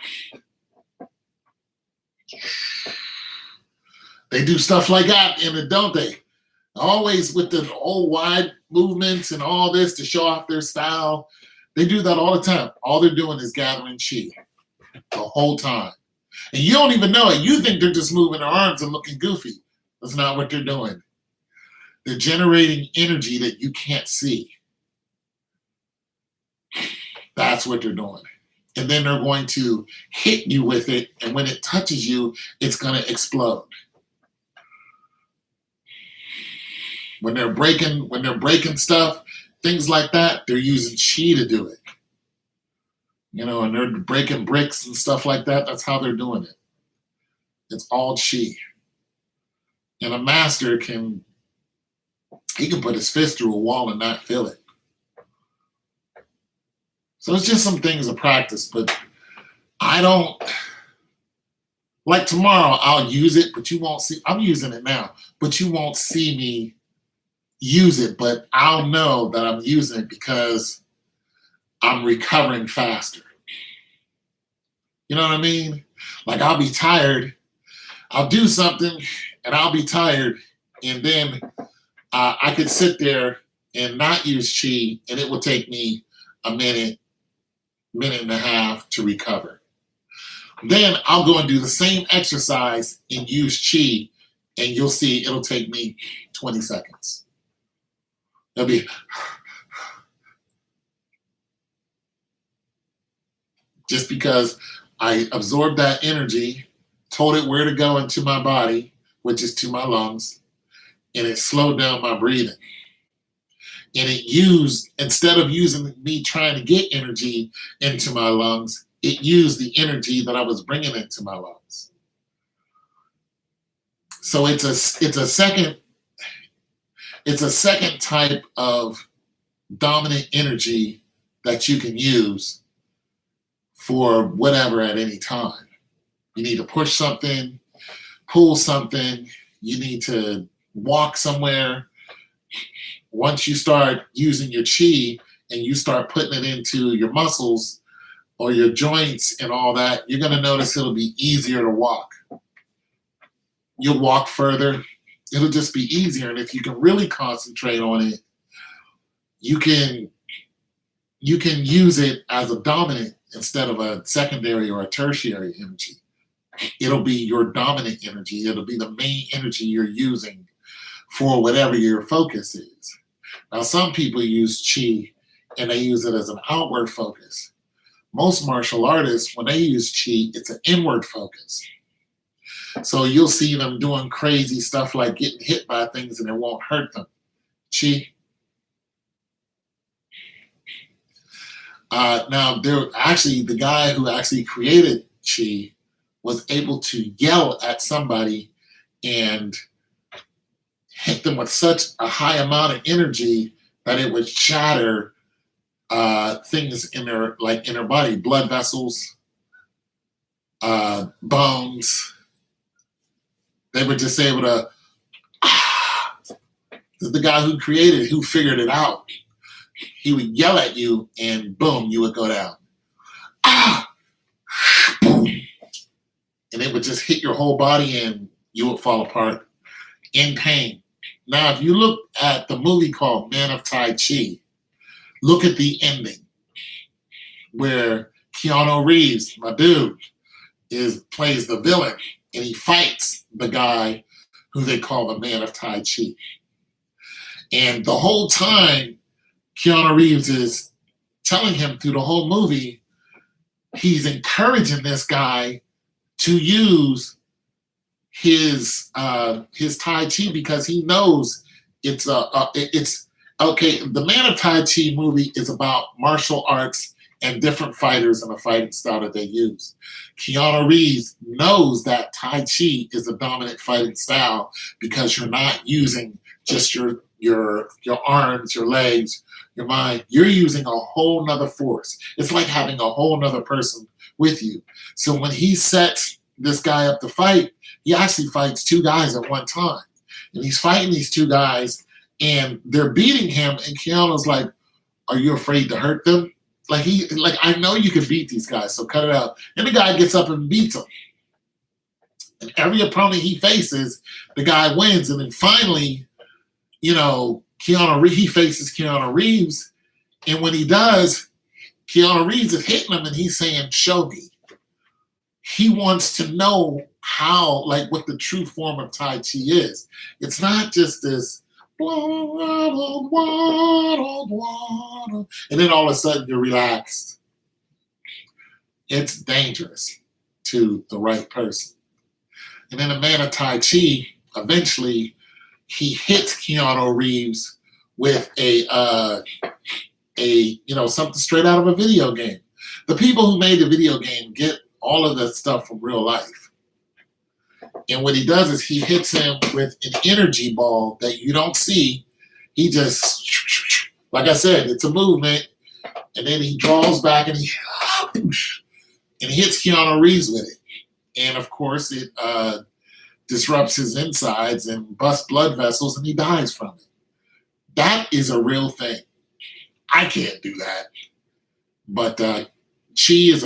They do stuff like that in it, don't they? Always with the old wide movements and all this to show off their style. They do that all the time. All they're doing is gathering chi the whole time. And you don't even know it. You think they're just moving their arms and looking goofy. That's not what they're doing. They're generating energy that you can't see. That's what they're doing. And then they're going to hit you with it. And when it touches you, it's going to explode. When they're breaking stuff, things like that, they're using chi to do it. And they're breaking bricks and stuff like that. That's how they're doing it. It's all chi. And a master can put his fist through a wall and not feel it. So it's just some things to practice, but I don't, like tomorrow I'll use it, but you won't see, I'm using it now, but you won't see me use it, but I'll know that I'm using it because I'm recovering faster. You know what I mean? Like I'll be tired, I'll do something and I'll be tired, and then I could sit there and not use chi, and it will take me a minute and a half to recover. Then I'll go and do the same exercise and use chi, and you'll see it'll take me 20 seconds. It'll be just because I absorbed that energy, told it where to go into my body, which is to my lungs, and it slowed down my breathing. And it instead of using me trying to get energy into my lungs, it used the energy that I was bringing into my lungs. So it's a second type of dominant energy that you can use for whatever at any time. You need to push something, pull something, you need to walk somewhere. Once you start using your chi and you start putting it into your muscles or your joints and all that, you're going to notice it'll be easier to walk. You'll walk further. It'll just be easier. And if you can really concentrate on it, you can use it as a dominant instead of a secondary or a tertiary energy. It'll be your dominant energy. It'll be the main energy you're using for whatever your focus is. Now, some people use chi and they use it as an outward focus. Most martial artists, when they use chi, it's an inward focus. So you'll see them doing crazy stuff like getting hit by things and it won't hurt them. Chi. Now, the guy who actually created chi was able to yell at somebody and hit them with such a high amount of energy that it would shatter things in their body, blood vessels, bones. They were just able to. The guy who figured it out. he would yell at you, and boom, you would go down. Ah, boom, and it would just hit your whole body, and you would fall apart in pain. Now, if you look at the movie called Man of Tai Chi, look at the ending where Keanu Reeves, my dude, plays the villain, and he fights the guy who they call the Man of Tai Chi. And the whole time, Keanu Reeves is telling him through the whole movie, he's encouraging this guy to use his Tai Chi because he knows it's okay. The Man of Tai Chi movie is about martial arts and different fighters and the fighting style that they use. Keanu Reeves knows that Tai Chi is a dominant fighting style because you're not using just your arms, your legs, your mind. You're using a whole nother force. It's like having a whole nother person with you. So when he sets this guy up to fight, he actually fights two guys at one time. And he's fighting these two guys, and they're beating him, and Keanu's like, are you afraid to hurt them? Like, I know you can beat these guys, so cut it out. And the guy gets up and beats him. And every opponent he faces, the guy wins. And then finally, he faces Keanu Reeves. And when he does, Keanu Reeves is hitting him, and he's saying, show me. He wants to know how, like, what the true form of Tai Chi is. It's not just this, and then all of a sudden you're relaxed. It's dangerous to the right person. And then the Man of Tai Chi, eventually, he hits Keanu Reeves with something straight out of a video game. The people who made the video game get all of that stuff from real life. And what he does is he hits him with an energy ball that you don't see. He just, like I said, it's a movement. And then he draws back and he hits Keanu Reeves with it. And of course, it disrupts his insides and busts blood vessels, and he dies from it. That is a real thing. I can't do that. But Chi is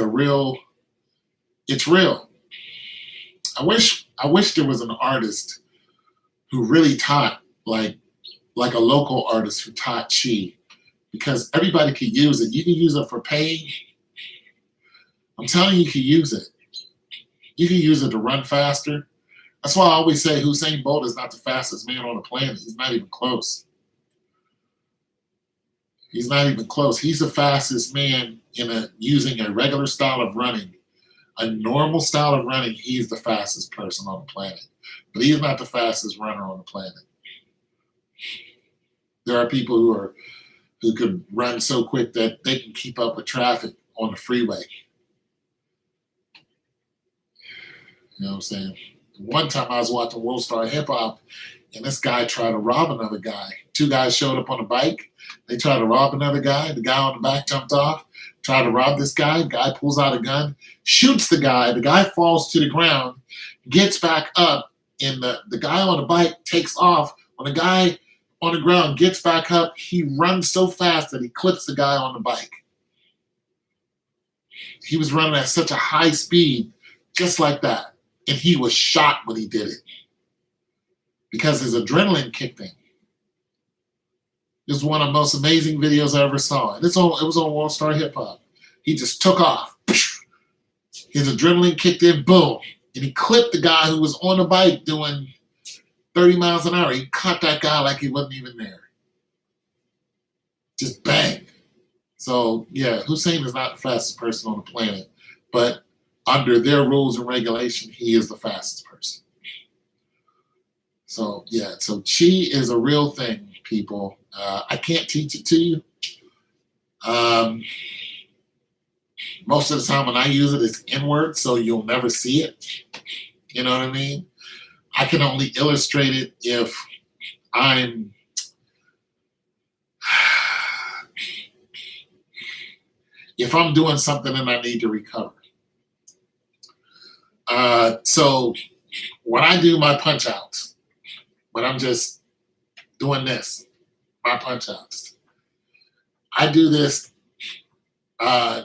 it's real. I wish there was an artist who really taught, like a local artist who taught Chi, because everybody could use it. You can use it for pain. I'm telling you, you can use it. You can use it to run faster. That's why I always say Usain Bolt is not the fastest man on the planet. He's not even close. He's not even close. He's the fastest man using a regular style of running. A normal style of running, he's the fastest person on the planet. But he's not the fastest runner on the planet. There are people who could run so quick that they can keep up with traffic on the freeway. You know what I'm saying? One time I was watching World Star Hip Hop, and this guy tried to rob another guy. Two guys showed up on a bike. They tried to rob another guy. The guy on the back jumped off, tried to rob this guy. Guy pulls out a gun, shoots the guy. The guy falls to the ground, gets back up, and the guy on the bike takes off. When the guy on the ground gets back up, he runs so fast that he clips the guy on the bike. He was running at such a high speed, just like that. And he was shot when he did it because his adrenaline kicked in. It was one of the most amazing videos I ever saw. And it was on World Star Hip Hop. He just took off. His adrenaline kicked in, boom. And he clipped the guy who was on the bike doing 30 miles an hour. He caught that guy like he wasn't even there. Just bang. So, yeah, Hussein is not the fastest person on the planet. But under their rules and regulation, he is the fastest person. So, yeah, so Chi is a real thing, people. I can't teach it to you. Most of the time when I use it, it's inward, so you'll never see it. You know what I mean? I can only illustrate it if I'm doing something and I need to recover. So when I do my punch outs, when I'm just doing this, my punch outs, I do this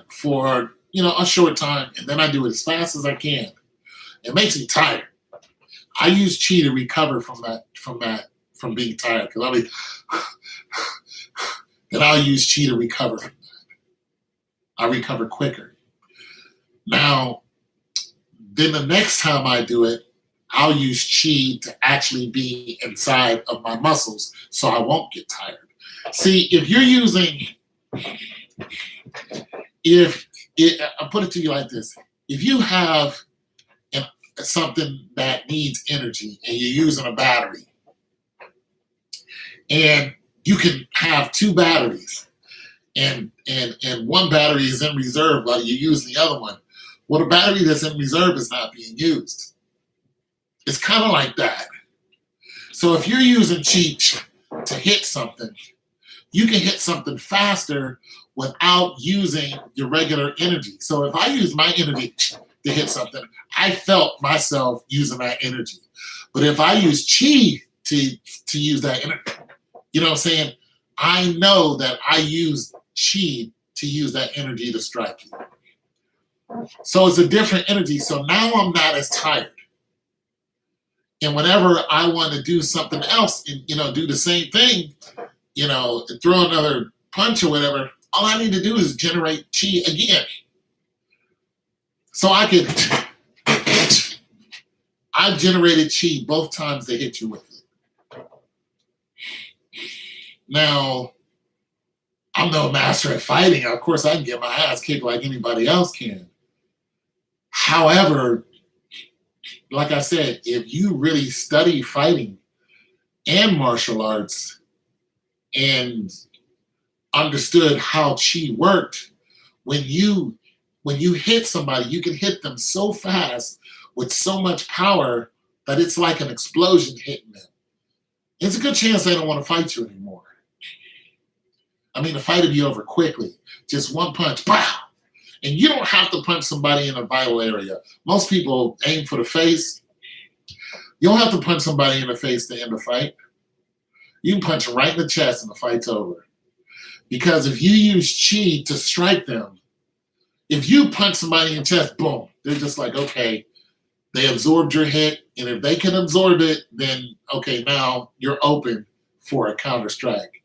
for a short time, and then I do it as fast as I can. It makes me tired. I use chi to recover from being tired because I'll be then I'll use chi to recover. I recover quicker. Now, then the next time I do it, I'll use chi to actually be inside of my muscles so I won't get tired. See, if you're using, I'll put it to you like this. If you have something that needs energy and you're using a battery, and you can have two batteries, and one battery is in reserve while you use the other one. Well, the battery that's in reserve is not being used. It's kind of like that. So if you're using chi to hit something, you can hit something faster without using your regular energy. So if I use my energy to hit something, I felt myself using that energy. But if I use chi to use that energy, you know what I'm saying? I know that I use chi to use that energy to strike you. So it's a different energy. So now I'm not as tired. And whenever I want to do something else and, do the same thing, throw another punch or whatever, all I need to do is generate chi again. So I've generated chi both times they hit you with it. Now, I'm no master at fighting. Of course, I can get my ass kicked like anybody else can. However, like I said, if you really study fighting and martial arts and understood how chi worked, when you hit somebody, you can hit them so fast with so much power that it's like an explosion hitting them. It's a good chance they don't want to fight you anymore. I mean, the fight will be over quickly. Just one punch, pow! And you don't have to punch somebody in a vital area. Most people aim for the face. You don't have to punch somebody in the face to end the fight. You can punch them right in the chest and the fight's over. Because if you use chi to strike them, if you punch somebody in the chest, boom, they're just like, okay, they absorbed your hit. And if they can absorb it, then, okay, now you're open for a counter strike.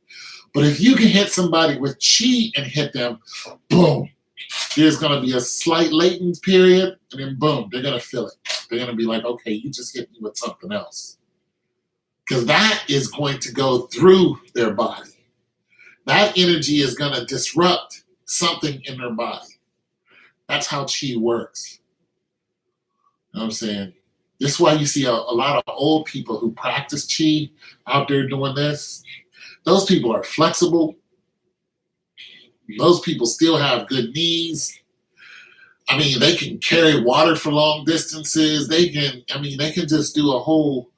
But if you can hit somebody with chi and hit them, boom, there's going to be a slight latent period, and then boom, they're going to feel it. They're going to be like, okay, you just hit me with something else. Because that is going to go through their body. That energy is going to disrupt something in their body. That's how chi works. You know what I'm saying? This is why you see a lot of old people who practice chi out there doing this. Those people are flexible. Those people still have good knees. I mean, they can carry water for long distances. They can just do a whole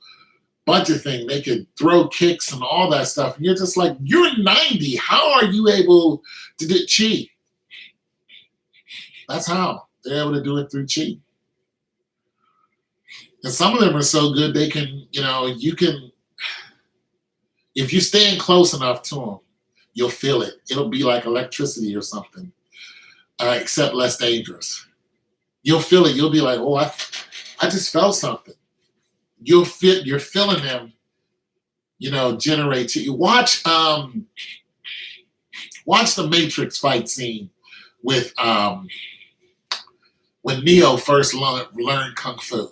bunch of things. They can throw kicks and all that stuff. And you're just like, you're 90. How are you able to do chi? That's how. They're able to do it through chi. And some of them are so good, they can, you can, if you stand close enough to them, you'll feel it. It'll be like electricity or something, except less dangerous. You'll feel it. You'll be like, oh, I just felt something. You're feeling them, generate. You watch the Matrix fight scene with when Neo first learned Kung Fu.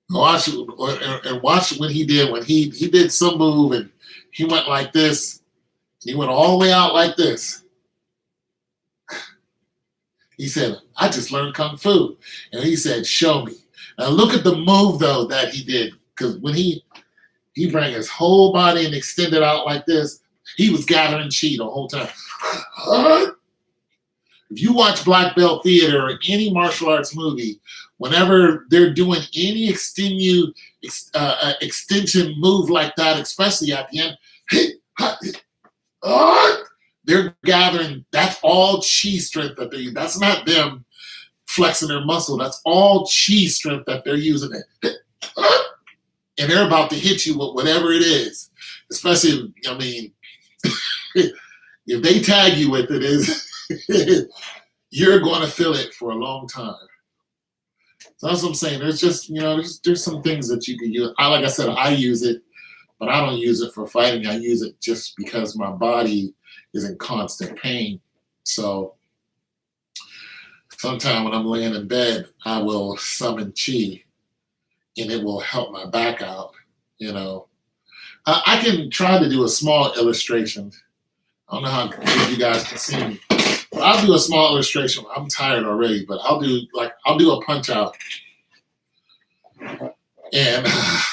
Watch when he did some move and he went like this. He went all the way out like this. He said, I just learned Kung Fu. And he said, show me. Now look at the move, though, that he did. Because when he brought his whole body and extended out like this, he was gathering chi the whole time. If you watch Black Belt Theater or any martial arts movie, whenever they're doing any extension move like that, especially at the end, they're gathering. That's all chi strength that they're using. That's not them flexing their muscle. That's all chi strength that they're using. And they're about to hit you with whatever it is. Especially, If they tag you with it, is you're going to feel it for a long time. So that's what I'm saying. There's just, there's some things that you can use. Like I said, I use it, but I don't use it for fighting. I use it just because my body is in constant pain. So sometime when I'm laying in bed, I will summon chi, and it will help my back out. I can try to do a small illustration. I don't know how good you guys can see me. But I'll do a small illustration. I'm tired already, but I'll do a punch out. And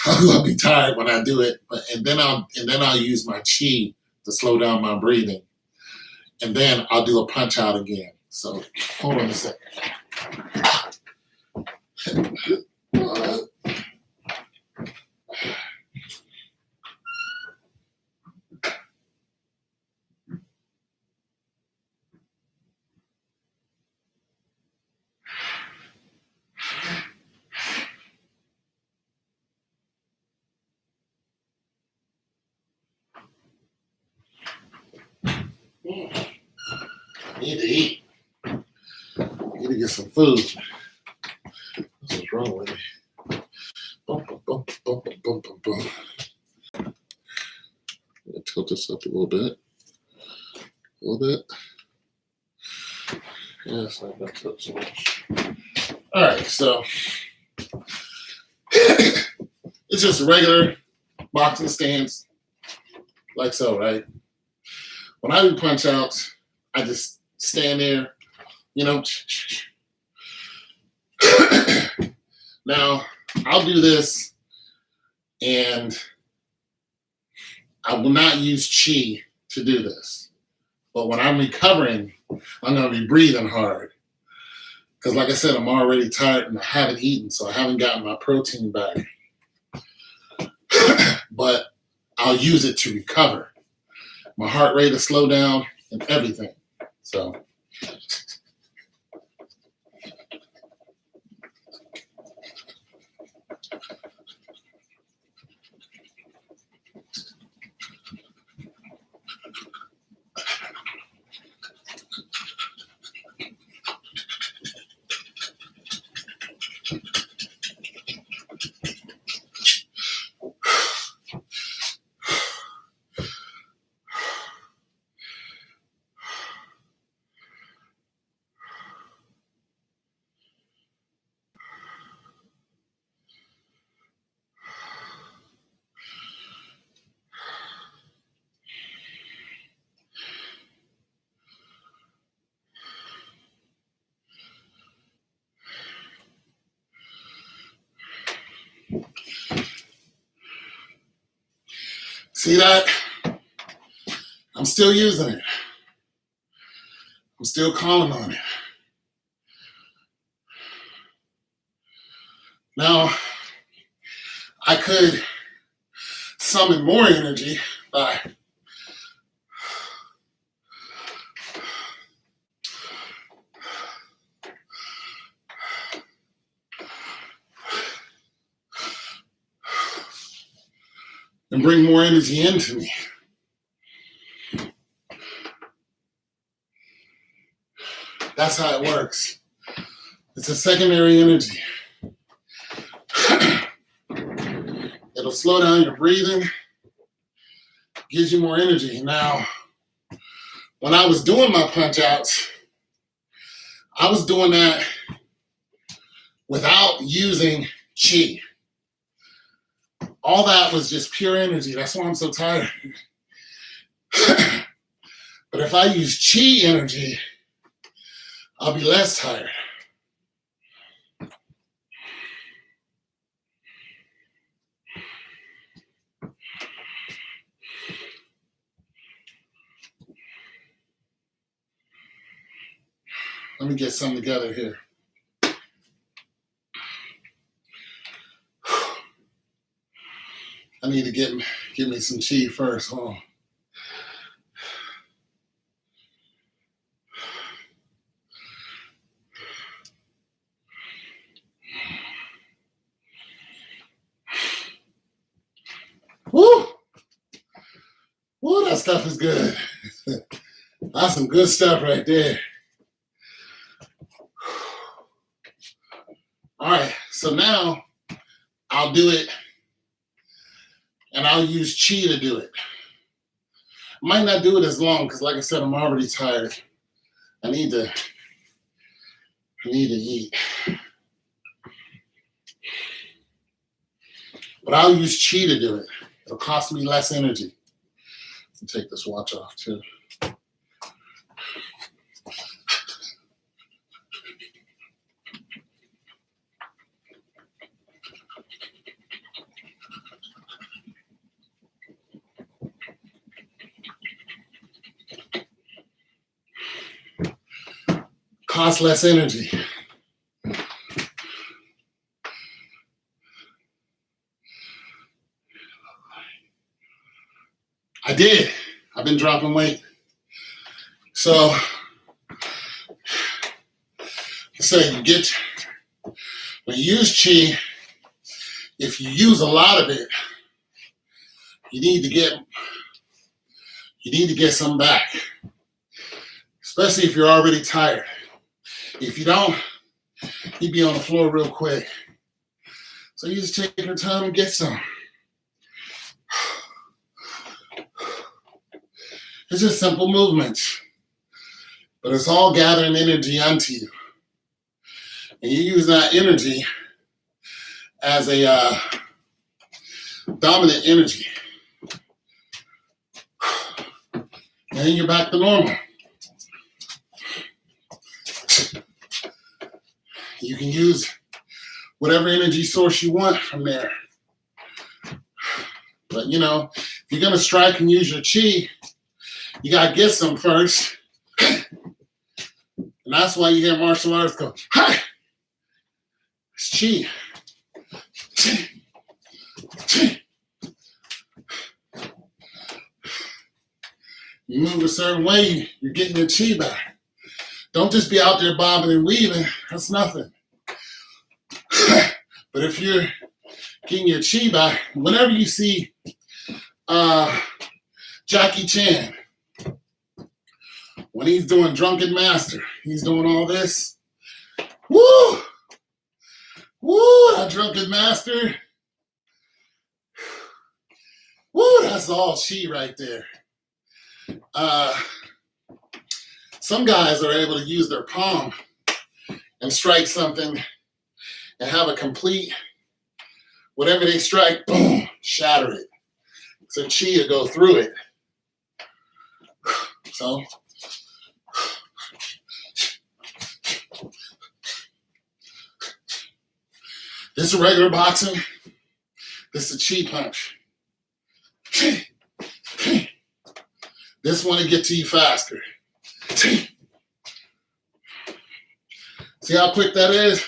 I'll be tired when I do it. And then I'll use my chi to slow down my breathing. And then I'll do a punch out again. So hold on a second. I need to eat. I need to get some food. What's wrong with me? Bum, bum, bum, bum, bum, bum, bum. I'm gonna tilt this up a little bit. A little bit. Yeah, it's not gonna tilt so much. All right, so it's just a regular boxing stance, like so, right? When I do punch outs, I just stand there, Now, I'll do this, and I will not use chi to do this. But when I'm recovering, I'm going to be breathing hard. Because like I said, I'm already tired and I haven't eaten, so I haven't gotten my protein back. But I'll use it to recover. My heart rate will slow down and everything. So see that? I'm still using it. I'm still calling on it. Now, I could summon more energy by and bring more energy into me. That's how it works. It's a secondary energy. It'll slow down your breathing, gives you more energy. Now, when I was doing my punch outs, I was doing that without using chi. All that was just pure energy. That's why I'm so tired. But if I use chi energy, I'll be less tired. Let me get some together here. I need to get me some chi first. Hold on. Woo! Woo, that stuff is good. That's some good stuff right there. All right, so now I'll do it and I'll use chi to do it. I might not do it as long because, like I said, I'm already tired. I need to eat. But I'll use chi to do it. It'll cost me less energy. I'll take this watch off too. Cost less energy. I did. I've been dropping weight. So, when you use chi, if you use a lot of it, you need to get some back, especially if you're already tired. If you don't, you'd be on the floor real quick. So you just take your time and get some. It's just simple movements, but it's all gathering energy onto you. And you use that energy as a dominant energy. And then you're back to normal. You can use whatever energy source you want from there. But if you're going to strike and use your chi, you got to get some first. And that's why you hear martial arts go, hi! It's chi. Chi. You move a certain way, you're getting your chi back. Don't just be out there bobbing and weaving. That's nothing. But if you're getting your chi back, whenever you see Jackie Chan, when he's doing Drunken Master, he's doing all this. Woo! Woo, that Drunken Master. Woo, that's all chi right there. Some guys are able to use their palm and strike something and have a complete, whatever they strike, boom, shatter it. So chi will go through it. So, this is regular boxing. This is a chi punch. This one will get to you faster. See how quick that is?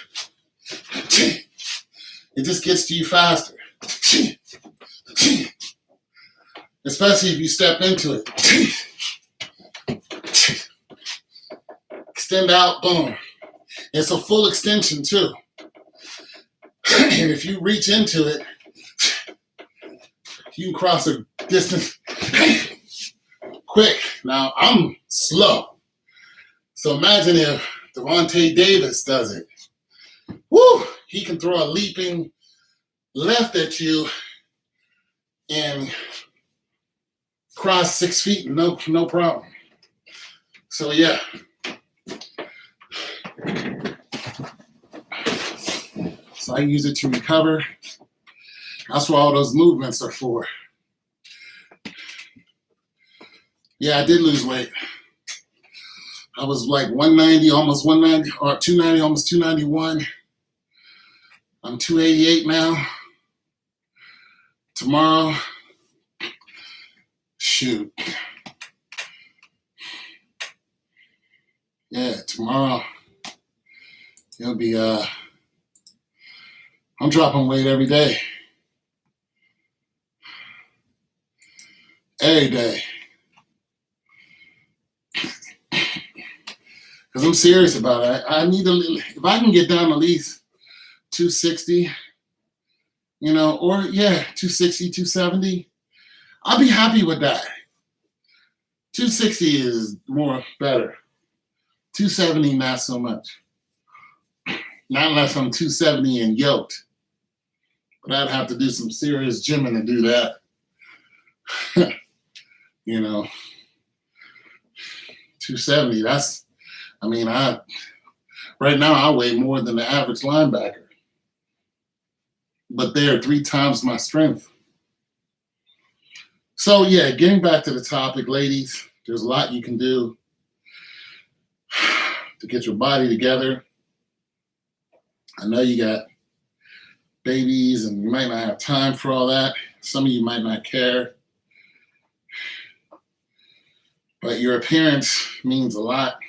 It just gets to you faster. Especially if you step into it. Extend out, boom. It's a full extension too. And if you reach into it, you can cross a distance quick. Now, I'm slow. So imagine if Devontae Davis does it. Woo! He can throw a leaping left at you and cross 6 feet, no problem. So yeah. So I use it to recover. That's what all those movements are for. Yeah, I did lose weight. I was like 190, almost 190, or 290, almost 291. I'm 288 now. Tomorrow, shoot. Yeah, tomorrow, it'll be, I'm dropping weight every day. Every day. Because I'm serious about it. I need to, if I can get down at least 260, or 260, 270, I'll be happy with that. 260 is more better. 270, not so much. Not unless I'm 270 and yoked. But I'd have to do some serious gymming to do that. You know, 270, right now I weigh more than the average linebacker. But they are 3 times my strength. So yeah, getting back to the topic, ladies, there's a lot you can do to get your body together. I know you got babies and you might not have time for all that. Some of you might not care. But your appearance means a lot.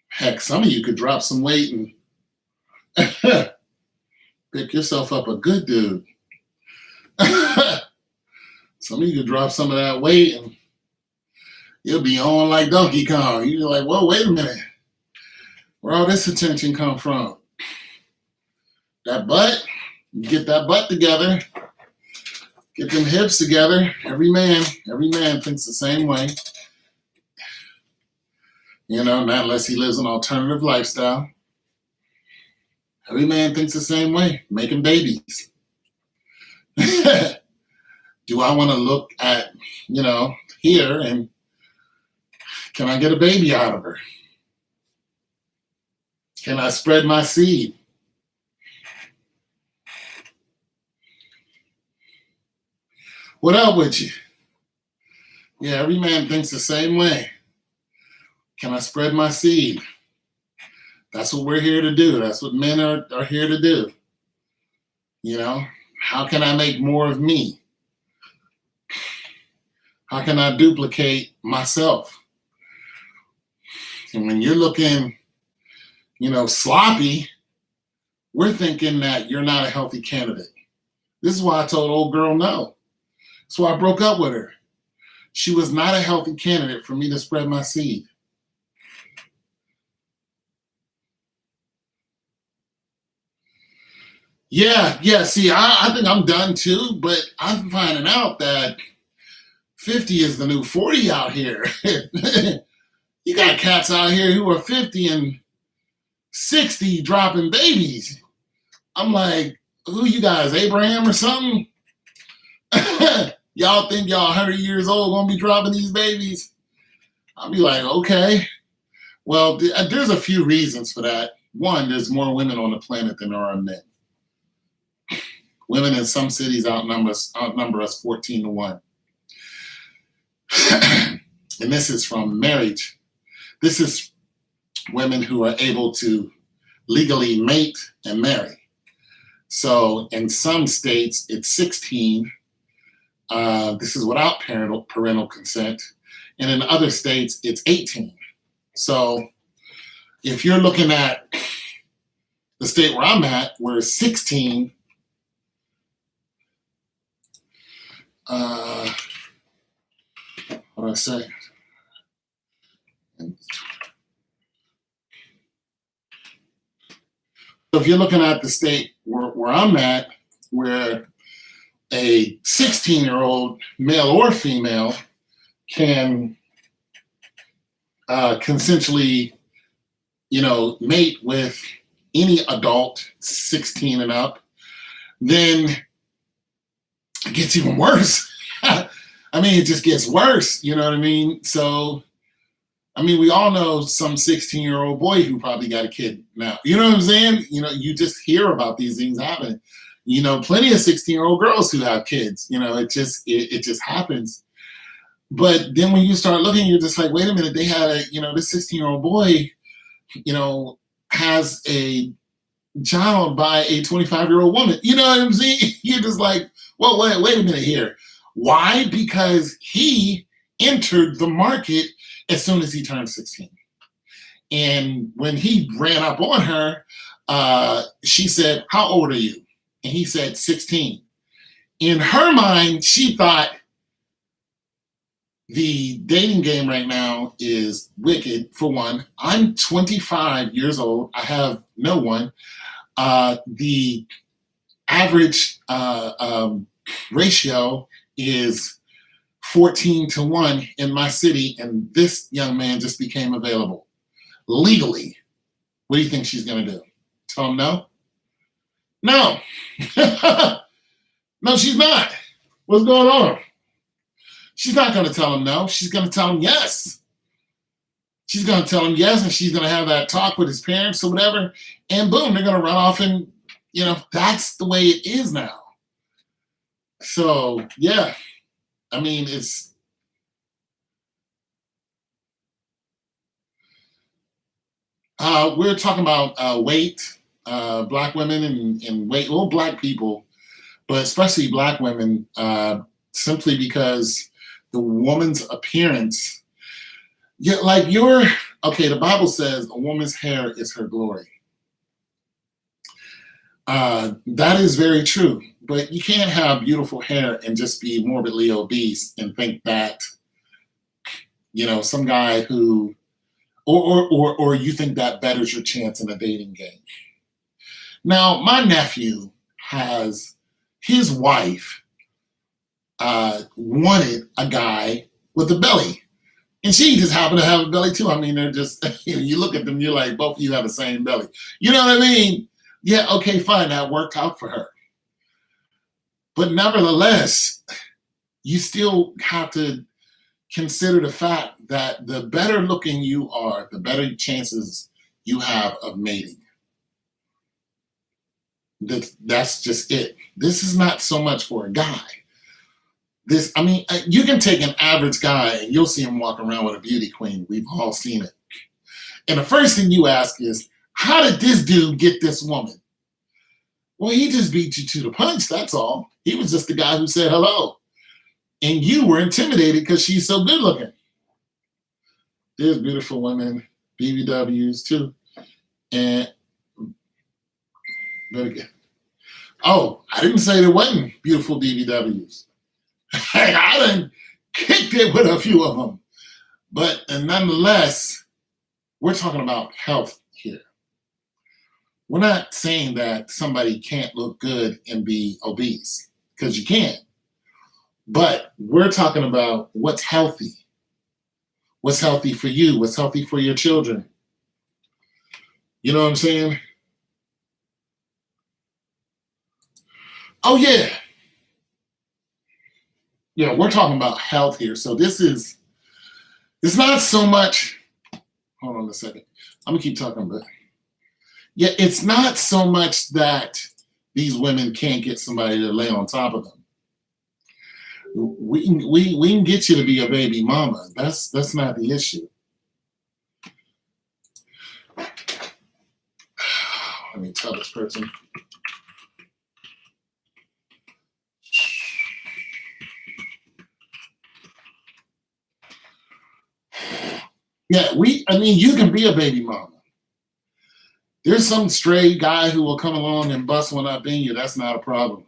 Heck, some of you could drop some weight and pick yourself up a good dude. Some of you could drop some of that weight and you'll be on like Donkey Kong. You're like, whoa, wait a minute. Where all this attention come from? That butt, you get that butt together, get them hips together. Every man thinks the same way. You know, not unless he lives an alternative lifestyle. Every man thinks the same way, making babies. Do I want to look at, here and can I get a baby out of her? Can I spread my seed? What up with you? Yeah, every man thinks the same way. Can I spread my seed? That's what we're here to do. That's what men are here to do. How can I make more of me? How can I duplicate myself? And when you're looking, sloppy, we're thinking that you're not a healthy candidate. This is why I told old girl no. That's why I broke up with her. She was not a healthy candidate for me to spread my seed. Yeah. See, I think I'm done too, but I'm finding out that 50 is the new 40 out here. You got cats out here who are 50 and 60 dropping babies. I'm like, who you guys, Abraham or something? Y'all think y'all 100 years old gonna be dropping these babies? I'll be like, okay. Well, there's a few reasons for that. One, there's more women on the planet than there are men. Women in some cities outnumber us 14-1. And this is from marriage. This is women who are able to legally mate and marry. So in some states, it's 16. This is without parental consent. And in other states, it's 18. So if you're looking at the state where I'm at, where 16, what do I say? So if you're looking at the state where I'm at, where a 16-year-old male or female can consensually, mate with any adult 16 and up, then it gets even worse. It just gets worse. You know what I mean? So, we all know some 16-year-old boy who probably got a kid now. You know what I'm saying? You just hear about these things happening. Plenty of 16-year-old girls who have kids. It just happens. But then when you start looking, you're just like, wait a minute, they had this 16-year-old boy, has a child by a 25-year-old woman. You know what I'm saying? You're just like, well, wait a minute here. Why? Because he entered the market as soon as he turned 16. And when he ran up on her, she said, how old are you? And he said, 16. In her mind, she thought the dating game right now is wicked, for one. I'm 25 years old. I have no one. The average ratio is 14-1 in my city, and this young man just became available legally. What do you think she's going to do? Tell him no? No. No, she's not. What's going on? She's not going to tell him no. She's going to tell him yes. She's going to tell him yes, and she's going to have that talk with his parents or whatever, and boom, they're going to run off, and, that's the way it is now. So, yeah, I mean, we're talking about weight, black women and weight, well, black people, but especially black women, simply because the woman's appearance, okay, the Bible says a woman's hair is her glory. That is very true, but you can't have beautiful hair and just be morbidly obese and think that, some guy who, or you think that betters your chance in a dating game. Now, my nephew has, his wife wanted a guy with a belly. And she just happened to have a belly too. I mean, they're just, you look at them, you're like, both of you have the same belly. You know what I mean? Yeah, okay, fine, that worked out for her. But nevertheless, you still have to consider the fact that the better looking you are, the better chances you have of mating. That's just it. This is not so much for a guy. You can take an average guy and you'll see him walk around with a beauty queen. We've all seen it. And the first thing you ask is, how did this dude get this woman? Well, he just beat you to the punch, that's all. He was just the guy who said hello. And you were intimidated because she's so good looking. There's beautiful women, BBWs too. And but again, oh, I didn't say there wasn't beautiful BBWs. I done kicked it with a few of them. But nonetheless, we're talking about health here. We're not saying that somebody can't look good and be obese, because you can. But we're talking about what's healthy. What's healthy for you? What's healthy for your children? You know what I'm saying? Oh, yeah. Yeah, we're talking about health here. So it's not so much, hold on a second. I'm going to keep talking about it. Yeah, it's not so much that these women can't get somebody to lay on top of them. We can get you to be a baby mama. That's not the issue. Let me tell this person. Yeah, you can be a baby mama. There's some stray guy who will come along and bust one up in you. That's not a problem.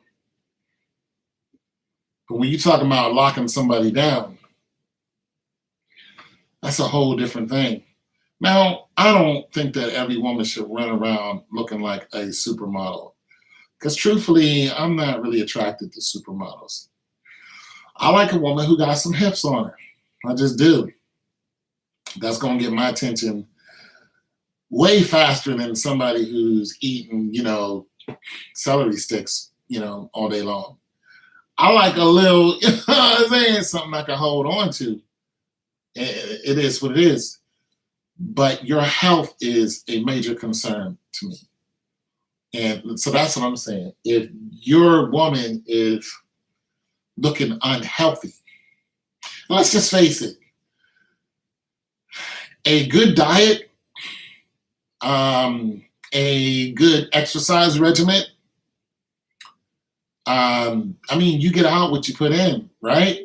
But when you're talking about locking somebody down, that's a whole different thing. Now, I don't think that every woman should run around looking like a supermodel. Because truthfully, I'm not really attracted to supermodels. I like a woman who got some hips on her. I just do. That's going to get my attention way faster than somebody who's eating, celery sticks, all day long. I like a little, something I can hold on to. It is what it is. But your health is a major concern to me. And so that's what I'm saying. If your woman is looking unhealthy, let's just face it, a good diet, a good exercise regimen, you get out what you put in, right?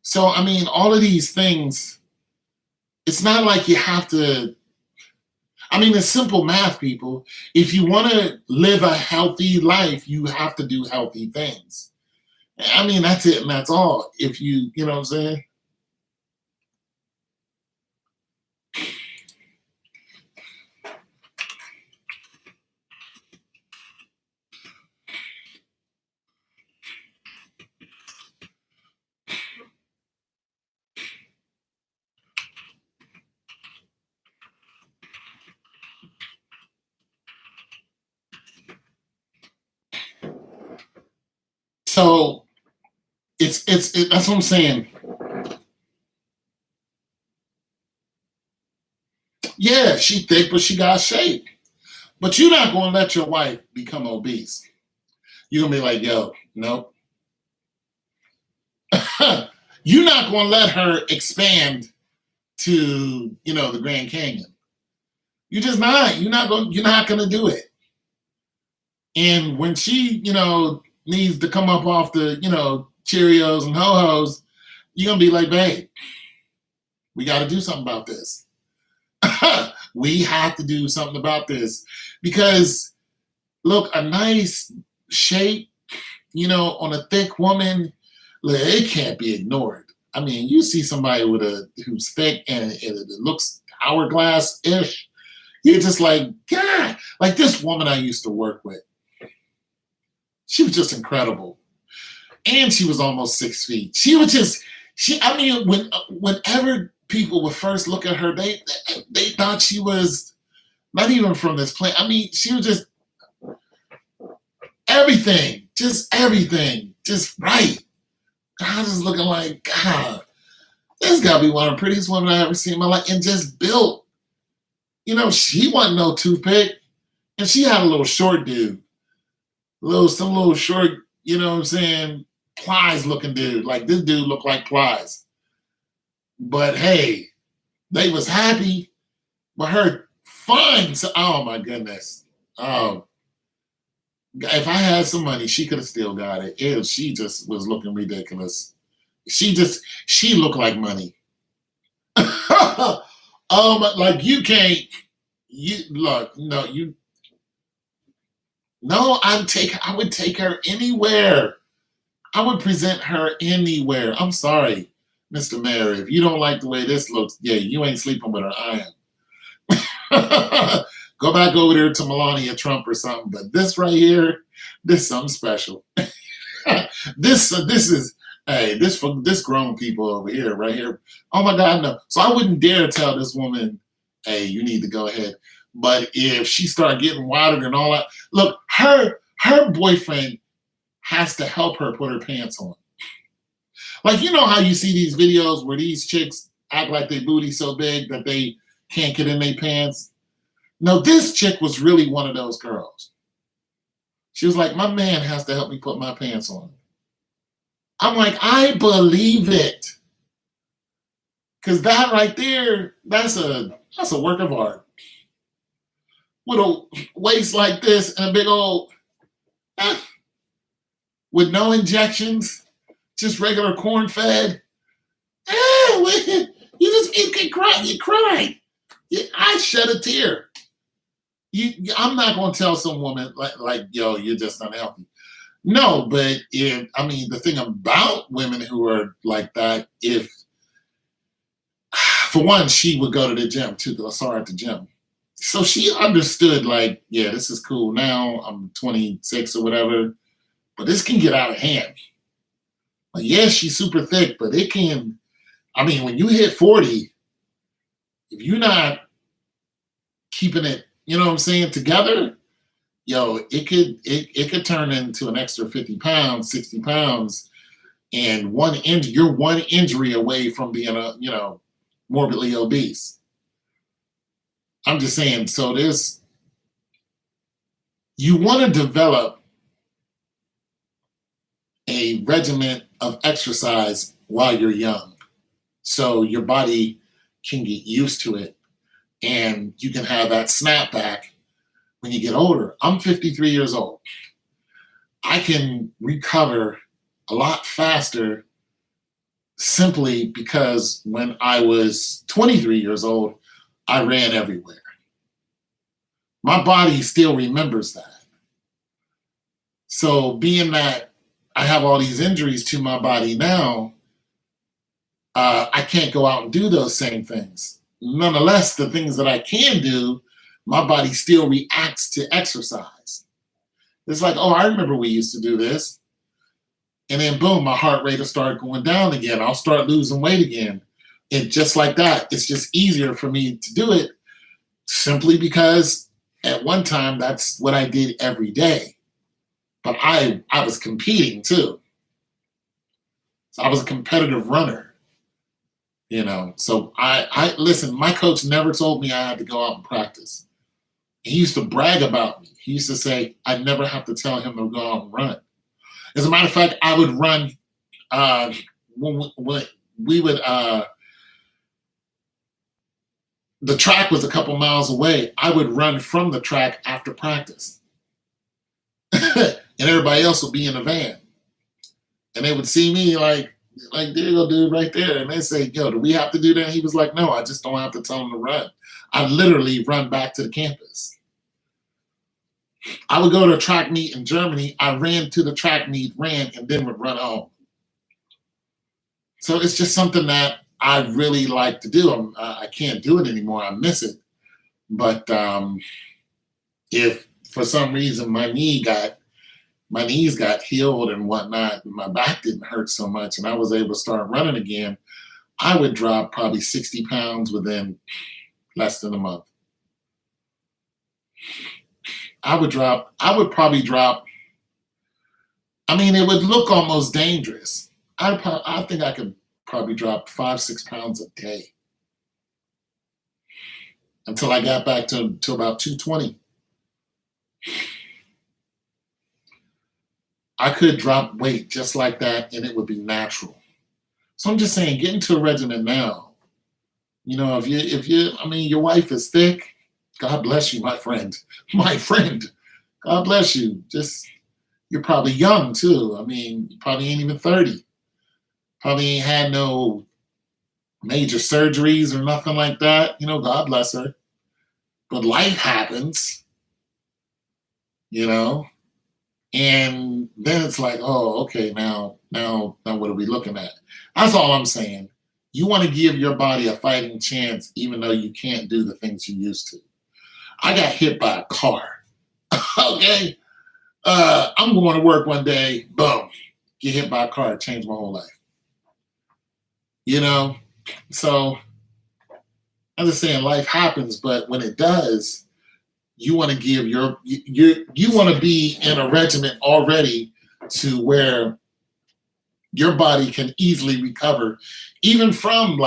So, all of these things, it's not like you have to, it's simple math, people. If you want to live a healthy life, you have to do healthy things. That's it and that's all. If you know what I'm saying? So that's what I'm saying. Yeah, she thick, but she got shape. But you're not gonna let your wife become obese. You're gonna be like, yo, no. You're not gonna let her expand to, the Grand Canyon. You're just not. You're not gonna do it. And when she, needs to come up off the, Cheerios and ho-hos, you're gonna be like, babe, we gotta do something about this. We have to do something about this. Because look, a nice shape, on a thick woman, look, it can't be ignored. I mean, you see somebody who's thick and it looks hourglass-ish, you're just like, God, like this woman I used to work with. She was just incredible. And she was almost 6 feet. She was just, I mean, whenever people would first look at her, they thought she was not even from this planet. I mean, she was just everything, just right. I was just looking like, God, this gotta be one of the prettiest women I ever seen in my life, and just built. She wasn't no toothpick, and she had a little short dude, some little short, you know what I'm saying, Plies looking dude. Like this dude looked like Plies. But hey, they was happy, but her fine. So, oh my goodness. Oh, if I had some money, she could have still got it. She just was looking ridiculous. She looked like money. Like you can't. You look. No. I would take her anywhere. I would present her anywhere. I'm sorry, Mr. Mayor. If you don't like the way this looks, yeah, you ain't sleeping with her. I am. Go back over there to Melania Trump or something. But this right here, this is something special. This is, hey, this for this grown people over here, right here. Oh my God, no. So I wouldn't dare tell this woman, hey, you need to go ahead. But if she start getting wilder and all that, look, her boyfriend has to help her put her pants on. Like, how you see these videos where these chicks act like their booty so big that they can't get in their pants? No, this chick was really one of those girls. She was like, my man has to help me put my pants on. I'm like, I believe it. Because that right there, that's a work of art. With a waist like this and a big old, with no injections, just regular corn fed. You can cry. You cried. I shed a tear. I'm not going to tell some woman like, yo, you're just unhealthy. No, but the thing about women who are like that, for one, she would go to the gym too, because I saw her at the gym. So she understood, like, yeah, this is cool now. I'm 26 or whatever, but this can get out of hand. Like, yeah, she's super thick, but it can, when you hit 40, if you're not keeping it, together, yo, it could turn into an extra 50 pounds, 60 pounds, and you're one injury away from being morbidly obese. I'm just saying, so you want to develop a regimen of exercise while you're young, so your body can get used to it, and you can have that snapback when you get older. I'm 53 years old. I can recover a lot faster simply because when I was 23 years old, I ran everywhere. My body still remembers that. So being that I have all these injuries to my body now, I can't go out and do those same things. Nonetheless, the things that I can do, my body still reacts to exercise. It's like, oh, I remember we used to do this. And then boom, my heart rate will start going down again. I'll start losing weight again. And just like that, it's just easier for me to do it simply because at one time, that's what I did every day. But I was competing too. I was a competitive runner, So I listen, my coach never told me I had to go out and practice. He used to brag about me. He used to say I never have to tell him to go out and run. As a matter of fact, I would run when we would the track was a couple miles away. I would run from the track after practice. And everybody else would be in the van. And they would see me like there you go, dude, right there. And they say, yo, do we have to do that? And he was like, no, I just don't have to tell them to run. I literally run back to the campus. I would go to a track meet in Germany. I ran to the track meet, ran, and then would run home. So it's just something that I really like to do. I can't do it anymore. I miss it. But if for some reason my knees got healed and whatnot, and my back didn't hurt so much, and I was able to start running again, I would drop probably 60 pounds within less than a month. I would probably drop, it would look almost dangerous. I think I could probably drop 5-6 pounds a day until I got back to about 220. I could drop weight just like that and it would be natural. So I'm just saying, get into a regimen now. If your wife is thick, God bless you, my friend. My friend, God bless you. You're probably young too. You probably ain't even 30. Probably ain't had no major surgeries or nothing like that. God bless her. But life happens, and then it's like, oh, okay, now what are we looking at? That's all I'm saying. You want to give your body a fighting chance, even though you can't do the things you used to. I got hit by a car. Okay. I'm going to work one day, boom, get hit by a car, changed my whole life. So I'm just saying life happens, but when it does, you want to give you want to be in a regimen already to where your body can easily recover, even from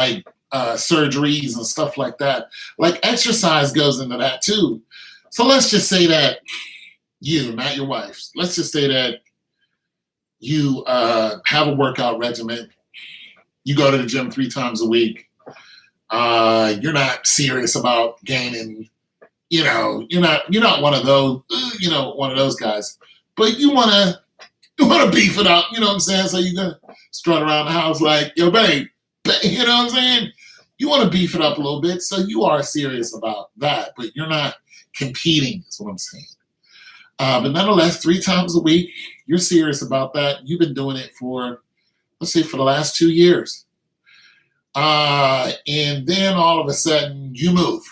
surgeries and stuff like that. Like exercise goes into that too. So let's just say that you, not your wife, let's just say that you have a workout regimen. You go to the gym 3 times a week. You're not serious about gaining. You're not one of those guys. But you want to beef it up. You know what I'm saying? So you're gonna strut around the house like, yo, babe. You know what I'm saying? You want to beef it up a little bit. So you are serious about that, but you're not competing. Is what I'm saying. But nonetheless, 3 times a week, you're serious about that. You've been doing it for, let's say, for the last 2 years. And then all of a sudden you move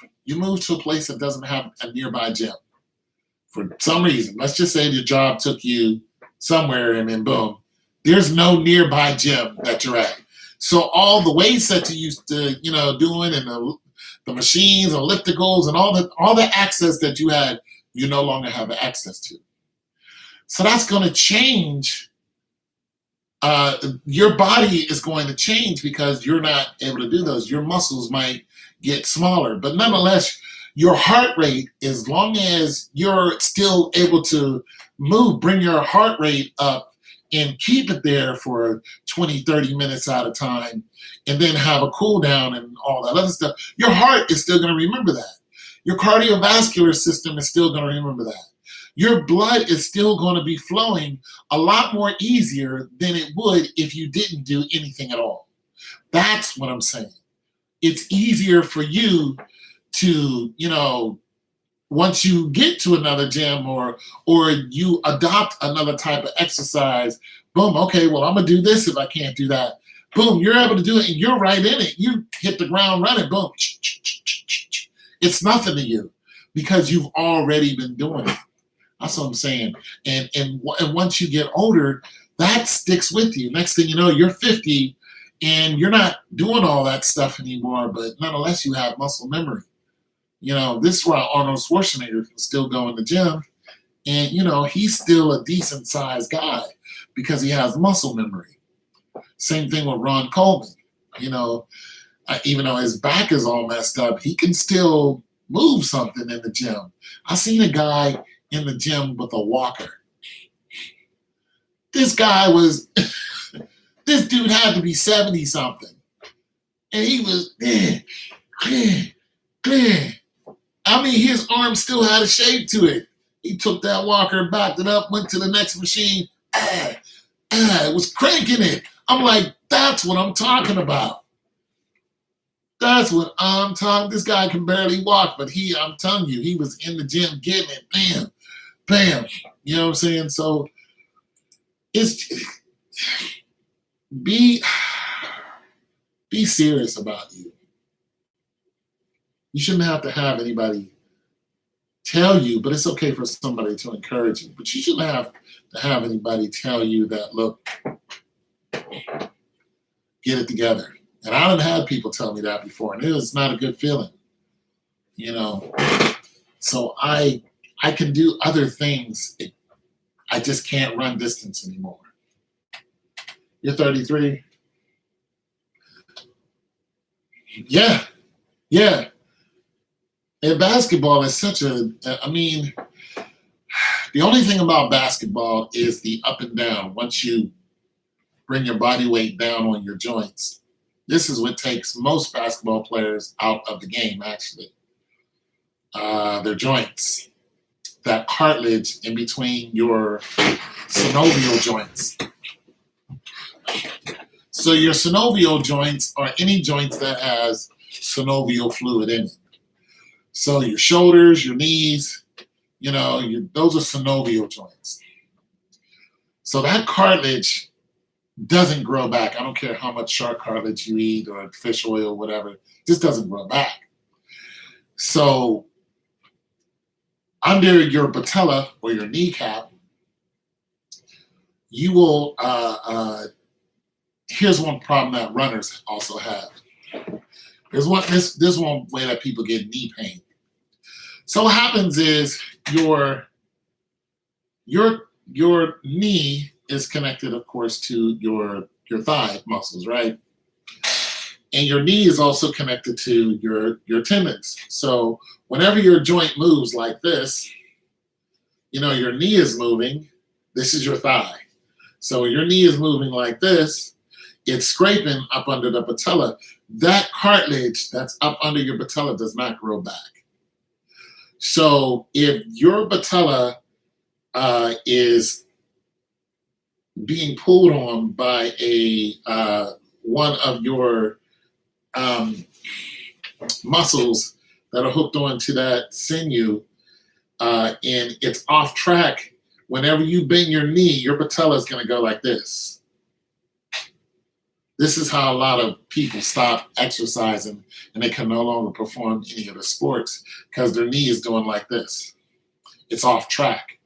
to a place that doesn't have a nearby gym for some reason. Let's just say your job took you somewhere and then boom, there's no nearby gym that you're at. So all the weights that you used to, doing and the machines, ellipticals, and all the access that you had, you no longer have access to. So that's going to change. Your body is going to change because you're not able to do those. Your muscles might get smaller, but nonetheless, your heart rate, as long as you're still able to move, bring your heart rate up and keep it there for 20, 30 minutes at a time, and then have a cool down and all that other stuff. Your heart is still going to remember that. Your cardiovascular system is still going to remember that. Your blood is still going to be flowing a lot more easier than it would if you didn't do anything at all. That's what I'm saying. It's easier for you to, once you get to another gym or you adopt another type of exercise, boom, okay, well, I'm going to do this if I can't do that. Boom, you're able to do it and you're right in it. You hit the ground running, boom. It's nothing to you because you've already been doing it. That's what I'm saying. And once you get older, that sticks with you. Next thing you know, you're 50 and you're not doing all that stuff anymore, but nonetheless, you have muscle memory. This is why Arnold Schwarzenegger can still go in the gym and, he's still a decent sized guy because he has muscle memory. Same thing with Ron Coleman. You know, even though his back is all messed up, he can still move something in the gym. I seen a guy in the gym with a walker. This guy was, this dude had to be 70 something. And he was, I mean, his arm still had a shape to it. He took that walker, backed it up, went to the next machine, it was cranking it. I'm like, that's what I'm talking about. That's what I'm talking. This guy can barely walk, but I'm telling you, he was in the gym getting it. Bam, bam. You know what I'm saying? So it's be serious about you. You shouldn't have to have anybody tell you, but it's okay for somebody to encourage you. But you shouldn't have to have anybody tell you that, look, get it together. And I done had people tell me that before, and it was not a good feeling, you know. So I can do other things. I just can't run distance anymore. You're 33? Yeah. And basketball is I mean, the only thing about basketball is the up and down. Once you bring your body weight down on your joints, this is what takes most basketball players out of the game, actually. Their joints, that cartilage in between your synovial joints. So your synovial joints are any joints that has synovial fluid in it. So your shoulders, your knees, you know, those are synovial joints. So that cartilage doesn't grow back. I don't care how much shark cartilage you eat or fish oil, whatever. It just doesn't grow back. So under your patella or your kneecap, you will, here's one problem that runners also have. There's one way that people get knee pain. So what happens is your knee is connected, of course, to your thigh muscles, right? And your knee is also connected to your tendons. So whenever your joint moves like this, you know, your knee is moving. This is your thigh. So your knee is moving like this. It's scraping up under the patella. That cartilage that's up under your patella does not grow back. So if your patella is being pulled on by one of your muscles that are hooked onto that sinew, and it's off track, whenever you bend your knee, your patella is going to go like this. This is how a lot of people stop exercising and they can no longer perform any of the sports because their knee is doing like this. It's off track.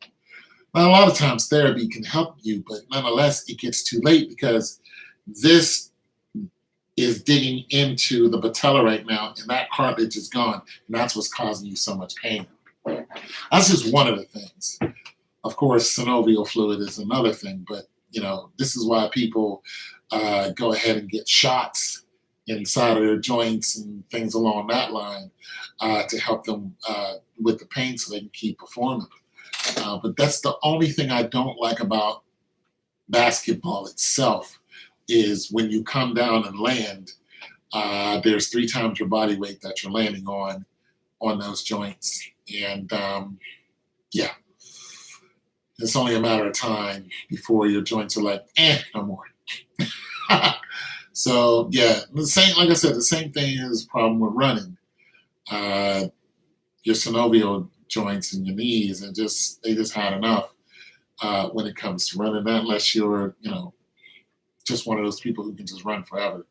Now, a lot of times therapy can help you, but nonetheless, it gets too late because this is digging into the patella right now, and that cartilage is gone, and that's what's causing you so much pain. That's just one of the things. Of course, synovial fluid is another thing, but you know, this is why people go ahead and get shots inside of their joints and things along that line to help them with the pain so they can keep performing. But that's the only thing I don't like about basketball itself is when you come down and land, there's 3 times your body weight that you're landing on those joints. And yeah, it's only a matter of time before your joints are like, no more. So yeah, the same, like I said, the same thing is a problem with running. Your synovial joints and your knees, and they just had enough when it comes to running. Not unless you're, you know, just one of those people who can just run forever.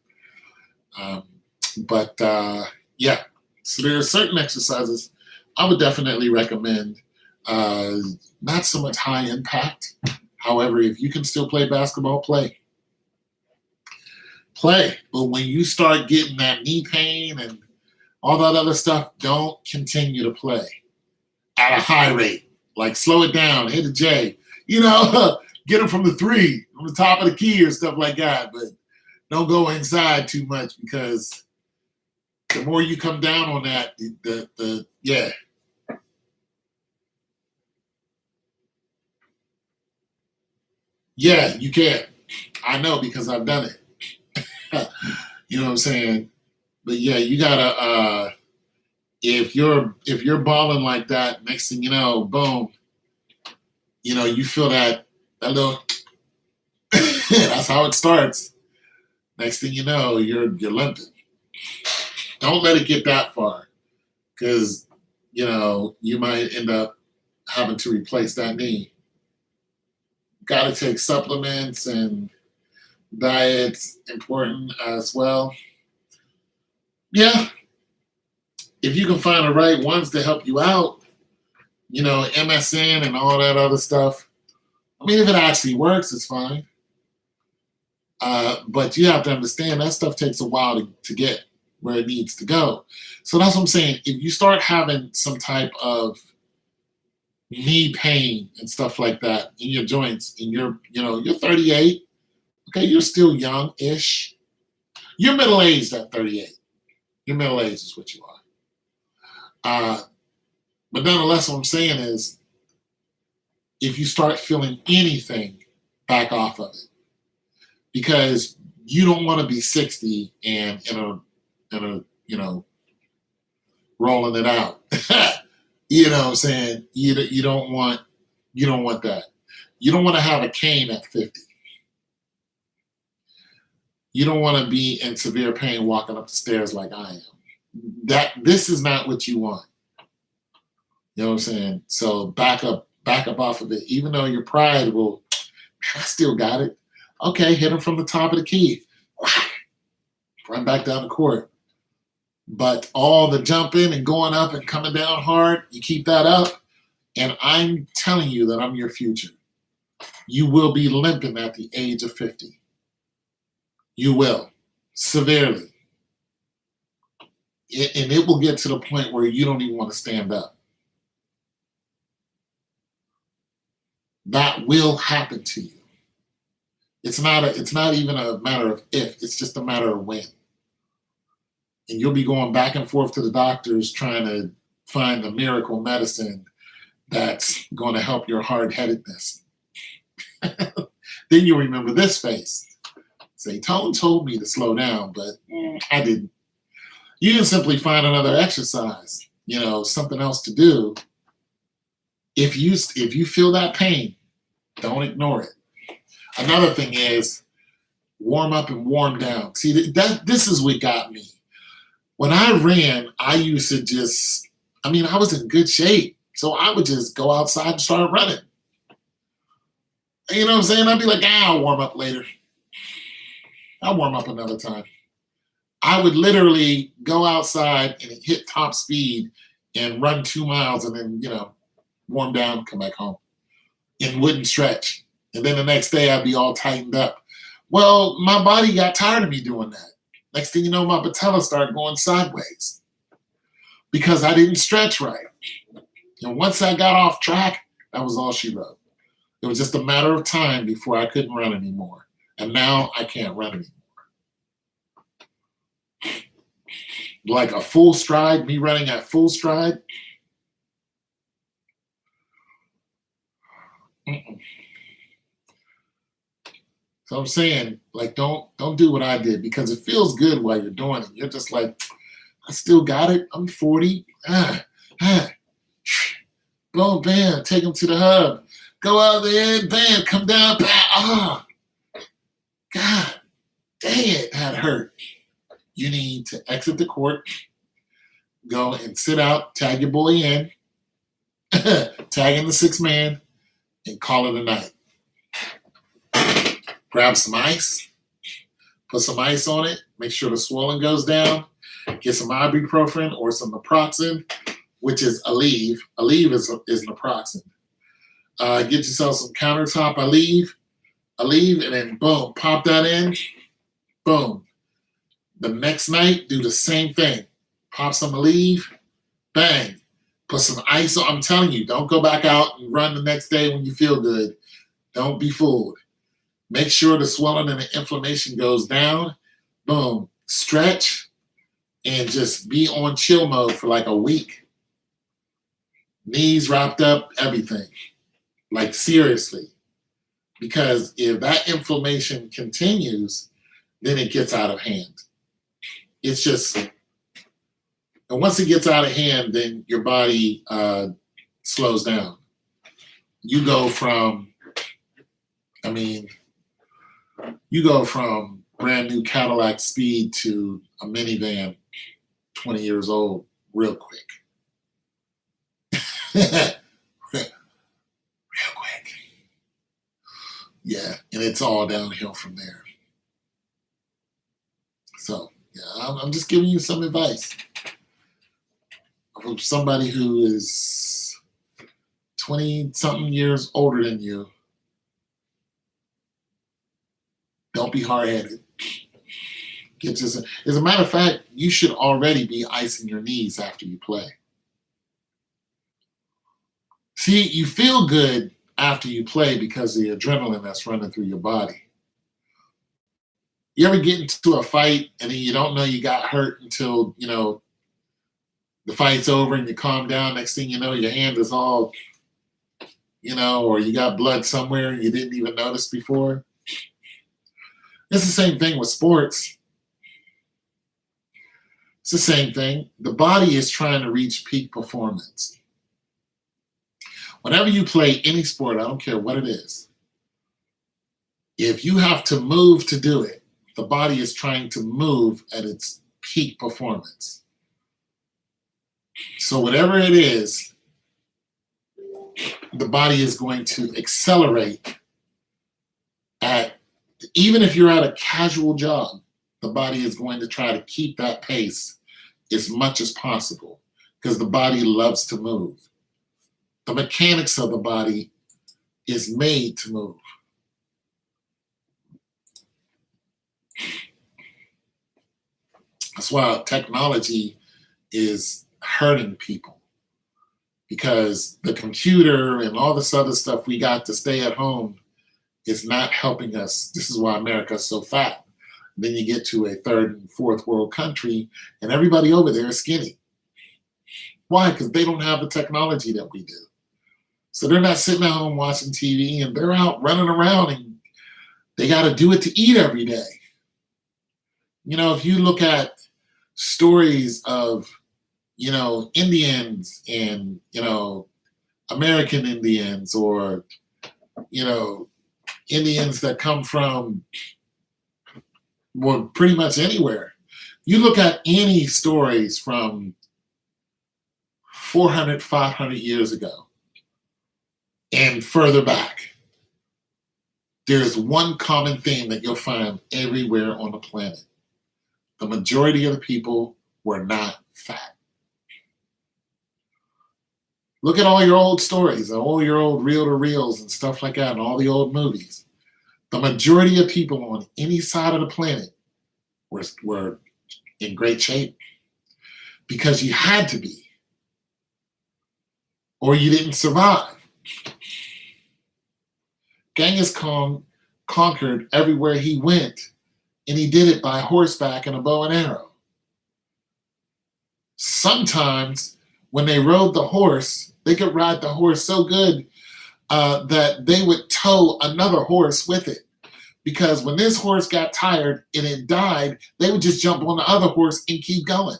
But yeah, so there are certain exercises I would definitely recommend. Not so much high impact. However, if you can still play basketball, play. But when you start getting that knee pain and all that other stuff, don't continue to play at a high rate. Like slow it down, hit J. You know, get them from the 3, from the top of the key or stuff like that. But don't go inside too much because the more you come down on that, the yeah. Yeah, you can. I know because I've done it. You know what I'm saying? But yeah, you gotta if you're balling like that, next thing you know, boom, you feel that little that's how it starts. Next thing you know, you're limping. Don't let it get that far because you might end up having to replace that knee. Got to take supplements and diet's important as well. Yeah, if you can find the right ones to help you out, MSN and all that other stuff. I mean, if it actually works, it's fine. But you have to understand that stuff takes a while to get where it needs to go. So that's what I'm saying. If you start having some type of knee pain and stuff like that in your joints, and you're 38, okay, you're still young-ish. You're middle-aged at 38. You're middle-aged is what you are. But nonetheless, what I'm saying is, if you start feeling anything, back off of it because you don't want to be 60 and rolling it out. You know what I'm saying? You don't want that. You don't want to have a cane at 50. You don't want to be in severe pain walking up the stairs like I am. This is not what you want. You know what I'm saying? So back up off of it. Even though your pride will, I still got it. Okay, hit him from the top of the key. Run back down the court. But all the jumping and going up and coming down hard, you keep that up, and I'm telling you that I'm your future. You will be limping at the age of 50. You will, severely. And it will get to the point where you don't even want to stand up. That will happen to you. It's not even a matter of if, it's just a matter of when. And you'll be going back and forth to the doctors trying to find the miracle medicine that's going to help your hard-headedness. Then you'll remember this face. Say, Tone told me to slow down, but I didn't. You can simply find another exercise, something else to do. If you feel that pain, don't ignore it. Another thing is warm up and warm down. See, this is what got me. When I ran, I used to I was in good shape. So I would just go outside and start running. You know what I'm saying? I'd be like, I'll warm up later. I'll warm up another time. I would literally go outside and hit top speed and run 2 miles and then, warm down, come back home and wouldn't stretch. And then the next day I'd be all tightened up. Well, my body got tired of me doing that. Next thing you know, my patella started going sideways because I didn't stretch right. And once I got off track, that was all she wrote. It was just a matter of time before I couldn't run anymore. And now I can't run anymore. Like a full stride, me running at full stride. Mm-mm. So I'm saying, don't do what I did because it feels good while you're doing it. You're just like, I still got it. I'm 40. Boom, bam, take them to the hub. Go out there, bam, come down, bam. God, dang it, that hurt. You need to exit the court, go and sit out, tag your boy in, tag in the 6th man, and call it a night. Grab some ice, put some ice on it, make sure the swelling goes down, get some ibuprofen or some naproxen, which is Aleve. Aleve is naproxen. Get yourself some countertop Aleve, and then boom, pop that in, boom. The next night, do the same thing. Pop some Aleve, bang, put some ice on. I'm telling you, don't go back out and run the next day when you feel good. Don't be fooled. Make sure the swelling and the inflammation goes down, boom, stretch, and just be on chill mode for like a week. Knees wrapped up, everything. Like seriously. Because if that inflammation continues, then it gets out of hand. It's just, and once it gets out of hand, then your body slows down. You go from, I mean, you go from brand new Cadillac Speed to a minivan 20 years old real quick. Real quick. Yeah, and it's all downhill from there. So, yeah, I'm just giving you some advice from somebody who is 20 something years older than you. Don't be hard headed. Get just, as a matter of fact, you should already be icing your knees after you play. See, you feel good after you play because of the adrenaline that's running through your body. You ever get into a fight and then you don't know you got hurt until, the fight's over and you calm down. Next thing you know, your hand is all, or you got blood somewhere and you didn't even notice before. It's the same thing with sports. It's the same thing. The body is trying to reach peak performance. Whenever you play any sport, I don't care what it is, if you have to move to do it, the body is trying to move at its peak performance. So whatever it is, the body is going to accelerate at, even if you're at a casual jog, the body is going to try to keep that pace as much as possible because the body loves to move. The mechanics of the body is made to move. That's why technology is hurting people, because the computer and all this other stuff we got to stay at home is not helping us. This is why America is so fat. Then you get to a third and fourth world country and everybody over there is skinny. Why? Because they don't have the technology that we do. So they're not sitting at home watching TV, and they're out running around and they got to do it to eat every day. If you look at stories of, Indians and, American Indians, or, Indians that come from, well, pretty much anywhere. You look at any stories from 400, 500 years ago and further back, there's one common theme that you'll find everywhere on the planet. The majority of the people were not fat. Look at all your old stories and all your old reel-to-reels and stuff like that and all the old movies. The majority of people on any side of the planet were in great shape because you had to be, or you didn't survive. Genghis Khan conquered everywhere he went, and he did it by horseback and a bow and arrow. Sometimes when they rode the horse, they could ride the horse so good that they would tow another horse with it. Because when this horse got tired and it died, they would just jump on the other horse and keep going.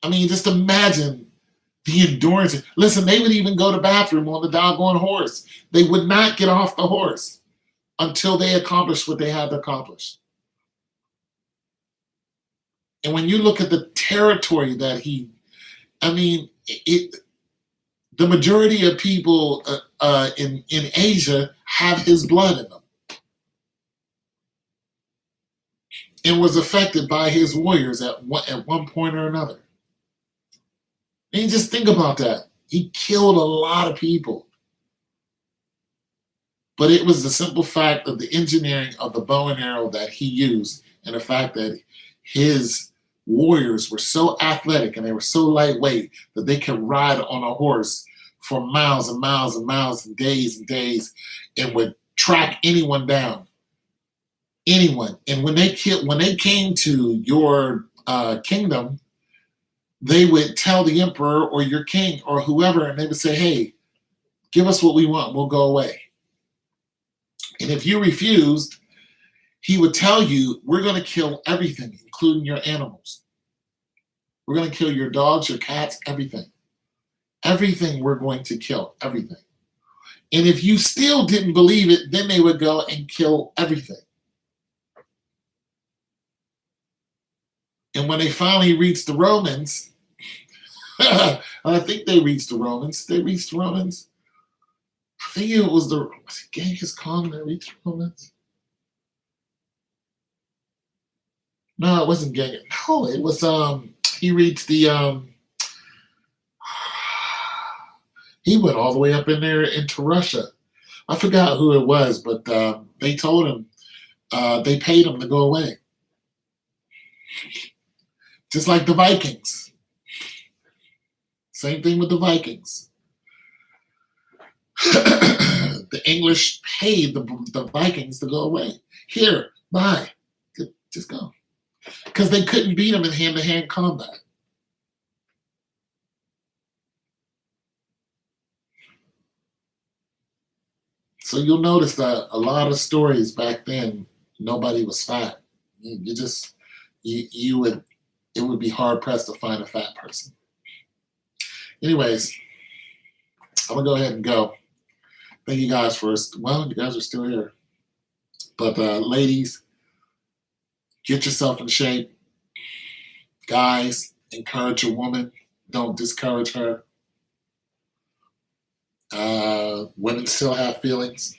I mean, just imagine the endurance. Listen, they would even go to the bathroom on the doggone horse. They would not get off the horse until they accomplished what they had to accomplish. And when you look at the territory that the majority of people in Asia have his blood in them and was affected by his warriors at one point or another. I mean, just think about that. He killed a lot of people. But it was the simple fact of the engineering of the bow and arrow that he used, and the fact that his warriors were so athletic and they were so lightweight that they could ride on a horse for miles and miles and miles and days and would track anyone down anyone. And when they came to your kingdom, they would tell the emperor or your king or whoever, and they would say, "Hey, give us what we want, we'll go away." And if you refused, he would tell you, "We're going to kill everything, including your animals. We're going to kill your dogs, your cats, everything. Everything we're going to kill, everything." And if you still didn't believe it, then they would go and kill everything. And when they finally reached the Romans, I think they reached the Romans. They reached the Romans. I think it was Genghis Khan that reached the Romans. No, it wasn't Genghis. No, it was he reached the he went all the way up in there into Russia. I forgot who it was, but they told him they paid him to go away. Just like the Vikings. Same thing with the Vikings. The English paid the Vikings to go away. Here, bye. Just go. Because they couldn't beat them in hand-to-hand combat. So you'll notice that a lot of stories back then, nobody was fat. You would, it would be hard pressed to find a fat person. Anyways, I'm gonna go ahead and go. Thank you guys for, well, you guys are still here. But ladies, get yourself in shape. Guys, encourage a woman. Don't discourage her. Women still have feelings,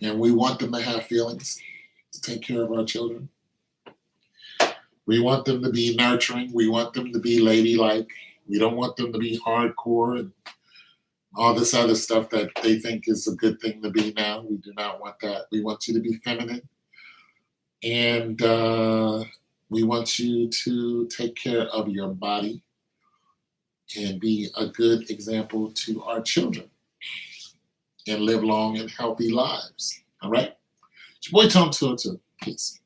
and we want them to have feelings to take care of our children. We want them to be nurturing. We want them to be ladylike. We don't want them to be hardcore and all this other stuff that they think is a good thing to be now. We do not want that. We want you to be feminine. And we want you to take care of your body and be a good example to our children and live long and healthy lives. All right? It's your boy Tom Tutu. Peace.